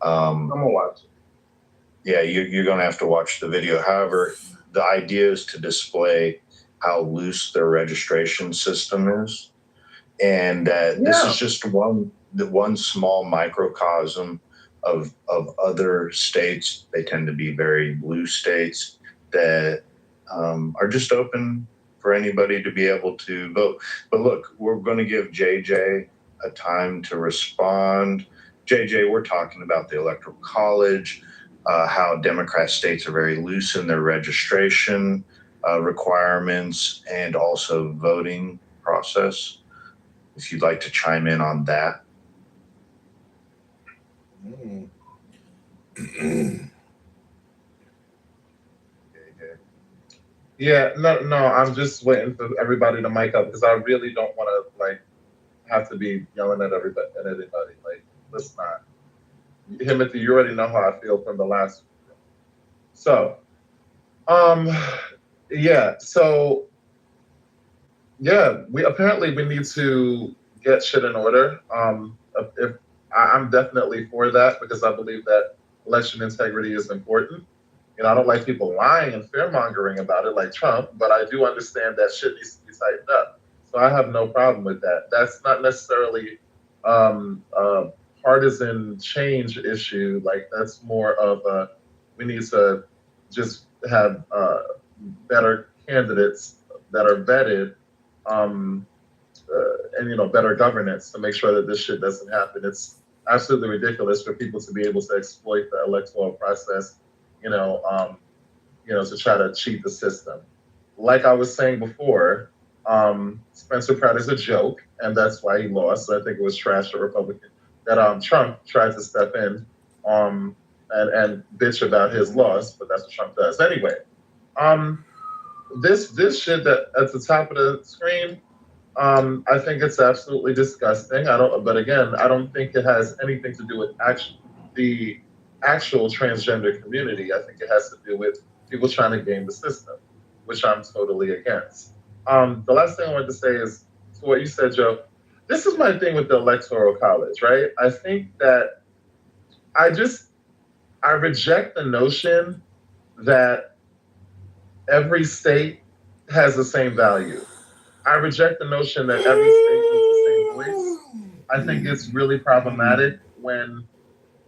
I'm gonna watch it. Yeah, you're going to have to watch the video. However, the idea is to display how loose their registration system is. And this is just one small microcosm of other states. They tend to be very blue states that are just open for anybody to be able to vote. But look, we're going to give JJ a time to respond. JJ, we're talking about the Electoral College, how Democrat states are very loose in their registration requirements and also voting process. If you'd like to chime in on that. Yeah, no, I'm just waiting for everybody to mic up because I really don't want to like have to be yelling at everybody. Like, let's not. Timothy, you already know how I feel from the last. So, yeah. So, yeah, we need to get shit in order. If I'm definitely for that because I believe that election integrity is important. You know, I don't like people lying and fear-mongering about it like Trump, but I do understand that shit needs to be tightened up. So I have no problem with that. That's not necessarily a partisan change issue. Like, that's more of a, we need to just have better candidates that are vetted and, you know, better governance to make sure that this shit doesn't happen. It's absolutely ridiculous for people to be able to exploit the electoral process, you know, to try to cheat the system. Like I was saying before, Spencer Pratt is a joke, and that's why he lost. So I think it was trash, the Republican, that Trump tried to step in and bitch about his loss, but that's what Trump does. Anyway, this shit that at the top of the screen, I think it's absolutely disgusting. But again, I don't think it has anything to do with the actual transgender community. I think it has to do with people trying to game the system, which I'm totally against. The last thing I wanted to say is to what you said, Joe. This is my thing with the Electoral College, right? I think that I reject the notion that every state has the same value. I reject the notion that every state needs the same voice. I think it's really problematic when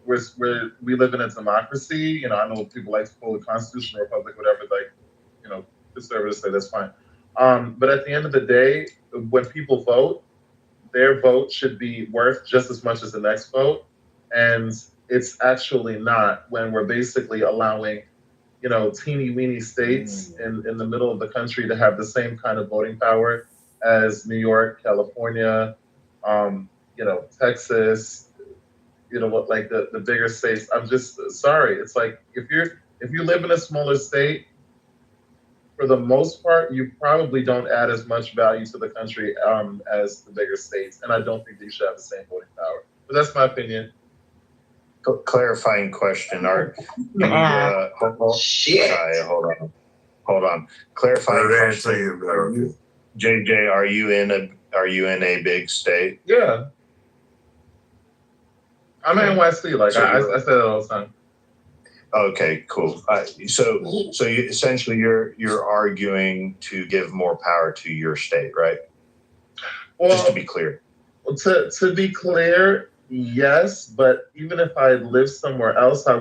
we live in a democracy. You know, I know people like to call it constitutional republic, whatever. Like, you know, conservatives say that's fine. But at the end of the day, when people vote, their vote should be worth just as much as the next vote, and it's actually not when we're basically allowing, you know, teeny weeny states in the middle of the country to have the same kind of voting power as New York, California, you know, Texas, you know, what, like the bigger states. I'm just sorry. It's like if you live in a smaller state, for the most part, you probably don't add as much value to the country as the bigger states, and I don't think they should have the same voting power. But that's my opinion. Clarifying question. Hold on. Clarifying question. JJ, are you in a big state? Yeah. I'm in NYC. Like I say that all the time. Okay, cool. So you, essentially, you're arguing to give more power to your state, right? Well, just to be clear. To be clear, yes. But even if I lived somewhere else, I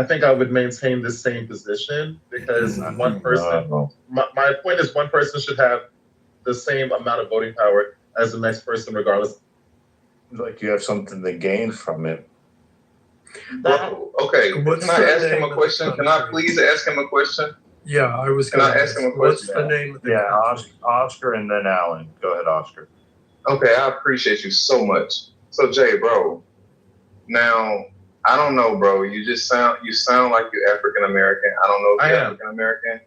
think I would maintain the same position because one person. My point is, one person should have the same amount of voting power as the next person, regardless. Like you have something to gain from it. Okay, can I ask him a question? Can I please ask him a question? Yeah, I was going to ask him a question. What's the name of the country? Oscar and then Alan. Go ahead, Oscar. Okay, I appreciate you so much. So Jay, bro, now I don't know, bro. You sound like you're African American. I don't know if you're African American.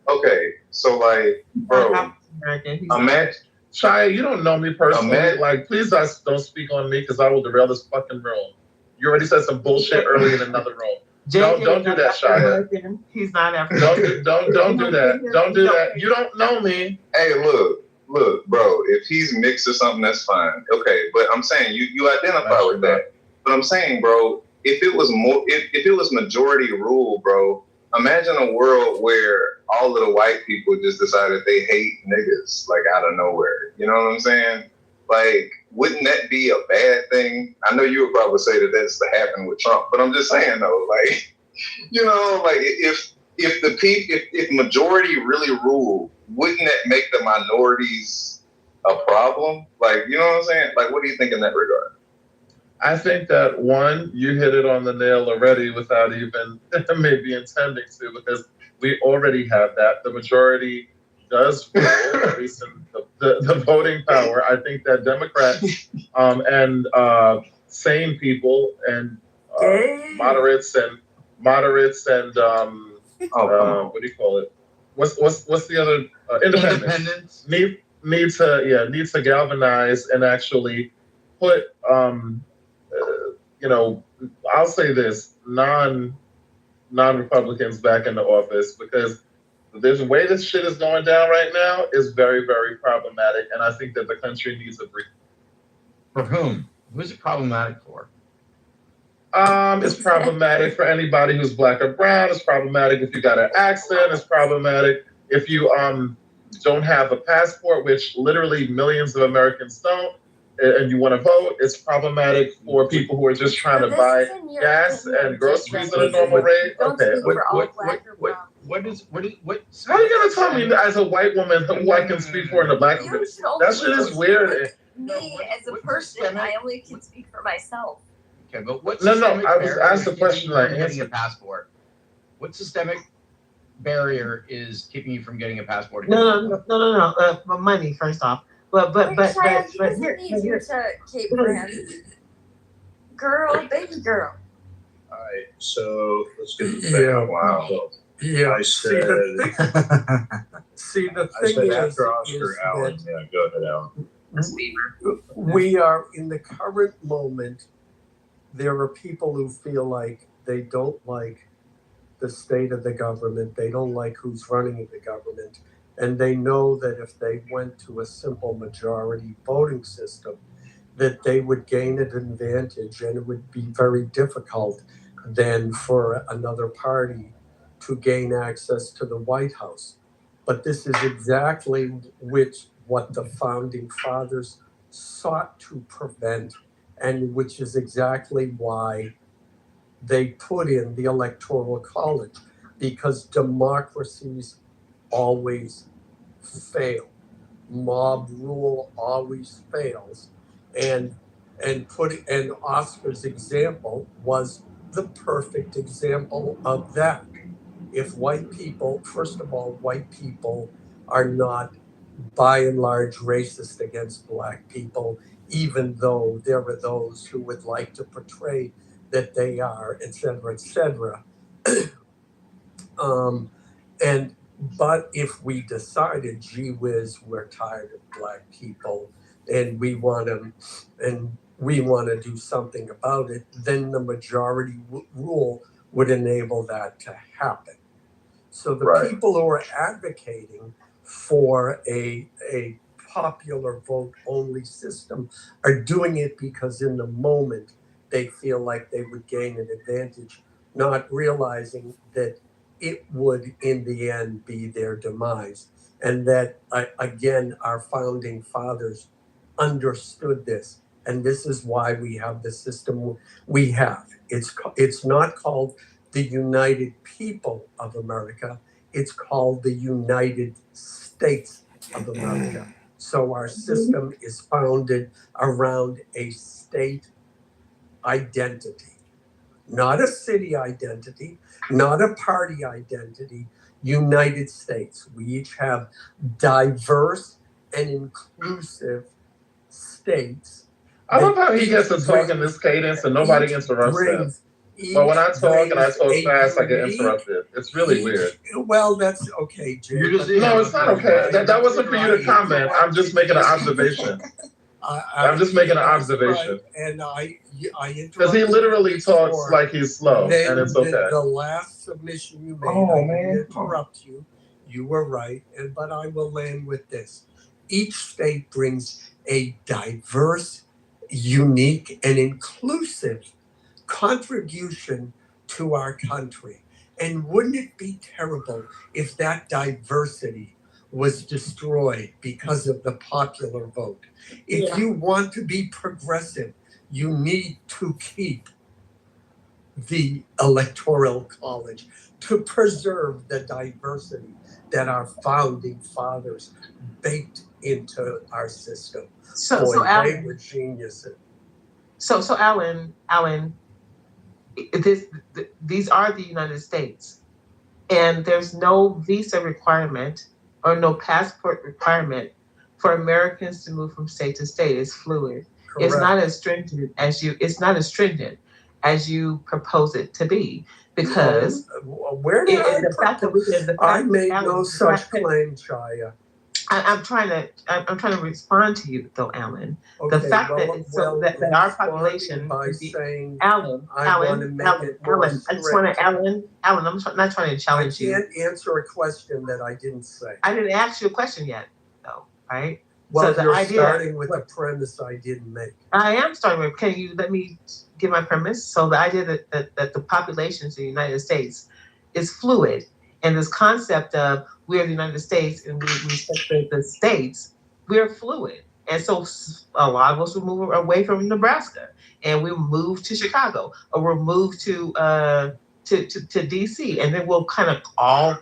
Okay, so like, bro, imagine. Shia, you don't know me personally. Like, please don't speak on me because I will derail this fucking room. You already said some bullshit early in another room. Don't do that, Shia. He's not African. Don't do that. Don't do that. You don't know me. Hey, look, bro. If he's mixed or something, that's fine. Okay, but I'm saying you identify with that. But I'm saying, bro, if it was majority rule, bro, imagine a world where all of the white people just decided they hate niggas like out of nowhere. You know what I'm saying? Like, wouldn't that be a bad thing? I know you would probably say that that's to happen with Trump, but I'm just saying though, like, like if majority really rule, wouldn't that make the minorities a problem? Like, you know what I'm saying? Like, what do you think in that regard? I think that one, you hit it on the nail already without even maybe intending to, because we already have that. The majority does rule, at least in the voting power. I think that Democrats and sane people and moderates and what do you call it? What's the other independents need to galvanize and actually put I'll say this, non-Republicans back into office, because the way this shit is going down right now is very, very problematic, and I think that the country needs a brief. For whom? Who's it problematic for? It's problematic for anybody who's black or brown. It's problematic if you got an accent. It's problematic if you don't have a passport, which literally millions of Americans don't, and you want to vote. It's problematic for people who are just trying to buy gas and groceries at a normal rate. Okay. What is? How are you gonna tell me as a white woman who I can speak for in the black community? That shit is weird. Me as a person, I only can speak for myself. Okay, but what? No. I was asked the question. Getting a passport. What systemic barrier is keeping you from getting a passport? No. Money first off. But He doesn't need you to cape for him. Baby girl. All right, so let's get this back. Yeah, Wow. Yeah. I said, See, the I thing said is, after Oscar, Alan. that Yeah, go ahead, Alan. we are in the current moment. There are people who feel like they don't like the state of the government. They don't like who's running the government. And they know that if they went to a simple majority voting system, that they would gain an advantage, and it would be very difficult then for another party to gain access to the White House. But this is exactly what the founding fathers sought to prevent, and which is exactly why they put in the Electoral College, because democracies always fail. Mob rule always fails. And Oscar's example was the perfect example of that. If white people, first of all, white people are not by and large racist against black people, even though there are those who would like to portray that they are, et cetera. But if we decided, gee whiz, we're tired of black people and we want to do something about it, then the majority rule would enable that to happen. So the people who are advocating for a popular vote only system are doing it because in the moment they feel like they would gain an advantage, not realizing that it would in the end be their demise. And that, again, our founding fathers understood this. And this is why we have the system we have. It's not called the United People of America. It's called the United States of America. So our system is founded around a state identity, not a city identity, not a party identity, United States. We each have diverse and inclusive states. I love how he gets to talk in this cadence and nobody interrupts him. But when I talk and I talk fast, I get interrupted. It's really weird. Well, that's okay, Jay. No, it's not okay. That wasn't for you to comment. I'm just making an observation. I'm just making an observation. And I because he literally talks like he's slow, and it's okay. The last submission you made, I didn't interrupt you. You were right, but I will land with this. Each state brings a diverse, unique, and inclusive contribution to our country. And wouldn't it be terrible if that diversity was destroyed because of the popular vote. If you want to be progressive, you need to keep the Electoral College to preserve the diversity that our founding fathers baked into our system. So they Alan, were geniuses. So Alan, these are the United States, and there's no visa requirement or no passport requirement for Americans to move from state to state. It's fluid. Correct. It's not as stringent as you propose it to be, because where did I made no such claim, Chaya. I'm trying to respond to you though, Alan. Okay, the fact that our population by saying Alan, I want to make it more Alan, I just want to Alan, I'm not trying to challenge you. I can't answer a question that I didn't say. I didn't ask you a question yet, though, right? Well, so you're starting with a premise I didn't make. I am starting with. Can you let me give my premise? So the idea that the populations in the United States is fluid, and this concept of we are the United States and we respect the states, we're fluid. And so a lot of us will move away from Nebraska and we'll move to Chicago, or we'll move to DC, and then we'll kind of all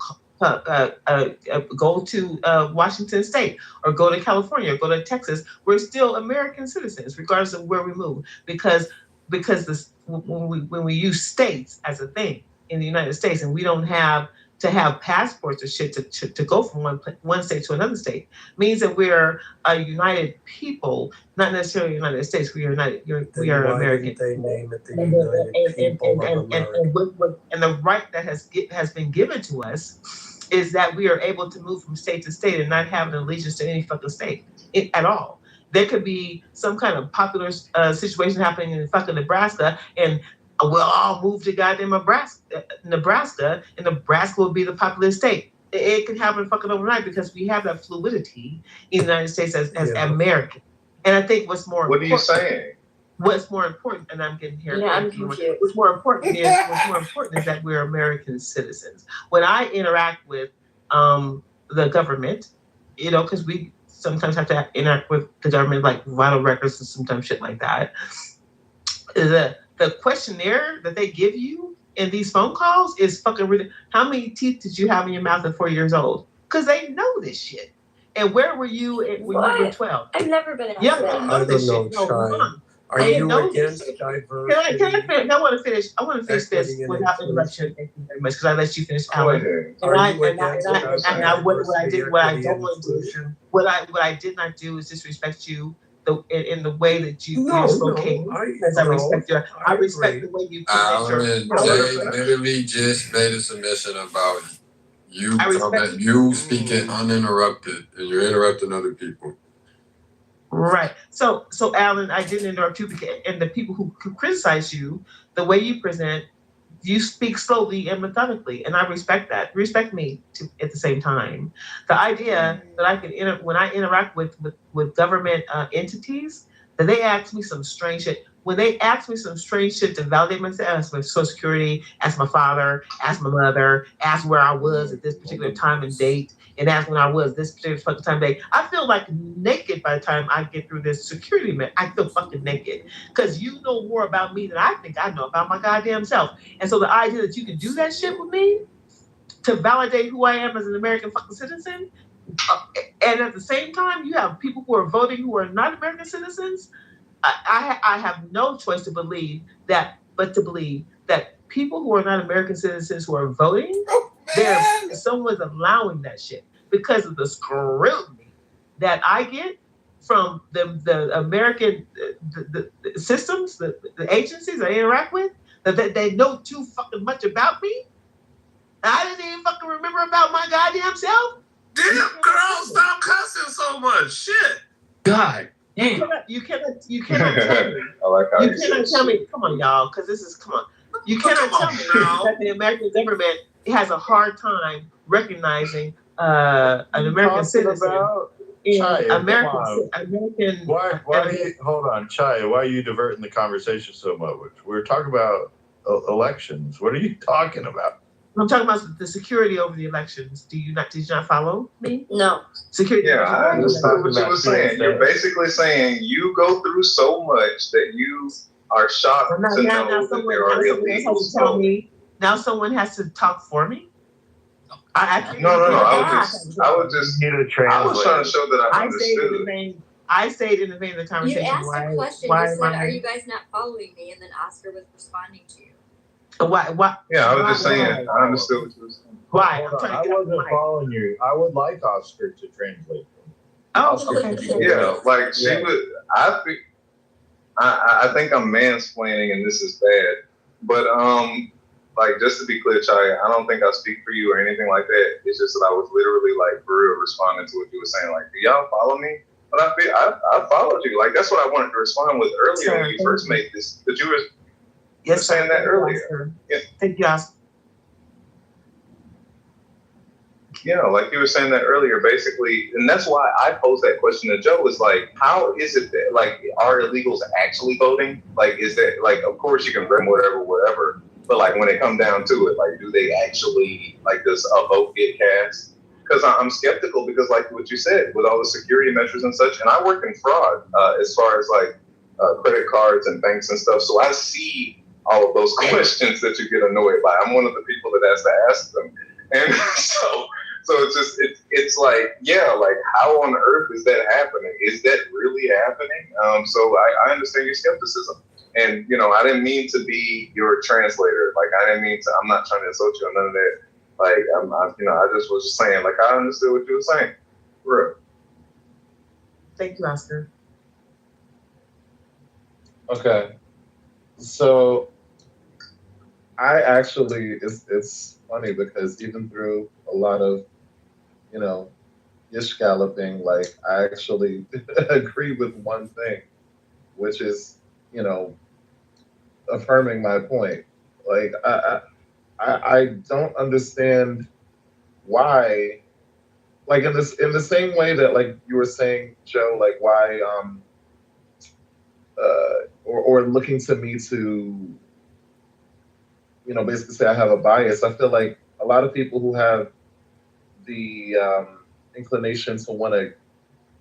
go to Washington State, or go to California, or go to Texas. We're still American citizens, regardless of where we move, because when we use states as a thing in the United States, and we don't have to have passports or shit to go from one state to another state, means that we're a united people, not necessarily the United States. We are united. We are American. They name it the United People of America. And the right that has been given to us is that we are able to move from state to state and not have an allegiance to any fucking state at all. There could be some kind of popular situation happening in fucking Nebraska, and we'll all move to goddamn Nebraska, and Nebraska will be the populous state. It can happen fucking overnight, because we have that fluidity in the United States as American. And I think what's more important. What are you saying? What's more important, and I'm getting here. Yeah, I'm confused. What's more important is that we're American citizens. When I interact with the government, because we sometimes have to interact with the government, like vital records and sometimes shit like that. The questionnaire that they give you in these phone calls is fucking ridiculous. How many teeth did you have in your mouth at 4 years old? Because they know this shit. And where were you when you were 12? I've never been asked Yeah, that. they know this shit. Are you against diversity? Can I finish? I want to finish this without interruption. Thank you very much, because I let you finish, Alan. What I don't want to do, what I did not do is disrespect you in the way that you spoke. I respect you. I respect the way you. Alan and Jay literally just made a submission about you speaking uninterrupted, and you're interrupting other people. Right. So Alan, I didn't interrupt you, and the people who criticize you, the way you present, you speak slowly and methodically, and I respect that. Respect me at the same time. The idea that I can when I interact with government entities, that they ask me some strange shit. When they ask me some strange shit to validate myself, ask my Social Security, ask my father, ask my mother, ask where I was at this particular time and date, and ask when I was this particular fucking time and date, I feel like naked by the time I get through this security man. I feel fucking naked, because you know more about me than I think I know about my goddamn self. And so the idea that you can do that shit with me to validate who I am as an American fucking citizen, and at the same time you have people who are voting who are not American citizens, I have no choice but to believe that people who are not American citizens who are voting, someone's allowing that shit because of the scrutiny that I get from the American the systems, the agencies I interact with, that they know too fucking much about me. I didn't even fucking remember about my goddamn self. Damn, girl, stop cussing so much. Shit. God. You cannot tell me. I like how you cannot tell me. Come on, y'all, because this is come on. You cannot tell me that the American government has a hard time recognizing an American citizen. American. Why hold on, Chaya? Why are you diverting the conversation so much? We're talking about elections. What are you talking about? I'm talking about the security over the elections. Did you not follow me? No. Security. Yeah, I understood what you were saying. You're basically saying you go through so much that you are shocked to know that there are illegals. Now someone has to talk for me? No. I was just need a translator. I was trying to show that I understood. I stayed in the vein of the conversation. You asked a question. You said, "Are you guys not following me?" And then Oscar was responding to you. Why? Yeah, I was just saying. I understood what you were saying. Why? I wasn't following you. I would like Oscar to translate. Okay. Yeah, like she would. I think I'm mansplaining, and this is bad. But like just to be clear, Chaya, I don't think I speak for you or anything like that. It's just that I was literally like for real responding to what you were saying. Like, do y'all follow me? But I followed you. Like that's what I wanted to respond with earlier when you first made this. But you were saying that earlier. Yeah. Thank you, Oscar. Yeah, like you were saying that earlier, basically, and that's why I posed that question to Joe. Is like, how is it that like are illegals actually voting? Like, is that like, of course you can bring whatever, but like when it comes down to it, like, do they actually like does a vote get cast? Because I'm skeptical because like what you said with all the security measures and such, and I work in fraud as far as like credit cards and banks and stuff, so I see all of those questions that you get annoyed by. I'm one of the people that has to ask them, and So it's just it's like, yeah, like how on earth is that happening? Is that really happening? So I understand your skepticism, and I didn't mean to be your translator. Like I didn't mean to. I'm not trying to insult you or none of that. Like I just was just saying. Like I understood what you were saying. For real. Thank you, Oscar. Okay, so I actually it's funny because even through a lot of ish galloping, like I actually agree with one thing, which is, affirming my point. Like I don't understand why, like in the same way that like you were saying, Joe, like why or looking to me to basically say I have a bias. I feel like a lot of people who have the inclination to want to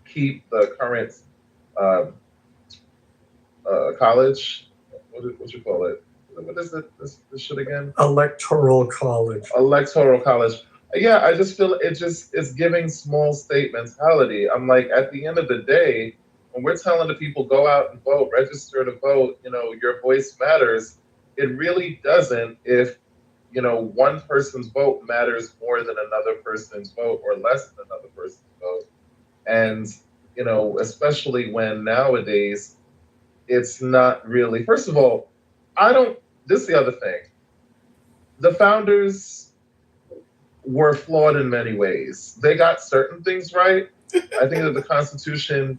keep the current college. What you call it? What is it? This shit again? Electoral college. Electoral college. Yeah, I just feel it's giving small state mentality. I'm like, at the end of the day, when we're telling the people go out and vote, register to vote, your voice matters. It really doesn't if one person's vote matters more than another person's vote or less than another person's vote. And, especially when nowadays it's not really, first of all, this is the other thing. The founders were flawed in many ways. They got certain things right. I think that the Constitution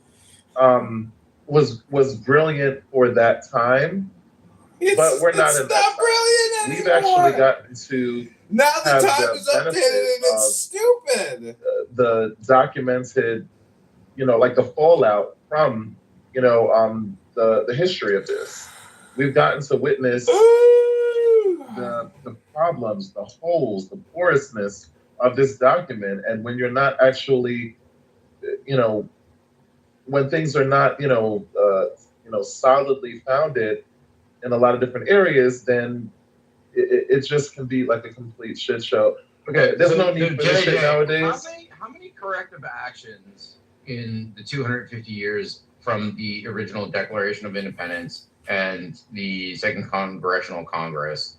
was brilliant for that time. But we're not in that brilliant anymore. We've actually gotten to now the have time is updated and it's stupid. The documented, like the fallout from, the history of this. We've gotten to witness the problems, the holes, the porousness of this document. And when you're not actually, when things are not, solidly founded in a lot of different areas, then it just can be like a complete shit show. Okay, there's no need for this shit nowadays. How many corrective actions in the 250 years from the original Declaration of Independence and the Second Congressional Congress,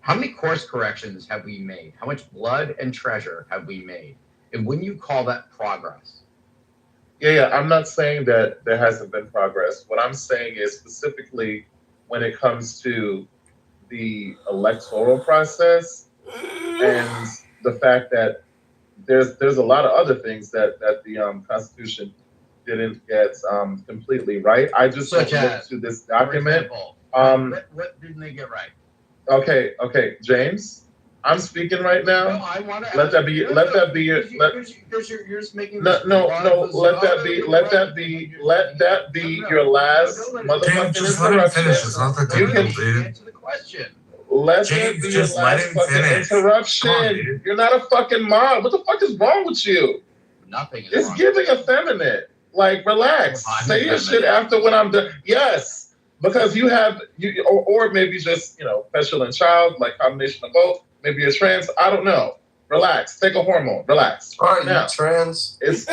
how many course corrections have we made? How much blood and treasure have we made? And wouldn't you call that progress? Yeah, I'm not saying that there hasn't been progress. What I'm saying is specifically when it comes to the electoral process and the fact that there's a lot of other things that the Constitution didn't get completely right. I just looked to this document. What didn't they get right? Okay, James, I'm speaking right now. No, I want to. Let that be your. Let that be. Let that be your last motherfucking interruption. Finish. It's not that You can answer the question. Let him be your last fucking interruption. You're not a fucking mom. What the fuck is wrong with you? Nothing is It's wrong. giving effeminate. Like, relax. Say your shit after when I'm done. Yes, because you have or maybe just petulant child, like combination of both. Maybe you're trans. I don't know. Relax. Take a hormone. Relax. All right, now, you're trans. It's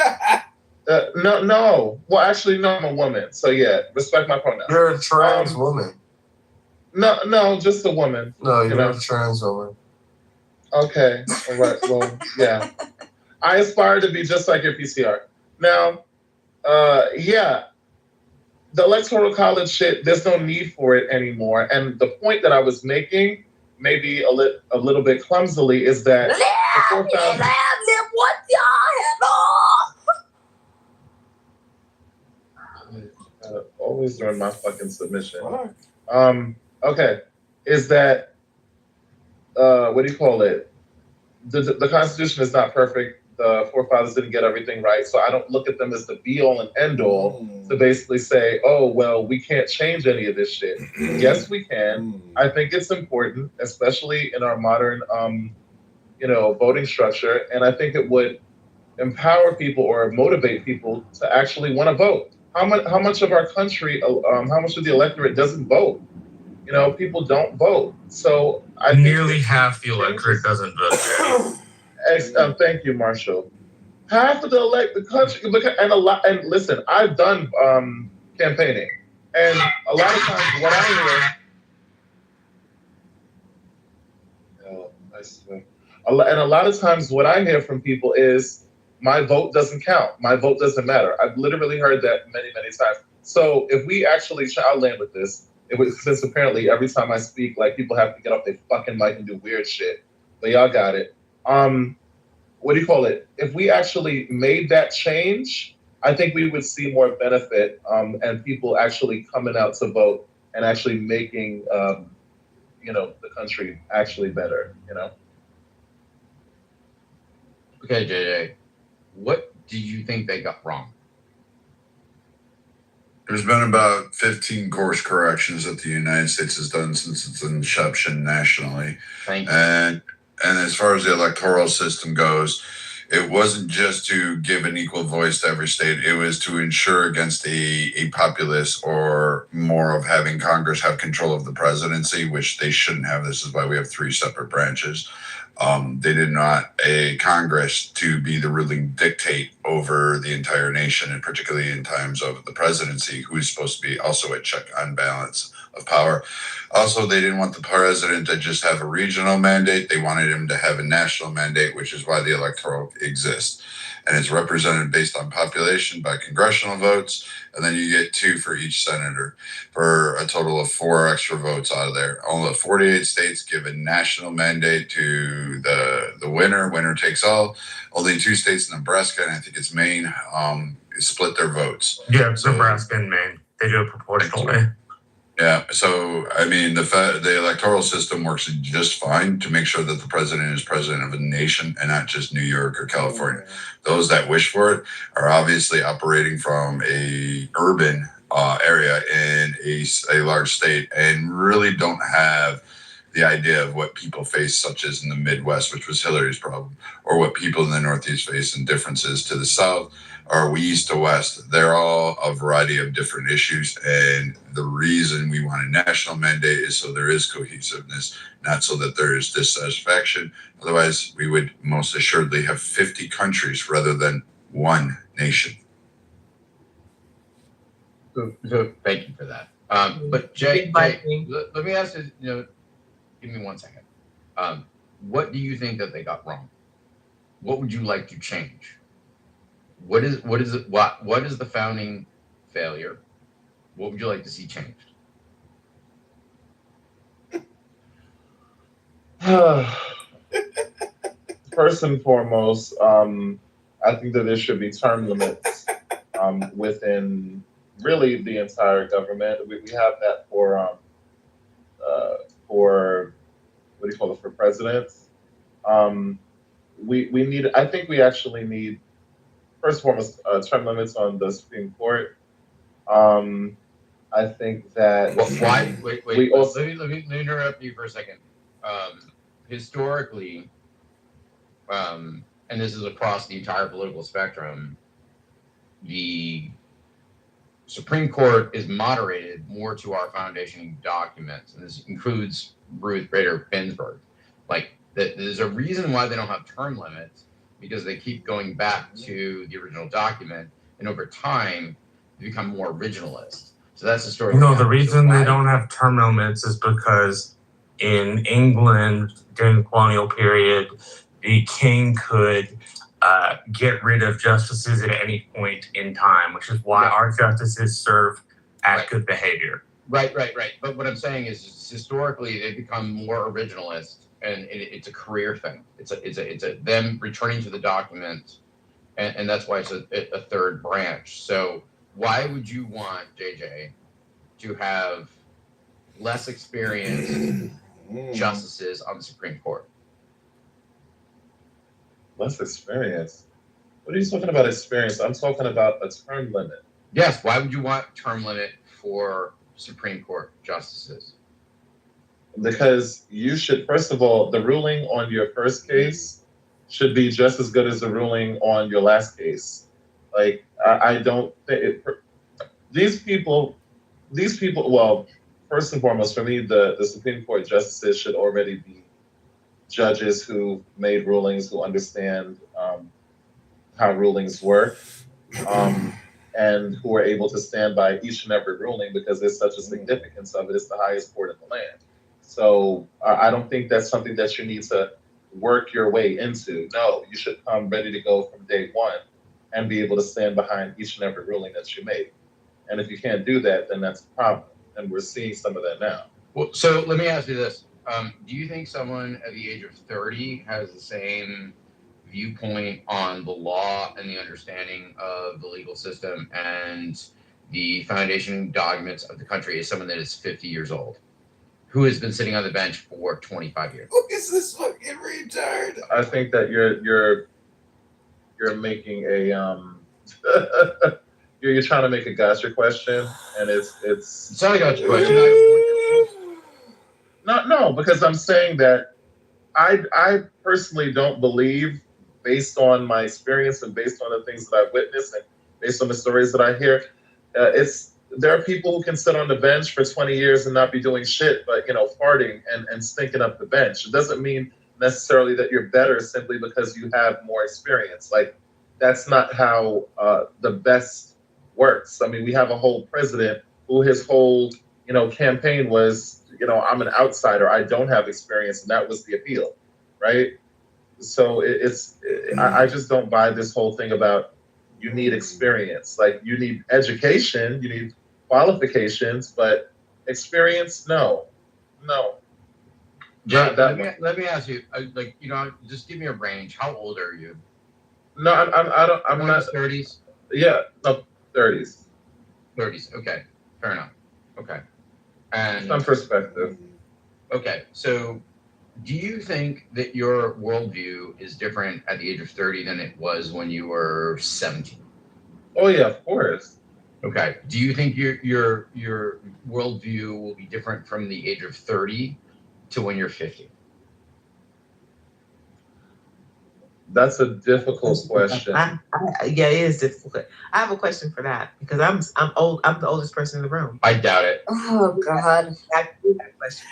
no. Well, actually, no. I'm a woman. So yeah, respect my pronouns. You're a trans woman. No, just a woman. No, you're a trans woman. Okay. All right. Well, yeah. I aspire to be just like your PCR. Now, yeah, the electoral college shit, there's no need for it anymore. And the point that I was making, maybe a little bit clumsily, is that the 4,000. Always during my fucking submission. Okay, is that what do you call it? The Constitution is not perfect. The forefathers didn't get everything right, so I don't look at them as the be all and end all to basically say, oh well, we can't change any of this shit. Yes, we can. I think it's important, especially in our modern, voting structure, and I think it would empower people or motivate people to actually want to vote. How much of our country, how much of the electorate doesn't vote? People don't vote. So I nearly half the electorate doesn't vote. Thank you, Marshall. Half of the country, and listen, I've done campaigning, and a lot of times what I hear, a lot of times what I hear from people is, my vote doesn't count. My vote doesn't matter. I've literally heard that many, many times. So if we actually, I'll land with this. Since apparently every time I speak, like, people have to get off their fucking mic and do weird shit. But y'all got it. What do you call it? If we actually made that change, I think we would see more benefit, and people actually coming out to vote and actually making, the country actually better. Okay, JJ, what do you think they got wrong? There's been about 15 course corrections that the United States has done since its inception nationally. Thank you. And as far as the electoral system goes, it wasn't just to give an equal voice to every state. It was to ensure against a populace, or more of having Congress have control of the presidency, which they shouldn't have. This is why we have 3 separate branches. They did not a Congress to be the ruling dictate over the entire nation, and particularly in times of the presidency, who is supposed to be also a check on balance of power. Also, they didn't want the president to just have a regional mandate. They wanted him to have a national mandate, which is why the electoral exists. And it's represented based on population by congressional votes. And then you get 2 for each senator, for a total of 4 extra votes out of there. Only 48 states give a national mandate to the winner takes all. Only 2 states, Nebraska and I think it's Maine, split their votes. Yeah, so, Nebraska and Maine, they do it proportionally. Yeah, so I mean, the electoral system works just fine to make sure that the president is president of a nation and not just New York or California. Those that wish for it are obviously operating from a urban area in a large state, and really don't have the idea of what people face, such as in the Midwest, which was Hillary's problem, or what people in the Northeast face, and differences to the South, or east to west. They're all a variety of different issues. And the reason we want a national mandate is so there is cohesiveness, not so that there is dissatisfaction. Otherwise, we would most assuredly have 50 countries rather than one nation. So thank you for that. But Jay, let me ask you, give me 1 second. What do you think that they got wrong? What would you like to change? What is the founding failure? What would you like to see changed? First and foremost, I think that there should be term limits within really the entire government. We have that for what do you call it, for presidents. We need. I think we actually need, first and foremost, term limits on the Supreme Court. I think that Why? Wait. We also, let me interrupt you for a second. historically, and this is across the entire political spectrum, the Supreme Court is moderated more to our foundation documents, and this includes Ruth Bader Ginsburg. Like, there's a reason why they don't have term limits, because they keep going back to the original document, and over time, they become more originalist. So that's the story. No, the reason they don't have term limits is because in England during the colonial period, the king could get rid of justices at any point in time, which is why our justices serve as good behavior. Right. But what I'm saying is, historically, they've become more originalist, and it's a career thing. It's a them returning to the document, and that's why it's a third branch. So why would you want JJ to have less experienced justices on the Supreme Court? Less experience? What are you talking about experience? I'm talking about a term limit. Yes, why would you want term limit for Supreme Court justices? Because you should, first of all, the ruling on your first case should be just as good as the ruling on your last case. Like, I don't think these people, well, first and foremost, for me, the Supreme Court justices should already be judges who made rulings, who understand how rulings work, and who are able to stand by each and every ruling because there's such a significance of it. It's the highest court in the land. So I don't think that's something that you need to work your way into. No, you should come ready to go from day one and be able to stand behind each and every ruling that you make. And if you can't do that, then that's a problem. And we're seeing some of that now. Well, so let me ask you this. Do you think someone at the age of 30 has the same viewpoint on the law and the understanding of the legal system and the foundation documents of the country as someone that is 50 years old, who has been sitting on the bench for 25 years? Who is this fucking retard? I think that you're making a you're trying to make a gotcha question, and it's not a gotcha question. No, because I'm saying that I personally don't believe, based on my experience and based on the things that I've witnessed and based on the stories that I hear, there are people who can sit on the bench for 20 years and not be doing shit, but farting and stinking up the bench. It doesn't mean necessarily that you're better simply because you have more experience. Like, that's not how the best works. I mean, we have a whole president who his whole campaign was, I'm an outsider, I don't have experience, and that was the appeal, right? So I just don't buy this whole thing about you need experience. Like, you need education, you need qualifications, but experience, no. Yeah, let me ask you, just give me a range. How old are you? No, I'm not 30s. Yeah, no, 30s. 30s. Okay, fair enough. Okay, and some perspective. Okay, so do you think that your worldview is different at the age of 30 than it was when you were 17? Oh yeah, of course. Okay. Do you think your worldview will be different from the age of 30 to when you're 50? That's a difficult question. Yeah, it is difficult. I have a question for that because I'm old. I'm the oldest person in the room. I doubt it. Oh God. Ask me that question.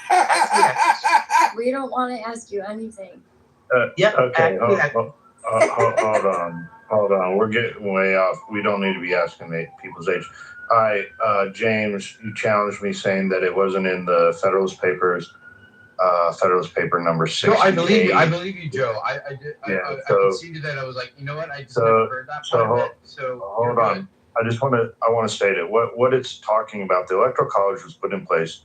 We don't want to ask you anything. Yep. Okay. Hold on. We're getting way off. We don't need to be asking people's age. James, you challenged me saying that it wasn't in the Federalist Papers. Federalist Paper number 6. No, I believe you, Joe. I did. Yeah, I conceded that. I was like, you know what? I just never heard that part of it. So hold on. I want to state it. What it's talking about, the Electoral College was put in place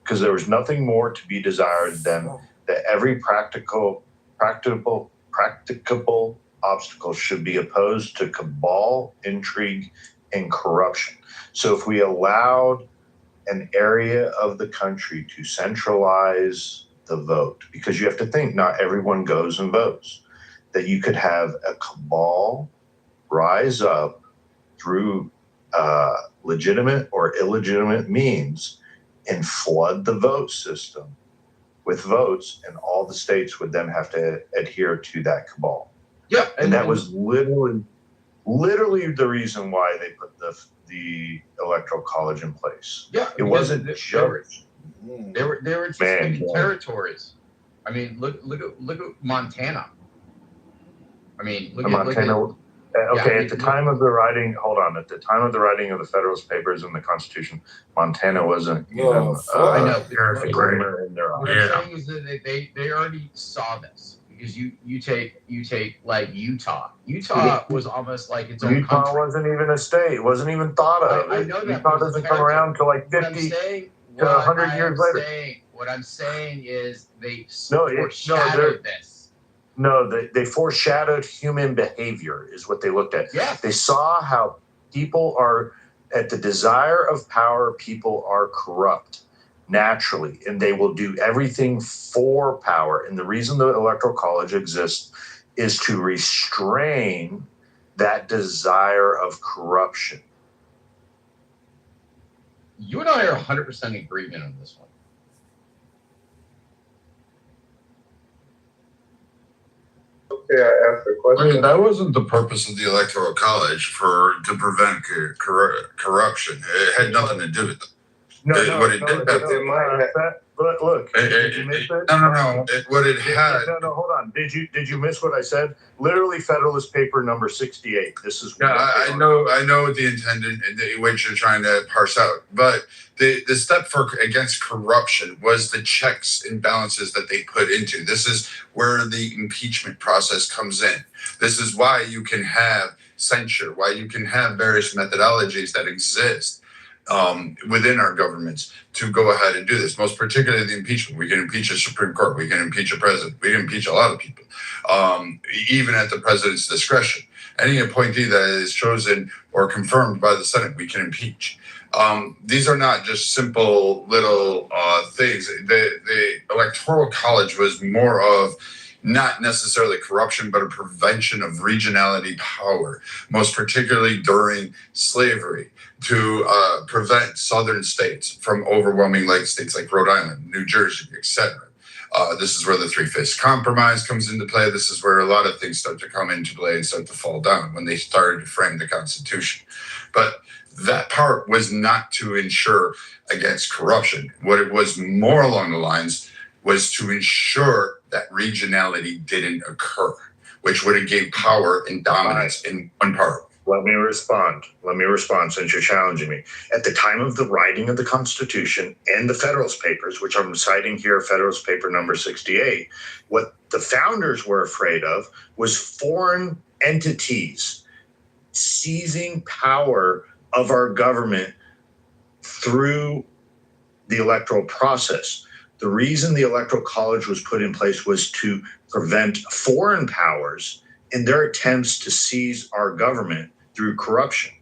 because there was nothing more to be desired than that every practicable obstacle should be opposed to cabal, intrigue, and corruption. So if we allowed an area of the country to centralize the vote, because you have to think not everyone goes and votes, that you could have a cabal rise up through legitimate or illegitimate means and flood the vote system with votes, and all the states would then have to adhere to that cabal. Yeah, and that was literally the reason why they put the electoral college in place. Yeah, it wasn't they were just picking territories. I mean, look at Montana. I mean, look Montana. At the time of the writing of the Federalist Papers and the Constitution, Montana wasn't even. I know. glimmer in their What I'm saying is that they already saw this, because you take like Utah. Utah was almost like its own Utah country. wasn't even a state. It wasn't even thought of. I know that. Utah doesn't come around till like 50 to 100 years later. What I'm saying is they foreshadowed this. No, they foreshadowed human behavior is what they looked at. Yes. They saw how people are, at the desire of power, people are corrupt naturally, and they will do everything for power. And the reason the Electoral College exists is to restrain that desire of corruption. You and I are 100% in agreement on this one. Okay, I asked a question. I mean, that wasn't the purpose of the Electoral College to prevent corruption. It had nothing to do with it. But look, did you miss it? No. Hold on. Did you miss what I said? Literally, Federalist Paper number 68. This is. Yeah, I know what the intended and what you're trying to parse out, but the step against corruption was the checks and balances that they put into. This is where the impeachment process comes in. This is why you can have censure, why you can have various methodologies that exist within our governments to go ahead and do this. Most particularly the impeachment. We can impeach a Supreme Court. We can impeach a president. We can impeach a lot of people, even at the president's discretion. Any appointee that is chosen or confirmed by the Senate, we can impeach. These are not just simple little things. The Electoral College was more of not necessarily corruption, but a prevention of regionality power, most particularly during slavery, to prevent southern states from overwhelming like states like Rhode Island, New Jersey, etc. This is where the Three-Fifths Compromise comes into play. This is where a lot of things start to come into play and start to fall down when they started to frame the Constitution. But that part was not to ensure against corruption. What it was more along the lines was to ensure that regionality didn't occur, which would have gave power and dominance in one part. Let me respond since you're challenging me. At the time of the writing of the Constitution and the Federalist Papers, which I'm citing here, Federalist Paper number 68, what the founders were afraid of was foreign entities seizing power of our government through the electoral process. The reason the Electoral College was put in place was to prevent foreign powers in their attempts to seize our government through corruption.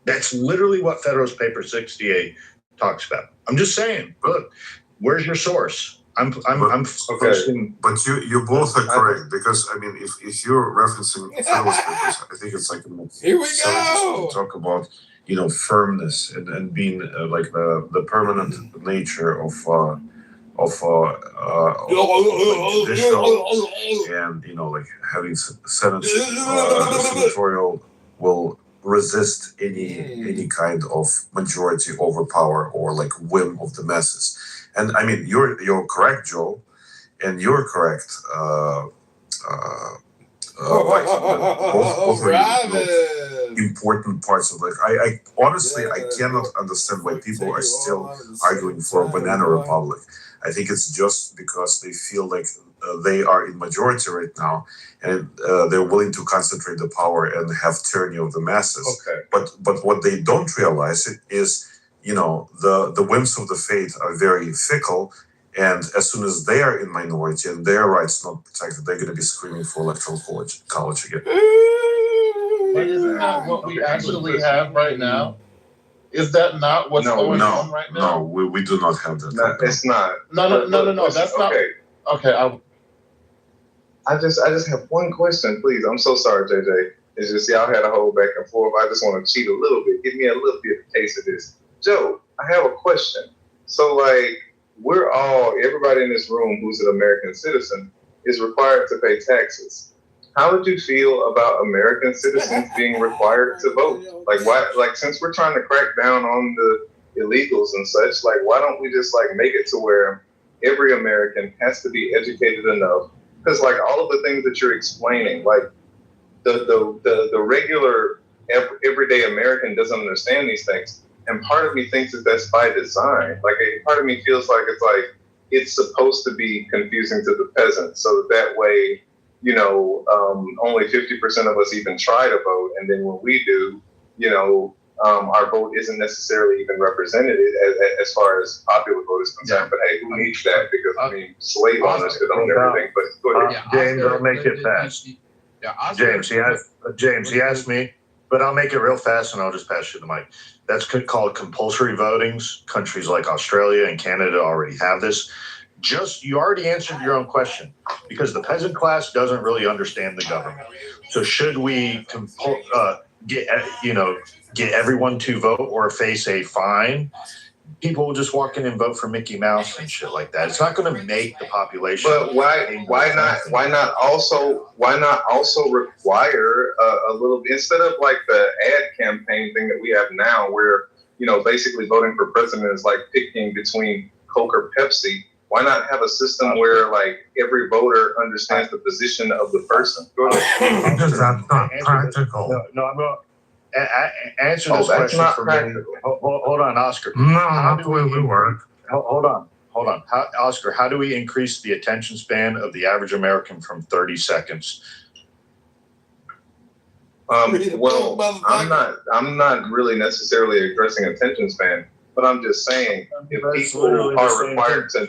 That's literally what Federalist Paper 68 talks about. I'm just saying, look, where's your source? I'm okay. But you both are correct, because I mean, if you're referencing Federalist Papers, I think it's like here we go. Talk about firmness and being like the permanent nature of judicial and like having Senate the senatorial will resist any kind of majority overpower or like whim of the masses. And I mean, you're correct, Joel, and you're correct. Both important parts of I honestly I cannot understand why people are still arguing for a banana republic. I think it's just because they feel like they are in majority right now, and they're willing to concentrate the power and have tyranny of the masses. Okay. But what they don't realize is, the whims of the faith are very fickle, and as soon as they are in minority and their rights not protected, they're going to be screaming for electoral college again. But isn't that what we actually have right now? Is that not what's going on right now? No, we do not have that. No, it's not. No. That's not. Okay. I just have one question, please. I'm so sorry, JJ. It's just y'all had a whole back and forth. I just want to cheat a little bit. Give me a little bit of taste of this. Joe, I have a question. So, everybody in this room who's an American citizen is required to pay taxes. How would you feel about American citizens being required to vote? Like, why? Like, since we're trying to crack down on the illegals and such, like, why don't we just like make it to where every American has to be educated enough? Because like all of the things that you're explaining, like the regular everyday American doesn't understand these things, and part of me thinks that that's by design. Like, part of me feels like it's supposed to be confusing to the peasant, so that way, you know, only 50% of us even try to vote, and then when we do, you know, our vote isn't necessarily even represented as far as popular vote is concerned. But hey, who needs that? Because I mean, slave owners could own everything. But go ahead. James, I'll make it fast. James, he asked me, but I'll make it real fast and I'll just pass you the mic. That's called compulsory votings. Countries like Australia and Canada already have this. You already answered your own question, because the peasant class doesn't really understand the government. So should we get everyone to vote or face a fine? People will just walk in and vote for Mickey Mouse and shit like that. It's not going to make the population. But why not also require a little bit, instead of like the ad campaign thing that we have now, where, you know, basically voting for president is like picking between Coke or Pepsi. Why not have a system where like every voter understands the position of the person? Go ahead. Because that's not practical. No, I'm going to answer this question for me. Hold on, Oscar. No, not the way we work. Hold on. Oscar, how do we increase the attention span of the average American from 30 seconds? Well, I'm not really necessarily addressing attention span, but I'm just saying, if people are required to,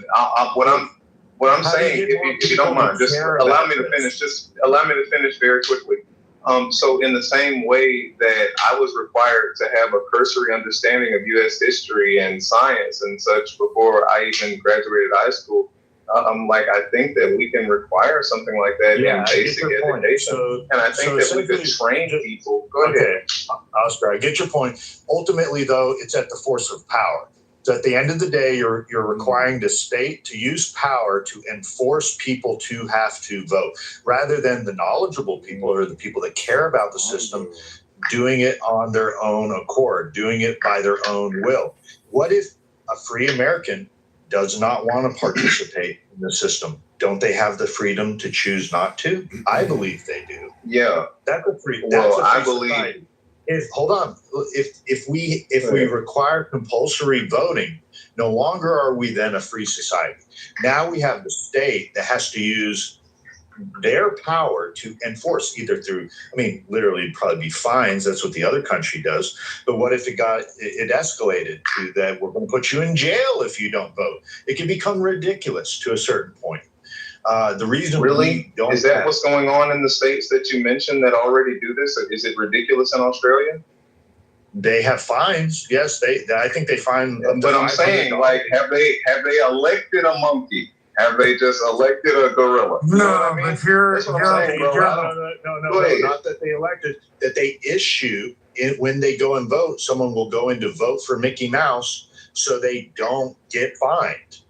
what I'm saying, if you don't mind, just allow me to finish. Just allow me to finish very quickly. So in the same way that I was required to have a cursory understanding of U.S. history and science and such before I even graduated high school, I think that we can require something like that in basic education. And I think that we could train people. Go ahead. Oscar, I get your point. Ultimately, though, it's at the force of power. So at the end of the day, you're requiring the state to use power to enforce people to have to vote, rather than the knowledgeable people or the people that care about the system doing it on their own accord, doing it by their own will. What if a free American does not want to participate in the system? Don't they have the freedom to choose not to? I believe they do. Yeah. That's a free I believe. Society. If we require compulsory voting, no longer are we then a free society. Now we have the state that has to use their power to enforce, either through, literally it'd probably be fines. That's what the other country does. But what if it escalated to that we're going to put you in jail if you don't vote? It can become ridiculous to a certain point. The reason really is that what's going on in the states that you mentioned that already do this? Is it ridiculous in Australia? They have fines. Yes, I think they fine. But I'm saying, like, have they elected a monkey? Have they just elected a gorilla? No, but that's what I'm saying, bro. No, not that they elected. That they issue when they go and vote. Someone will go in to vote for Mickey Mouse, so they don't get fined.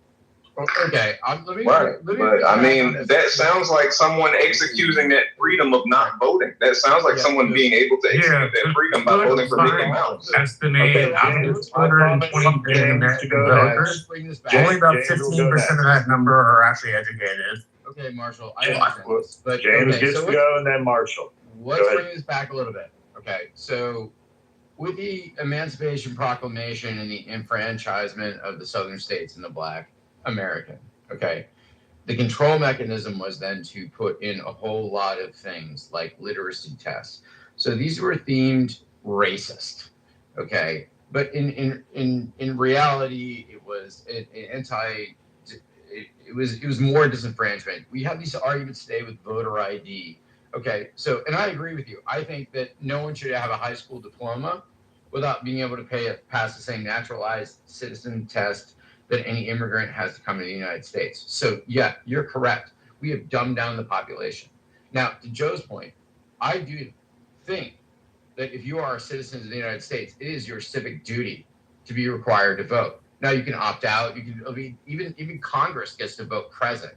Okay, that sounds like someone executing that freedom of not voting. That sounds like someone being able to execute that freedom by voting for Mickey Mouse. Estimate out of 220 million American voters, only about 15% of that number are actually educated. Okay, Marshall, I understand this, but James gets to go, and then Marshall. Let's bring this back a little bit. Okay, so with the Emancipation Proclamation and the enfranchisement of the southern states and the Black American, okay, the control mechanism was then to put in a whole lot of things like literacy tests. So these were themed racist, okay, but in reality, it was it was more disenfranchisement. We have these arguments today with voter ID. Okay, so, and I agree with you. I think that no one should have a high school diploma without being able to pass the same naturalized citizen test that any immigrant has to come to the United States. So yeah, you're correct. We have dumbed down the population. Now, to Joe's point, I do think that if you are a citizen of the United States, it is your civic duty to be required to vote. Now you can opt out. You can, I mean, even Congress gets to vote present.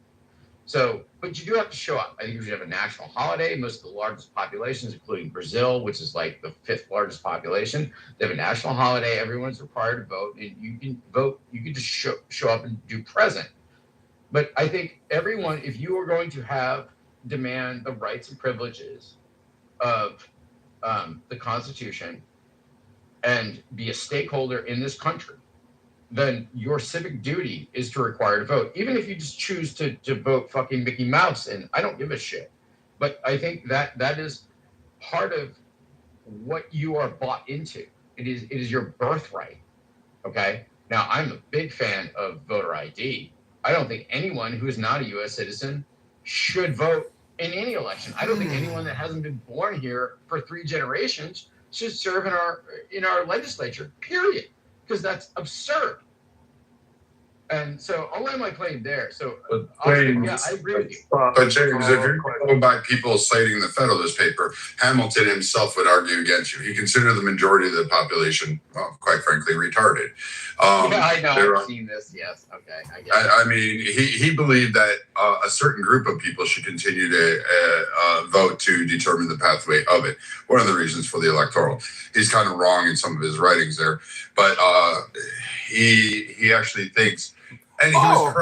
So, but you do have to show up. I think you should have a national holiday. Most of the largest populations, including Brazil, which is like the 5th largest population, they have a national holiday. Everyone's required to vote, and you can vote. You can just show up and do present. But I think everyone, if you are going to demand the rights and privileges of the Constitution and be a stakeholder in this country, then your civic duty is to require to vote. Even if you just choose to vote fucking Mickey Mouse, and I don't give a shit. But I think that is part of what you are bought into. It is your birthright. Okay? Now, I'm a big fan of voter ID. I don't think anyone who is not a U.S. citizen should vote in any election. I don't think anyone that hasn't been born here for 3 generations should serve in our legislature, period. Because that's absurd. And so I'll land my plane there. So yeah, I agree with you. But James, if you're going by people citing the Federalist paper, Hamilton himself would argue against you. He considered the majority of the population, well, quite frankly, retarded. Yeah, I know. I've seen this. Yes. Okay. I get it. I mean, he believed that a certain group of people should continue to vote to determine the pathway of it. One of the reasons for the electoral. He's kind of wrong in some of his writings there, but he actually thinks, and he was correct.